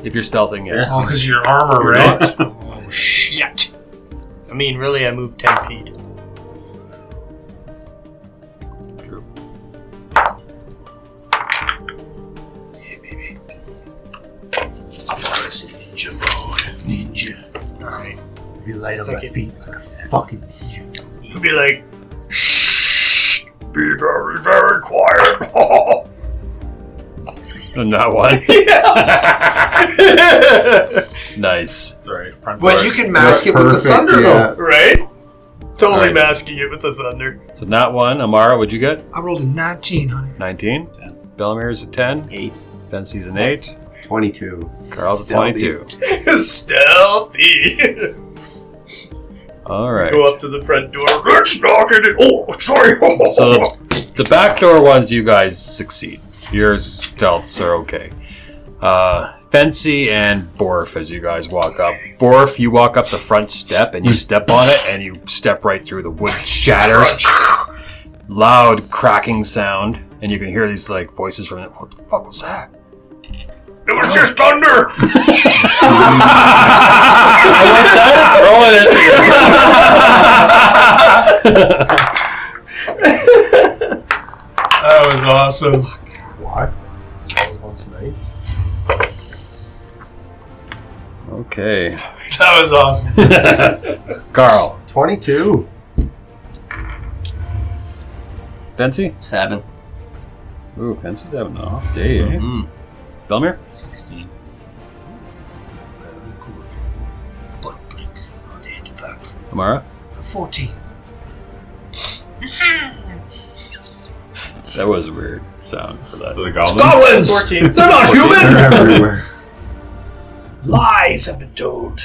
If you're stealthing, yes. Oh, because your armor, You're right? not. Oh, shit. I mean, really, I moved 10 feet. True. Yeah, baby. I'm pressing ninja mode. Ninja. Alright. Be light on my Fucking- feet like a fucking ninja. You'd be like, shh, be very, very quiet. And that one. Nice. It's alright. Front But door. you can mask it with the Perfect, thunder, yeah. Right? Totally Alright. masking it with the thunder. So not one. Amara, what'd you get? though. I rolled a 19, honey. 19. 10. Bellamir's a 10. 8. Bensie's an 8. 22. Carl's a Stealthy. 22. Stealthy. All right. Go up to the front door. Let's knock it in. Oh, sorry. So the back door ones, you guys succeed. Your stealths are okay. Fancy and Borf as you guys walk up. Borf, you walk up the front step and you step on it and you step right through. The wood shatters. Loud cracking sound. And you can hear these like voices from it. What the fuck was that? It was just thunder. Throwing it. That was awesome. What? It's all about tonight? Okay. That was awesome. Carl. 22. Fancy? 7. Ooh, Fancy's having an off day, eh? Mm-hmm. Belmir? 16. Very good. Butt blink on the head back. Amara? 14. That was a weird sound for that. So the goblin. Goblins. 14. They're not human. They're everywhere. Lies have been told.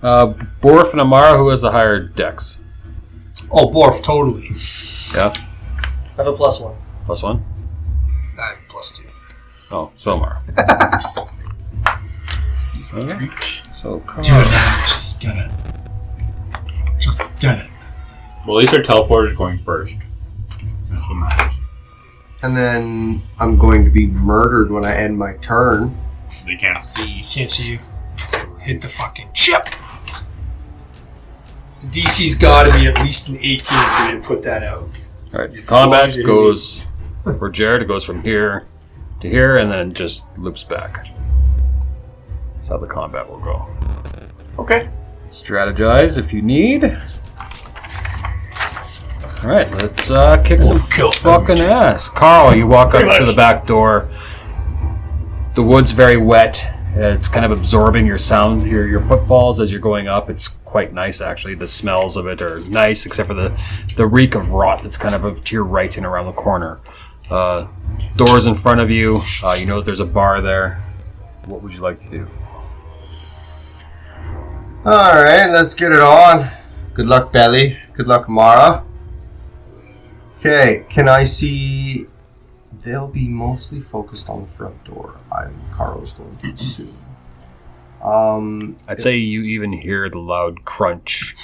Borf and Amara, who has the higher dex? Oh, Borf, totally. Yeah? I have a +1. +1? I have +2. Oh, so Amara. Okay. So Carl. Just get it. Just get it. Well, at least our teleporter is going first. That's what matters. And then I'm going to be murdered when I end my turn. They can't see. Can't see you. So hit the fucking chip. DC's got to be at least an 18 for you to put that out. All right, so combat goes for Jared. It goes from here to here, and then it just loops back. That's how the combat will go. Okay. Strategize if you need. All right, let's kick some fucking ass. Carl, you walk up to the back door. The wood's very wet. It's kind of absorbing your sound, your footfalls as you're going up. It's quite nice, actually. The smells of it are nice, except for the reek of rot that's kind of to your right and around the corner. Doors in front of you. You know that there's a bar there. What would you like to do? Alright, let's get it on. Good luck, Belly. Good luck, Mara. Okay, can I see... They'll be mostly focused on the front door. Karls going to assume. I'd say you even hear the loud crunch.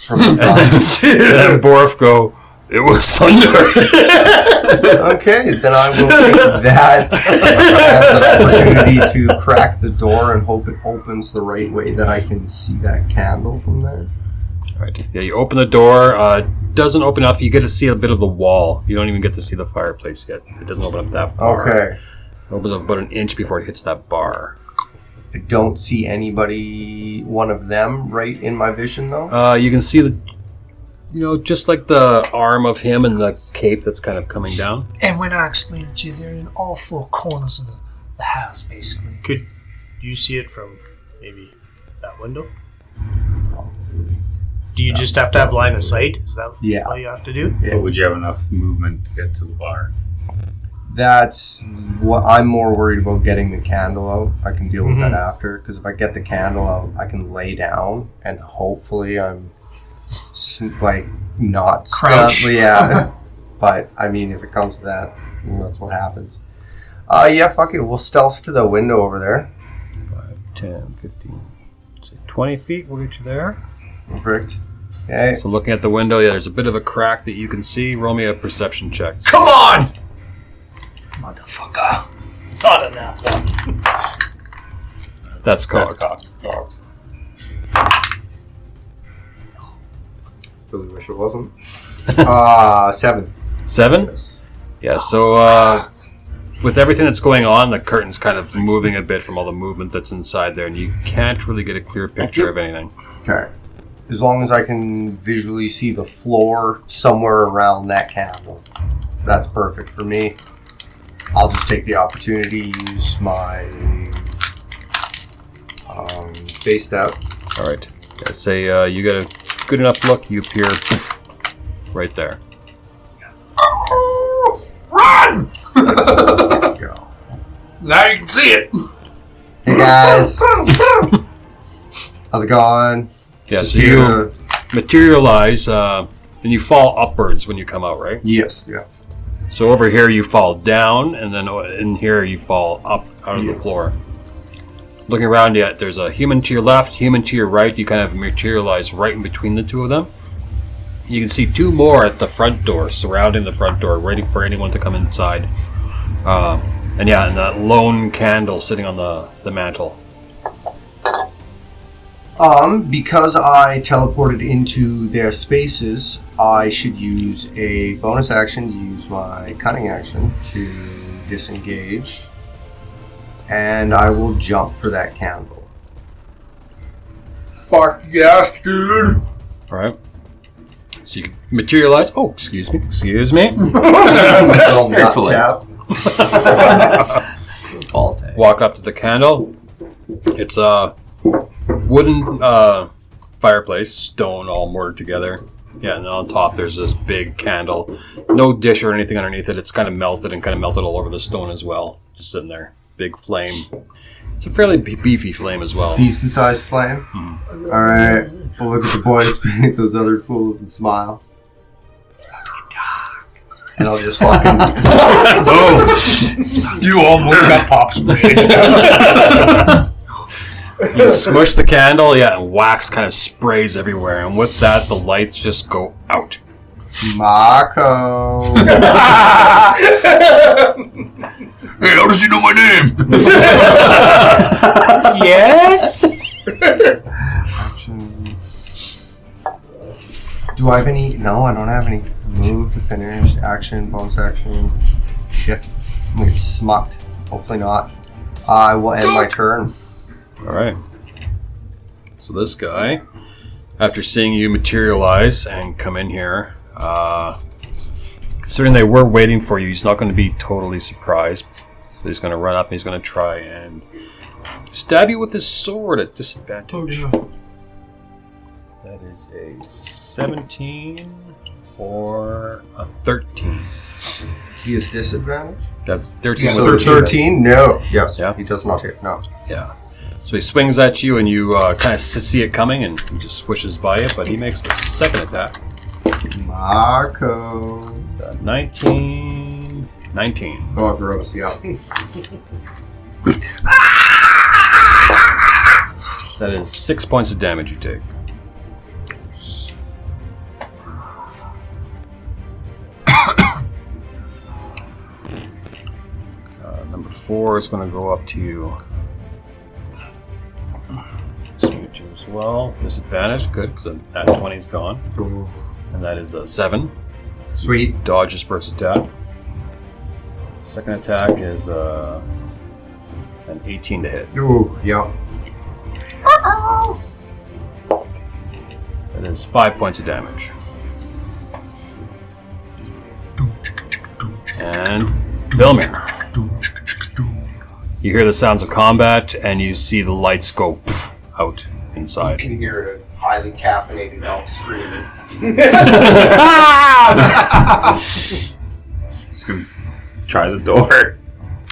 From the front. And Borf go, it was thunder. Okay, then I will take that as an opportunity to crack the door and hope it opens the right way that I can see that candle from there. Right. Yeah, you open the door. Doesn't open up. You get to see a bit of the wall. You don't even get to see the fireplace yet. It doesn't open up that far. Okay. It opens up about an inch before it hits that bar. I don't see anybody, one of them, right in my vision, though. You can see just like the arm of him and the cape that's kind of coming down. And when I explained it to you, they're in all four corners of the house, basically. Could you see it from maybe that window? Do you just have to have line of sight? Is that all you have to do? Yeah. But would you have enough movement to get to the bar? That's what I'm more worried about, getting the candle out. I can deal with that after, because if I get the candle out, I can lay down and hopefully I'm not crouch. Yeah. But I mean, if it comes to that, that's what happens. Yeah, fuck it. We'll stealth to the window over there. 5, 10, 15, 20 feet. We'll get you there. Perfect. Okay. So looking at the window, there's a bit of a crack that you can see. Roll me a perception check. Come on! Motherfucker. Not on that one. That's cocked. Really wish it wasn't. 7. 7? Yes. Yeah, so with everything that's going on, the curtain's kind of moving a bit from all the movement that's inside there, and you can't really get a clear picture of anything. Okay. As long as I can visually see the floor somewhere around that candle, that's perfect for me. I'll just take the opportunity to use my base step. All right. Yeah, say you get a good enough look, you appear right there. Run! There we go. Now you can see it. Hey guys. How's it going? Yeah, Just so here you materialize, and you fall upwards when you come out, right? Yes, yeah. So over here you fall down, and then in here you fall up out of the floor. Looking around, there's a human to your left, human to your right. You kind of materialize right in between the two of them. You can see 2 more at the front door, surrounding the front door, waiting for anyone to come inside. And that lone candle sitting on the mantle. Because I teleported into their spaces, I should use a bonus action to use my cunning action to disengage. And I will jump for that candle. Fuck yes, dude. Alright. So you can materialize. Oh, excuse me. Little nut tap. Walk up to the candle. It's a wooden fireplace, stone all mortared together. Yeah, and then on top there's this big candle. No dish or anything underneath it. It's kind of melted all over the stone as well. Just sitting there. Big flame. It's a fairly beefy flame as well. Decent sized flame. Mm-hmm. Alright. We'll look at the boys, those other fools, and smile. It's about to get dark. And I'll just fucking... Oh! You almost got pop sprayed. You smush the candle, and wax kind of sprays everywhere. And with that, the lights just go out. Marco! Hey, how does he know my name? Yes? Do I have any? No, I don't have any. Move to finish. Action. Bonus action. Shit. I'm gonna get smucked. Hopefully not. I will end my turn. Alright. So this guy, after seeing you materialize and come in here, considering they were waiting for you, he's not going to be totally surprised. So he's going to run up and he's going to try and stab you with his sword at disadvantage. That is a 17 or a 13. He is disadvantaged. That's 13. So 13? No. Yes. Yeah. He does not hit. No. Yeah. So he swings at you and you kind of see it coming and he just swishes by it, but he makes a second attack. Marco. It's 19. 19. Oh, gross. Yeah. That is 6 points of damage you take. Number 4 is going to go up to you. Swing at you as well. Disadvantage, good, because that 20 is gone. And that is a 7. Sweet. Dodge his first attack. Second attack is an 18 to hit. Ooh, yeah. That is 5 points of damage. And Vilmir. You hear the sounds of combat, and you see the lights go out You inside. can hear a highly caffeinated elf screaming. Just gonna try the door.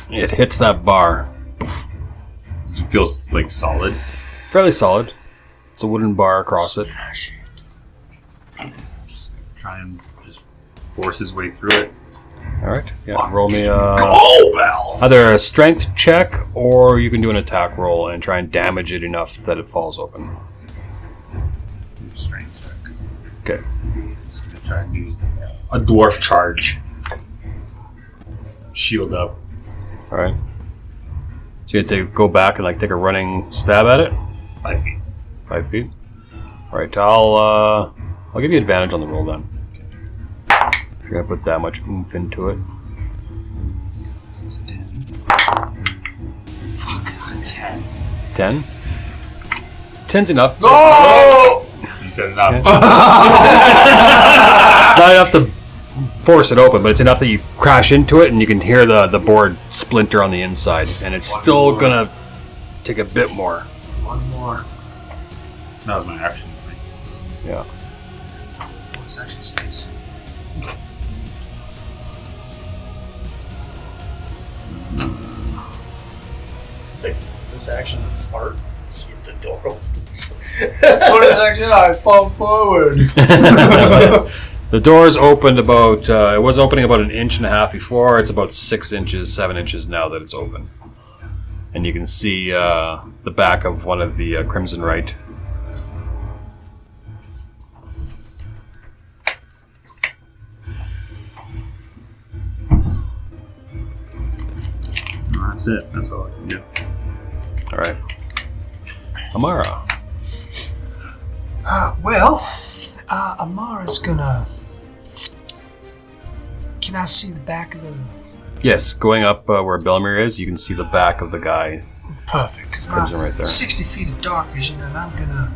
It hits that bar. Does it feel like solid? Fairly solid. It's a wooden bar across it. Just gonna try and just force his way through it. Alright, yeah, roll me either a strength check, or you can do an attack roll and try and damage it enough that it falls open. Strength check. Okay. Just gonna try and do a dwarf charge. Shield up. Alright. So you have to go back and take a running stab at it? 5 feet. 5 feet? Alright, I'll give you advantage on the roll then. If you're gonna put that much oomph into it. Fuck, 10. 10? 10's enough. He said enough. Not enough to force it open, but it's enough that you crash into it and you can hear the board splinter on the inside. And it's still gonna take a bit more. One more. That was my action. Yeah. Bonus action stays. This action fart. See if the door opens. Bonus action, I fall forward. The door's opened about, it was opening about 1.5 inches before. It's about 6 inches, 7 inches now that it's open. And you can see the back of one of the Crimson Rite. That's it. That's all I can do. Alright. Amara. Amara's gonna... Can I see the back of the... Yes, going up where Belmir is, you can see the back of the guy. Perfect, because Crimson right there. 60 feet of dark vision, and I'm gonna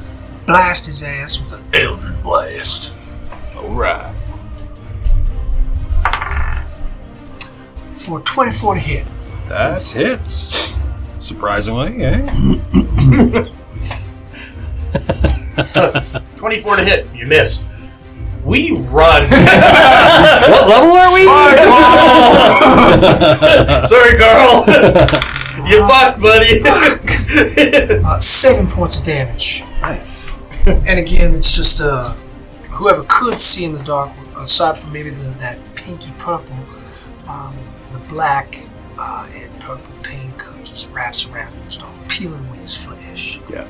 blast his ass with an Eldritch Blast. Alright. For a 24 to hit. That hits. Surprisingly, eh? 24 to hit. You miss. We run. What level are we? Sorry, Carl. You fucked, buddy. 7 points of damage. Nice. And again, it's just whoever could see in the dark, aside from maybe that pinky purple, the black and purple pink just wraps around and starts peeling away his flesh. Yeah.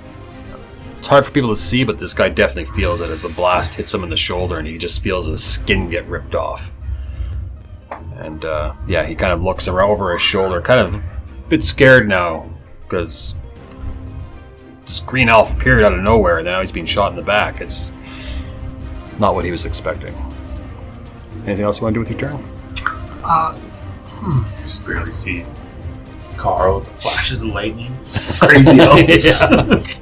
It's hard for people to see, but this guy definitely feels it as the blast hits him in the shoulder and he just feels his skin get ripped off. And yeah, he kind of looks over his shoulder, kind of a bit scared now, because this green elf appeared out of nowhere and now he's being shot in the back. It's Not what he was expecting. Anything else you want to do with your turn? Just barely see Carl with the flashes of lightning. Crazy elves.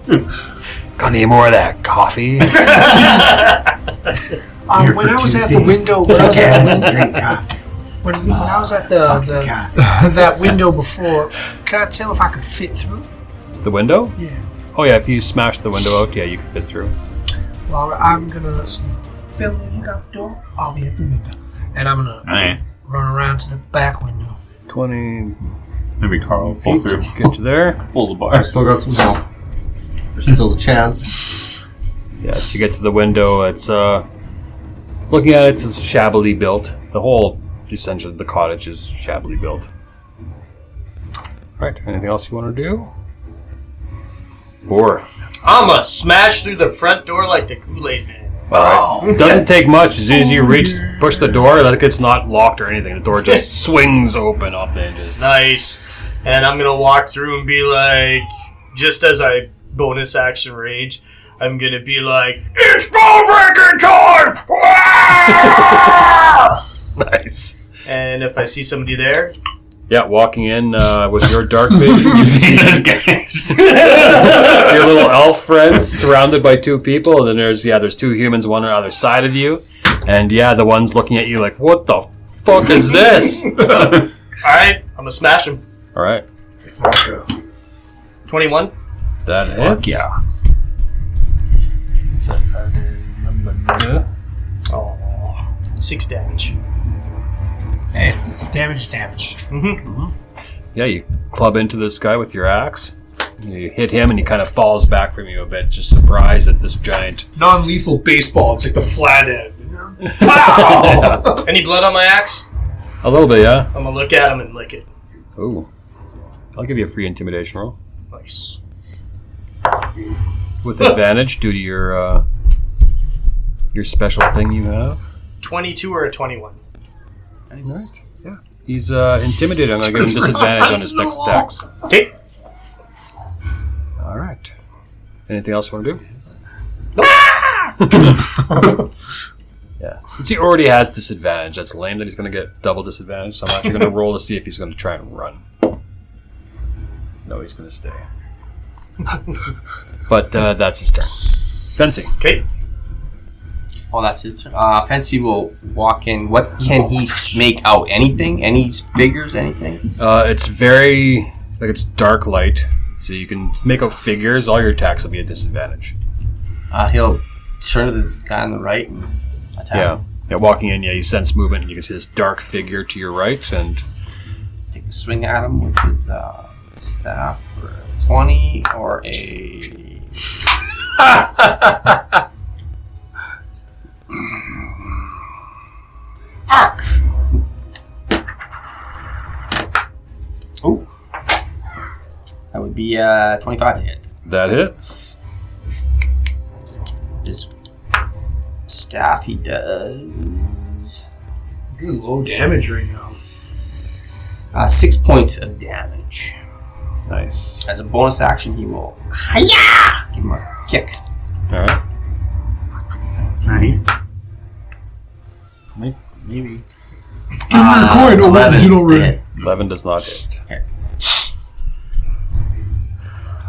Got any more of that coffee? When I was at the window, when I was at the that window before, can I tell if I could fit through? The window? Yeah. Oh yeah, if you smash the window out, yeah, you can fit through. Well, I'm gonna. Bill, you got the door? I'll be at the window, and I'm gonna Alright. run around to the back window. 20 Maybe Carl will pull feet. through. Get you there. Pull the I bar. still got some health. There's still a chance. Yes, you get to the window. It's looking at it, it's shabbily built. The whole, essentially, the cottage is shabbily built. Right. Anything else you want to do? Borf. I'ma smash through the front door like the Kool-Aid Man. It doesn't take much. As soon as you push the door, like it's not locked or anything. The door just swings open off the hinges. Nice. And I'm gonna walk through and be like, just as I bonus action rage, I'm gonna be like, it's ball breaking time! Nice. And if I see somebody there, Yeah, walking in with your dark vision, you see this guy. Your little elf friends surrounded by two people, and then there's two humans, one on the other side of you, and yeah, the one's looking at you like, what the fuck is this? alright, I'm gonna smash him. All right, It's Marco. 21. that hits. yeah. Oh, 6 damage. Hey, it's damage. Yeah, you club into this guy with your axe. You hit him, and he kind of falls back from you a bit, just surprised at this giant. Non-lethal baseball. It's like the flat end. Wow! Any blood on my axe? A little bit, yeah. I'm gonna look at him and lick it. Ooh, I'll give you a free intimidation roll Nice. with advantage due to your special thing you have. 22 or a 21. Nice. Right. Yeah. He's intimidated. I'm going to give him disadvantage on his next attacks. Okay. All right. Anything else you want to do? Yeah. Since he already has disadvantage, that's lame that he's going to get double disadvantage. So I'm actually going to roll to see if he's going to try and run. No, he's going to stay. But that's his turn. Fencing. Okay. Oh, that's his turn. Fancy will walk in. What can he make out? Anything? Any figures? Anything? It's very it's dark light, so you can make out figures. All your attacks will be at disadvantage. He'll turn to the guy on the right and attack. Yeah. Walking in, you sense movement, and you can see this dark figure to your right, and Take a swing at him with his staff for a 20 or a. Fuck! Oh. That would be 25 to hit. that hits. His staff, he does You're low damage right now. 6 points of damage. Nice. As a bonus action, he will hi-ya! Give him a kick. All right. Nice. Maybe. coin, 11 you don't to read. hit. 11 does not hit. Okay.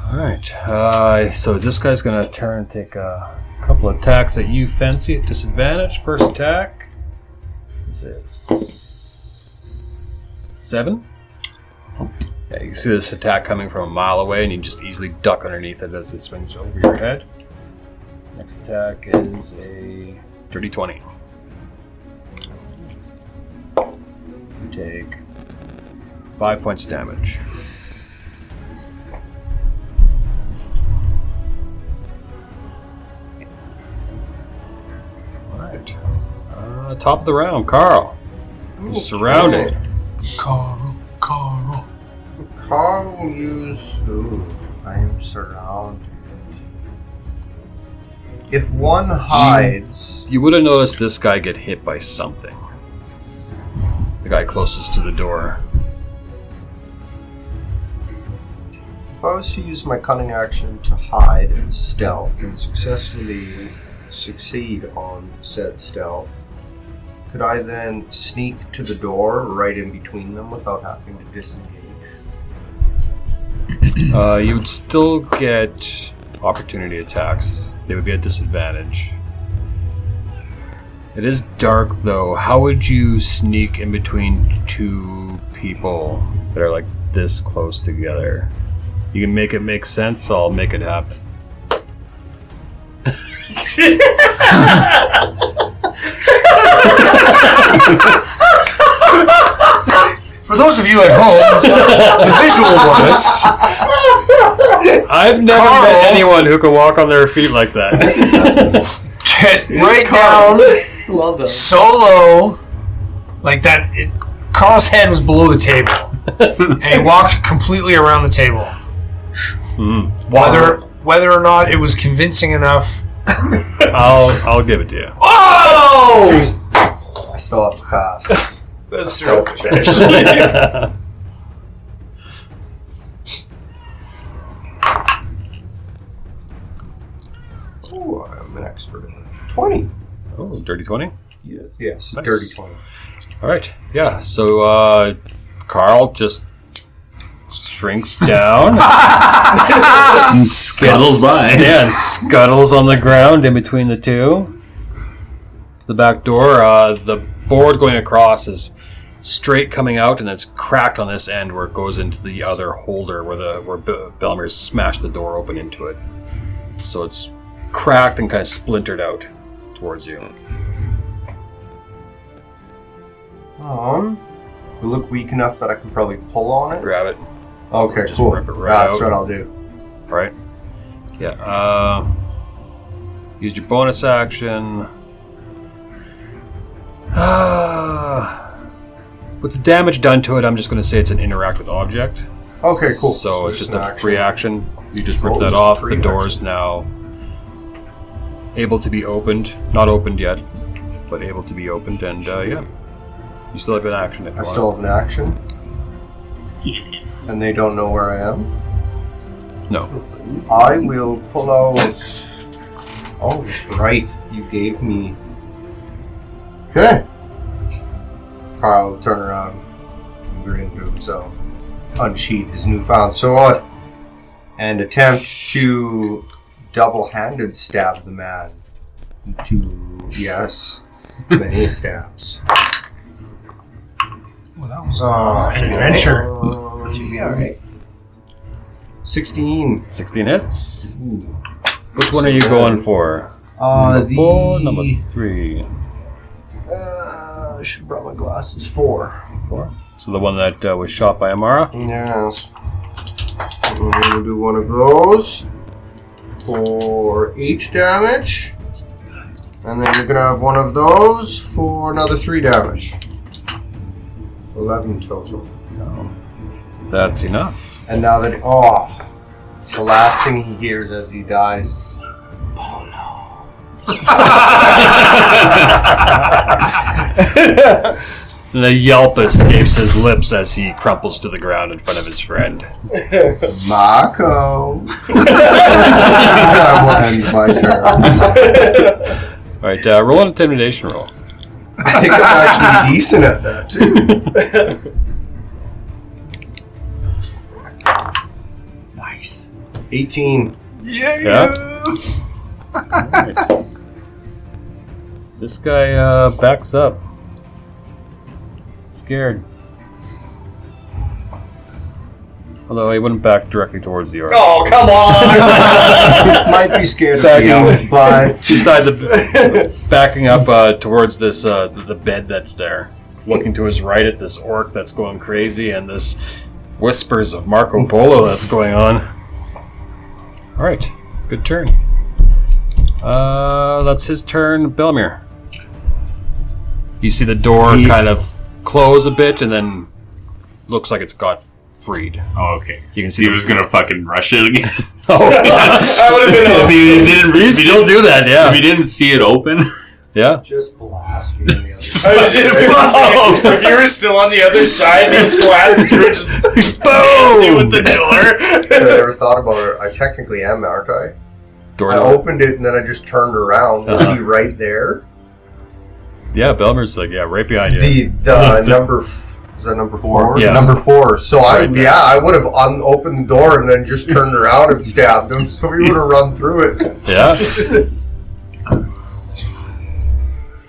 All right. So this guy's going to turn and take a couple of attacks at you, Fancy, at disadvantage. First attack. This is 7. Yeah, you can see this attack coming from a mile away, and you just easily duck underneath it as it swings over your head. Next attack is a dirty 20. You take 5 points of damage. Alright. Top of the round, Karl. You're surrounded. Carl. Karl will use. Ooh, I am surrounded. If one hides. You would have noticed this guy get hit by something. The guy closest to the door. If I was to use my cunning action to hide and stealth and successfully succeed on said stealth, could I then sneak to the door right in between them without having to disengage? You would still get opportunity attacks. They would be at disadvantage. It is dark, though. How would you sneak in between two people that are like this close together? You can make it make sense, I'll make it happen. For those of you at home, the visual was I've never met anyone who can walk on their feet like that. get right down Love that. so low, like that. Karl's head was below the table, and he walked completely around the table. Whether or not it was convincing enough, I'll give it to you. oh! I still have to pass. That's Stealth check. Ooh, I'm an expert in that. 20. Oh, dirty 20? Yeah. Yes, Nice. dirty 20. Alright, yeah, so Karl just shrinks down. Scuttles by. Yeah, and scuttles on the ground in between the two. To the back door. The board going across is straight coming out, and it's cracked on this end where it goes into the other holder where Belmir's smashed the door open into it. So it's cracked and kind of splintered out towards you. You look weak enough that I can probably pull on it. Grab it. Okay, Just cool. rip it right That's out. what I'll do. Right. Yeah. Used your bonus action. With the damage done to it, I'm just going to say it's an interact with object. Okay, cool. So it's just an a free action. You just rip Oh, that just a off. free The door's now able to be opened. Not opened yet, but able to be opened. And yeah, you still have an action if you I want. still have an action. And they don't know where I am. No. I will pull out. Oh, that's right. You gave me. Okay. Karl will turn around and grin to himself, unsheath his newfound sword, and attempt to double-handed stab the man. Yes, many stabs. Well, that was An adventure. Alright. 16. 16 hits. Which one are you going for? Number 4, number 3. I should have brought my glasses. 4. 4. So the one that was shot by Amara. Yes. We're going to do one of those for H damage. And then you're going to have one of those for another 3 damage. 11 total. That's enough. And now that, the last thing he hears as he dies is polo. And the yelp escapes his lips as he crumples to the ground in front of his friend. Marco. That will end my turn. Alright, roll an intimidation roll. I think I'm actually decent at that too. 18. Yeah? Alright. This guy backs up. Scared. Although he wouldn't back directly towards the orc. Oh, come on! Might be scared of the but Beside the backing up towards this the bed that's there, looking to his right at this orc that's going crazy, and this whispers of Marco Polo that's going on. All right, good turn. That's his turn, Belmir. You see the door kind of close a bit, and then looks like it's got freed. Oh, okay. You can see He was gonna fucking rush it again. That would have been If he didn't, You still do that, if yeah. he didn't see it open. Yeah. just blast me on the other side. I was just gonna say, if you were still on the other side, you slapped, you were just boom with the door. I never thought about it. I technically am, aren't I? Door I to opened it and then I just turned around. Was he right there? Yeah, Belmer's like, yeah, right behind you. The number... Is that number 4? Yeah. Number 4. So Right there. I would have opened the door and then just turned around and stabbed him. So we would have run through it. Yeah.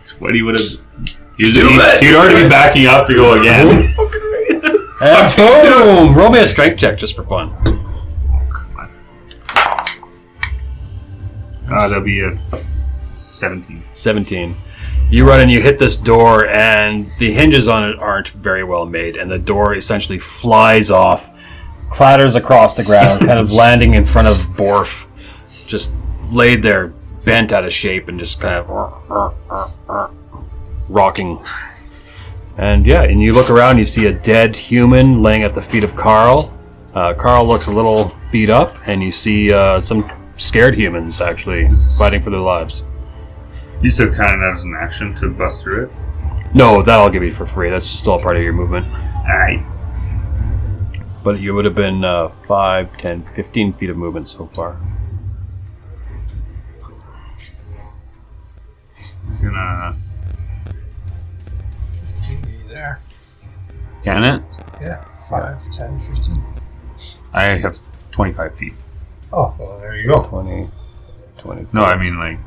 Sweaty would have. He'd already be backing up to go again. And boom! Roll me a strength check just for fun. That'll be a 17. 17. You run and you hit this door, and the hinges on it aren't very well made, and the door essentially flies off, clatters across the ground, kind of landing in front of Borf, just laid there, bent out of shape, and just kind of rocking. And yeah, and you look around, you see a dead human laying at the feet of Karl. Karl looks a little beat up, and you see some scared humans actually fighting for their lives. You still count it as an action to bust through it? No, that I'll give you for free. That's still a part of your movement. Alright. But you would have been 5, 10, 15 feet of movement so far. He's gonna... 15 there. Can it? Yeah, 5, 10, 15. I have 25 feet. Oh, well, there you go. 20. No, I mean like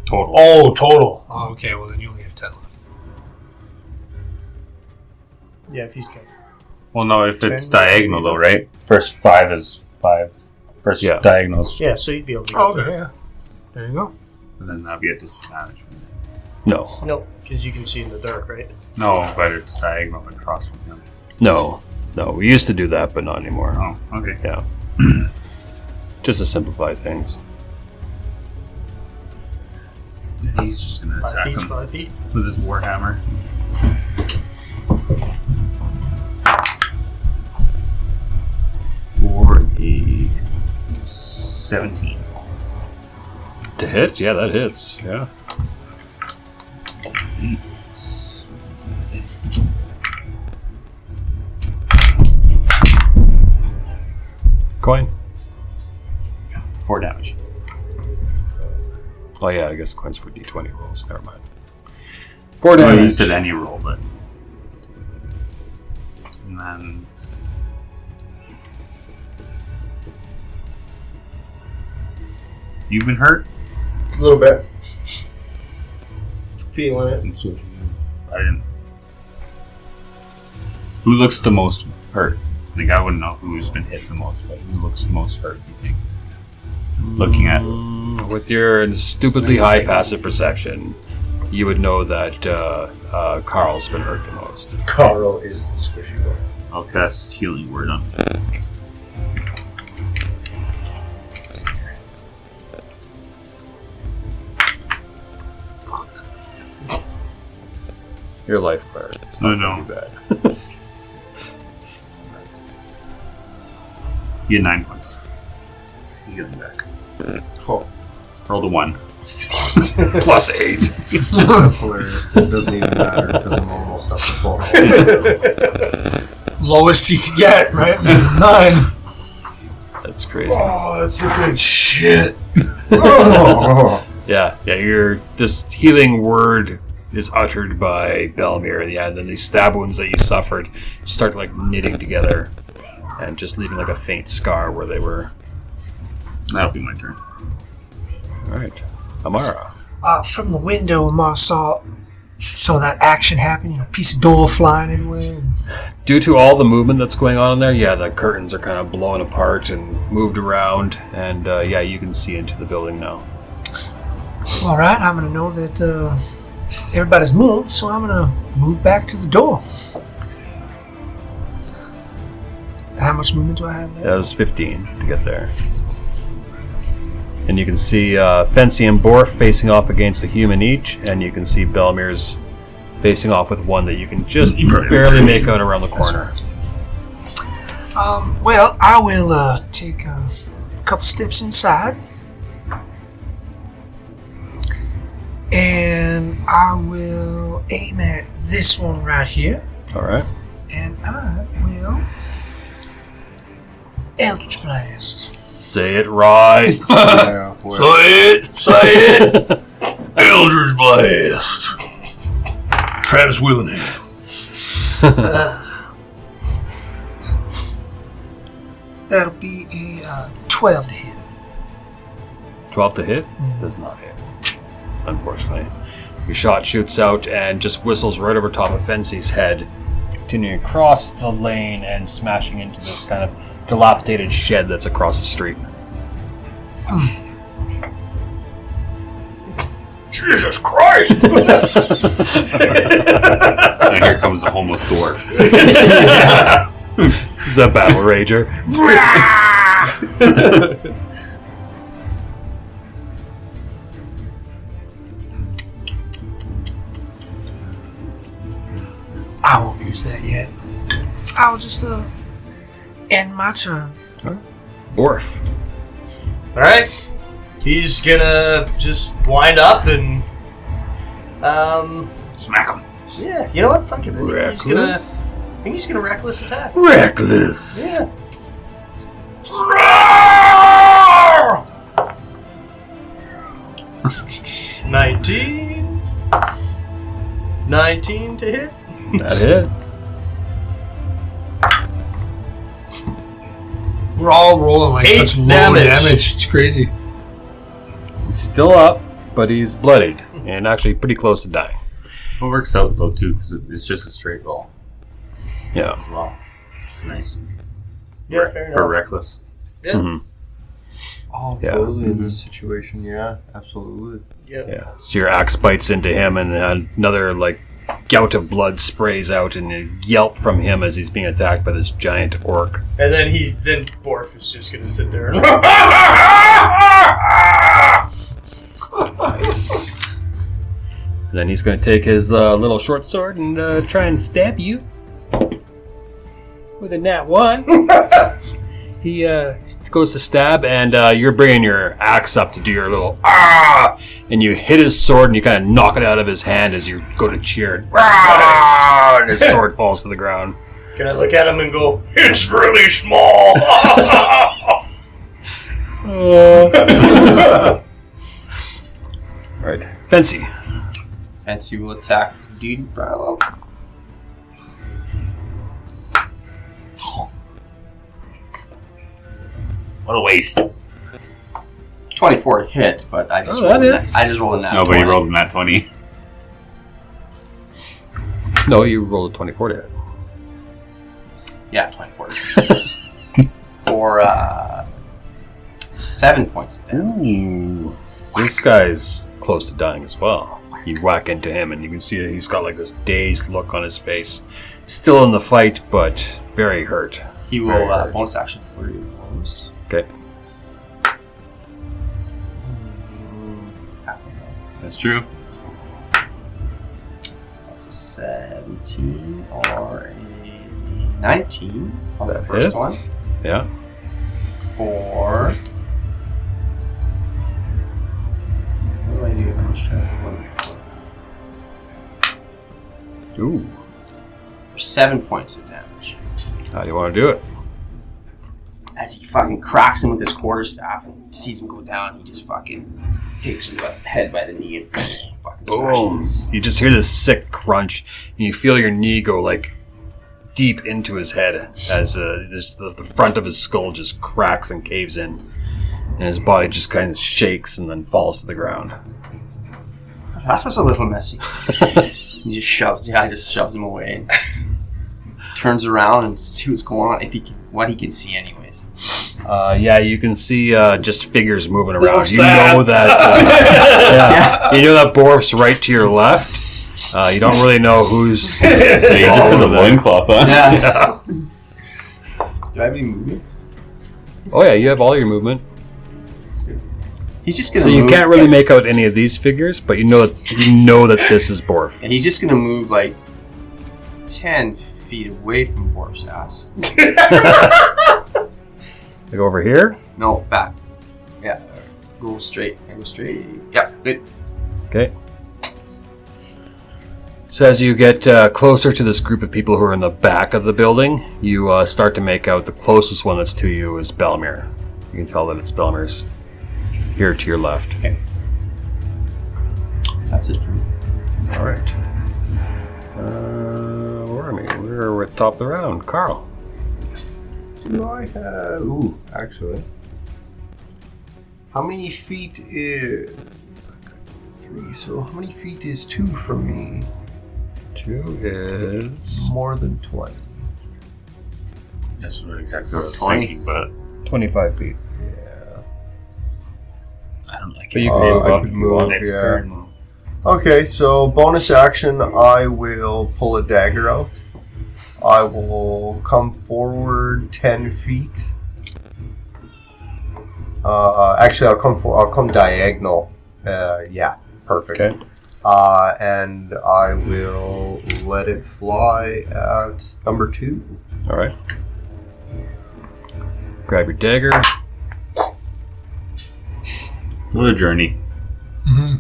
total. Oh, total. Oh, okay, well, then you only have 10 left. Yeah, if he's good. Well, no, if it's 10. diagonal though, right? First 5 is 5. First Yeah. diagonals. Yeah, so you'd be able to get Oh, there. okay, yeah. There you go. And then that'll be a disadvantage. No. No, because you can see in the dark, right? No, but it's diagonal across from him. No. We used to do that, but not anymore. Oh, okay. Yeah. Just to simplify things. And he's just gonna 5 attack feet, him 5 feet. with his warhammer. For a 17. To hit? Yeah, that hits. Yeah. Coin. 4 damage. Oh yeah, I guess coins for d20 rolls. Never mind. 4 Oh, damage. you said any roll, but... And then... You've been hurt? A little bit. Feeling it. And so I didn't... Who looks the most hurt? Like, I wouldn't know who's been hit the most, but who looks the most hurt, do you think? Looking at... With your stupidly high passive perception, you would know that Karl's been hurt the most. Karl is the squishy one. I'll cast Healing Word on him. Your life cleric. It's No, not no. too bad. You get 9 points. You get them back. Oh, Roll the 1. Plus 8. that's hilarious. 'Cause it doesn't even matter because I'm almost up to full. Lowest you could get, right? 9. That's crazy. Oh, that's a good shit. Yeah. This healing word is uttered by Belmir, and then these stab wounds that you suffered start like knitting together and just leaving like a faint scar where they were. That'll be my turn. Alright. Amara. From the window, Amar saw that action happen, piece of door flying everywhere. Due to all the movement that's going on in there, yeah, the curtains are kind of blown apart and moved around, and yeah, you can see into the building now. All right, I'm going to know that everybody's moved, so I'm going to move back to the door. How much movement do I have That there? was 15 to get there. And you can see Fancy and Borf facing off against a human each, and you can see Belmir's facing off with one that you can just barely make out around the corner. Well, I will take a couple steps inside, and I will aim at this one right here, Alright. and I will Eldritch Blast. Say it right. Yeah, Say it. Elders Blast. Travis Willingham. That'll be a 12 to hit. 12 to hit? Does not hit. Unfortunately. Your shot shoots out and just whistles right over top of Fancy's head, continuing across the lane and smashing into this kind of dilapidated shed that's across the street. Jesus Christ! And here comes the homeless dwarf. This is a battle rager. I won't use that yet. I'll just end my turn. Borf. Alright. He's gonna just wind up and Smack him. yeah, you know what? Fuck it. I Reckless. think he's gonna reckless attack. Reckless. Yeah. 19 to hit. That hits. We're all rolling like 8 such low damage. damage. It's crazy. He's still up, but he's bloodied and actually pretty close to dying. It works out though too, because it's just a straight roll Yeah. as well, which is nice Yeah, fair for enough. reckless. Yeah. Mhm. Oh, Yeah. totally in this situation. Yeah, absolutely. Yeah. So your axe bites into him, and another like gout of blood sprays out, and a yelp from him as he's being attacked by this giant orc. And then Borf is just gonna sit there and Nice. And then he's going to take his little short sword and try and stab you with a nat 1. He goes to stab, and you're bringing your axe up to do your little and you hit his sword, and you kind of knock it out of his hand as you go to cheer, and his sword falls to the ground. can I look at him and go, It's really small. Right, Fancy. Fancy will attack Dude Bravo. What a waste. 24 hit, but I just Oh, rolled that a nat- is. I just rolled a nat No, but you 20. rolled a nat 20. No, you rolled a 24 to hit. Yeah, 24. For 7 points of damage. Ooh. This guy's close to dying as well. You whack into him, and you can see that he's got like this dazed look on his face. Still in the fight, but very hurt. He Very will hurt. bonus action flurry of blows. Okay. Half of them. That's true. That's a 17 or a 19 on the That first hits. one. Yeah. For... What do I do? I'm just trying to 24. Ooh. For 7 points of damage. How do you want to do it? As he fucking cracks him with his quarterstaff and sees him go down, he just fucking takes him by the head by the knee and fucking smashes his... You just hear this sick crunch, and you feel your knee go like deep into his head as the front of his skull just cracks and caves in, and his body just kind of shakes and then falls to the ground. That was a little messy. He just shoves him away and turns around and see what's going on, what he can see anyways. Yeah, you can see just figures moving around. Borf's You know ass. that. You know that Borf's right to your left. You don't really know who's. He just has a over there. loincloth on. Yeah. Do I have any movement? Oh yeah, you have all your movement. He's just gonna So you move. can't really make out any of these figures, but you know that this is Borf. Yeah, he's just gonna move like 10 feet away from Borf's ass. Like over here. No, back. Yeah, go straight. Can I go straight? Yeah, good. Okay. So as you get closer to this group of people who are in the back of the building, you start to make out the closest one that's to you is Belmir. You can tell that it's Belmer's here to your left. Okay. That's it for me. All right. Where are we? We're at top of the round. Carl. Do I have... Ooh, actually. How many feet is... 3, so how many feet is 2 from me? 2 is... More than 20. That's what exactly what I was 20. thinking, but 25 feet. Yeah. I don't like But it. you can move I up could if you move, want. Next yeah. turn. Okay, so bonus action, I will pull a dagger out. I will come forward 10 feet. Actually, I'll come diagonal. Yeah, perfect. Okay. And I will let it fly at number 2. All right. Grab your dagger. What a journey. Mm-hmm.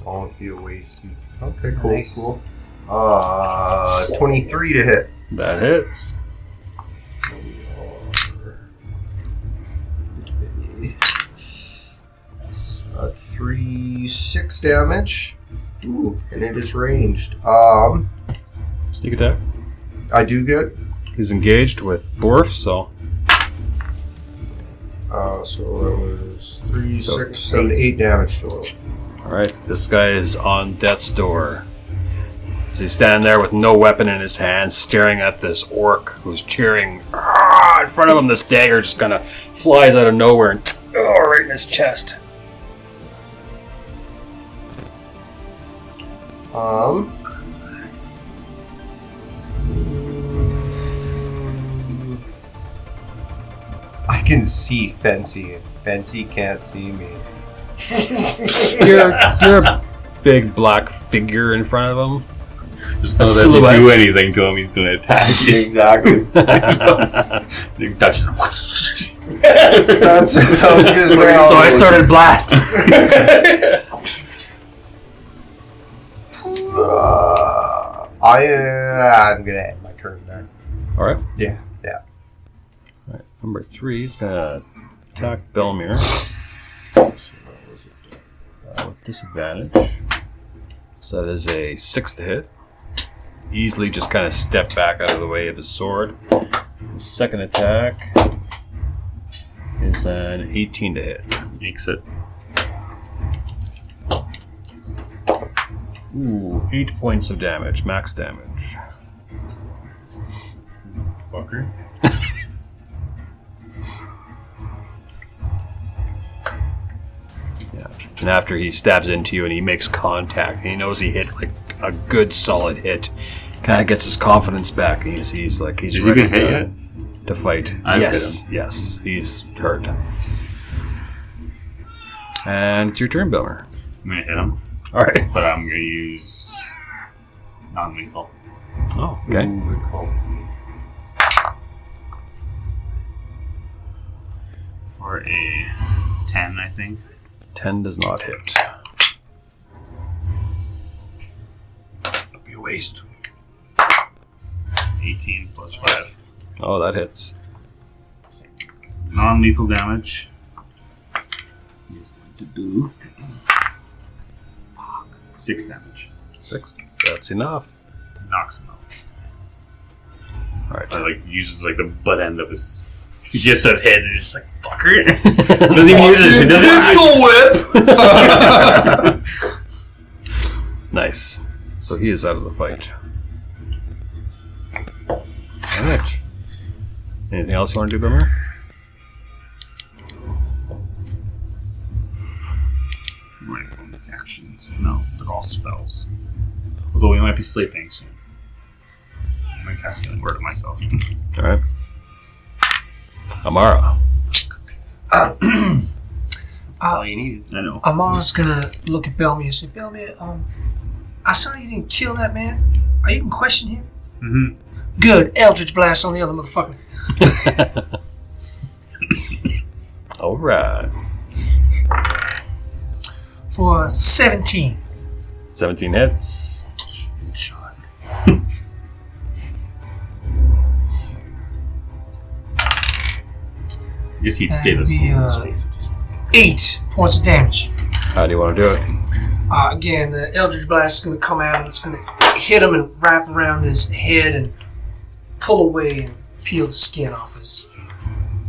Don't be a waste. Okay, cool, Nice. cool. 23 to hit. That hits. That's 6 damage. Ooh, and it is ranged. Sneak attack. I do get. He's engaged with Borf, so So that was 3, So 6, 7, 8 damage total. all right. This guy is on death's door. So he's standing there with no weapon in his hand, staring at this orc who's cheering. "Ah!" In front of him, this dagger just kind of flies out of nowhere and right in his chest. I can see Fancy, and Fancy can't see me. You're a big black figure in front of him. Just know A that if silhouette. you do anything to him, he's going to attack you. Exactly. You touch him. That's I was gonna say. So I started blasting. I'm gonna end my turn there. All right. Yeah. All right. Number 3 is gonna attack Belmere with disadvantage. So that is a 6 to hit. Easily just kind of step back out of the way of his sword. His second attack is an 18 to hit. Makes it. Ooh, 8 points of damage, max damage. Fucker. Yeah. And after he stabs into you and he makes contact, and he knows he hit like a good solid hit, kind of gets his confidence back. He's Did you ready even hit yet? to fight. I've yes, hit yes, he's hurt. And it's your turn, Belmer. I'm going to hit him, All right. but I'm going to use non-lethal. Oh, okay. For a 10, I think. 10 does not hit. That'll be a waste. 18 plus 5. Oh, that hits. Non-lethal damage. He's going to do 6 damage. 6. That's enough. Knocks him out. All right. Or like uses like the butt end of his. He gets that hit and he's just like fucker. Doesn't even use it. Doesn't Pistol whip! Nice. So he is out of the fight. All right. Anything else you want to do, Belmer? Right, bonus actions. No, they're all spells. Although we might be sleeping soon. I might cast Healing Word on myself. All right. Amara. All you need. I know. Amara's gonna look at Belmy and say, Belmy, I saw you didn't kill that man. Are you gonna question him? Mm-hmm. Good. Eldritch Blast on the other motherfucker. All right. For 17. 17 hits. I guess he'd stay the That'd be, same. His face would just... 8 points of damage. How do you want to do it? Again, the Eldritch Blast is going to come out and it's going to hit him and wrap around his head and pull away and peel the skin off his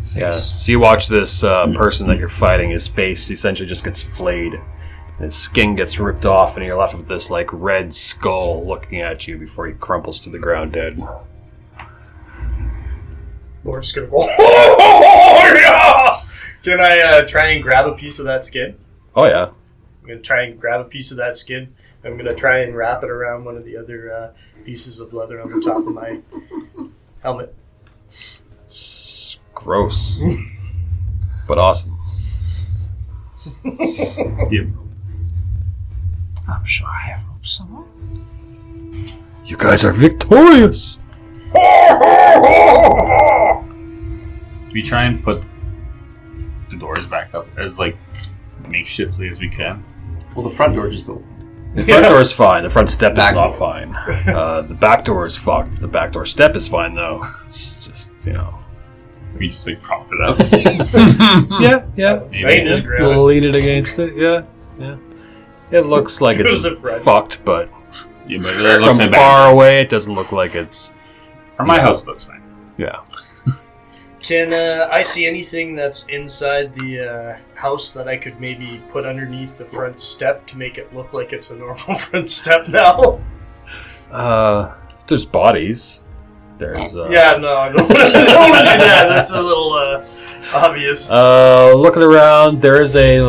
face. Yeah. So you watch this person that you're fighting. His face essentially just gets flayed. And his skin gets ripped off, and you're left with this like red skull looking at you before he crumples to the ground dead. Borf's gonna go, oh, yeah! Can I try and grab a piece of that skin? Oh yeah. I'm gonna try and grab a piece of that skin. I'm gonna try and wrap it around one of the other pieces of leather on the top of my helmet. It's gross. But awesome. Yep. I'm sure I have rope somewhere. You guys are victorious! We try and put the doors back up as like makeshiftly as we can. Well, the front door just opened. The front door is fine. The front step is not fine. The back door is fucked. The back door step is fine, though. It's just, We just like prop it up. Yeah. Maybe. Just grab it. Lean it against it, yeah. It looks like it's Goes the front. fucked, but Yeah, but it looks from like far away, it doesn't look like it's... From my house, it looks fine. Yeah. Can I see anything that's inside the house that I could maybe put underneath the front step to make it look like it's a normal front step now? There's bodies. There's... Yeah, no, I don't want to do that. That's a little obvious. Looking around, there is a,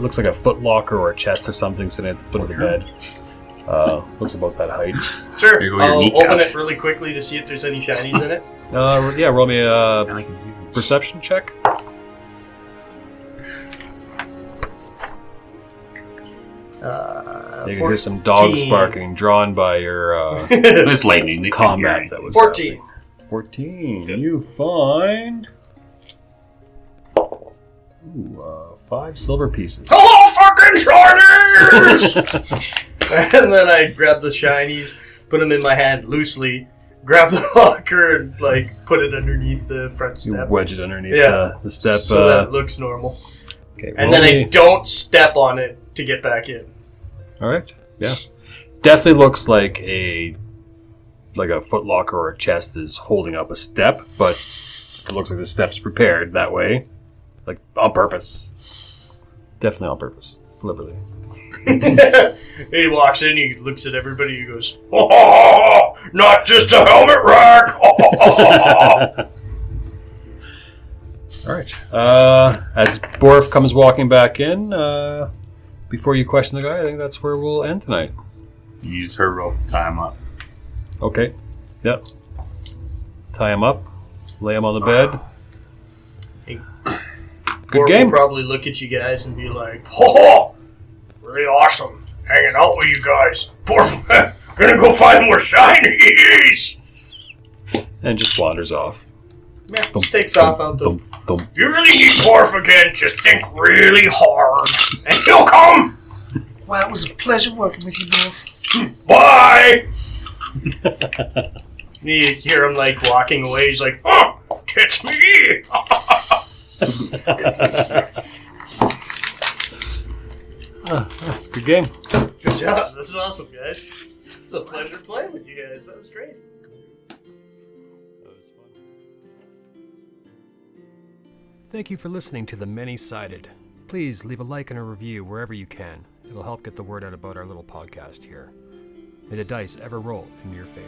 looks like a foot locker or a chest or something sitting at the foot of the bed. Looks about that height. Sure, Here go your I'll kneecaps. open it really quickly to see if there's any shinies in it. Yeah, roll me a perception check. You can hear some dogs 14. barking, drawn by your It's lightning. They can't hear combat anything. that was 14. happening. 14. You find... 5 silver pieces. Hello, fucking shinies! And then I grab the shinies, put them in my hand loosely, grab the locker, and put it underneath the front You step. wedge it underneath the step. So that it looks normal. Okay, And roll then me- I don't step on it to get back in. All right. Yeah. Definitely looks like a foot locker or a chest is holding up a step, but it looks like the step's prepared that way, on purpose. Definitely on purpose, deliberately. He walks in, he looks at everybody, he goes, Oh, not just a helmet rack! All right. As Borf comes walking back in, before you question the guy, I think that's where we'll end tonight. Use her rope, tie him up. Okay. Yep. Tie him up. Lay him on the bed. Hey. Good Borf game. will probably look at you guys and be like, Oh, really awesome hanging out with you guys. Borf, gonna go find more shinies! And just wanders off. yeah, just takes off out the... Thump. You really need Borf again, just think really hard, and he'll come! Well, it was a pleasure working with you, Borf. Bye! You hear him walking away, he's like, Oh, it's me! It's a good game. good job, this is awesome, guys. It's a pleasure playing with you guys, that was great. Thank you for listening to The Many-Sided. Please leave a like and a review wherever you can. It'll help get the word out about our little podcast here. May the dice ever roll in your favor.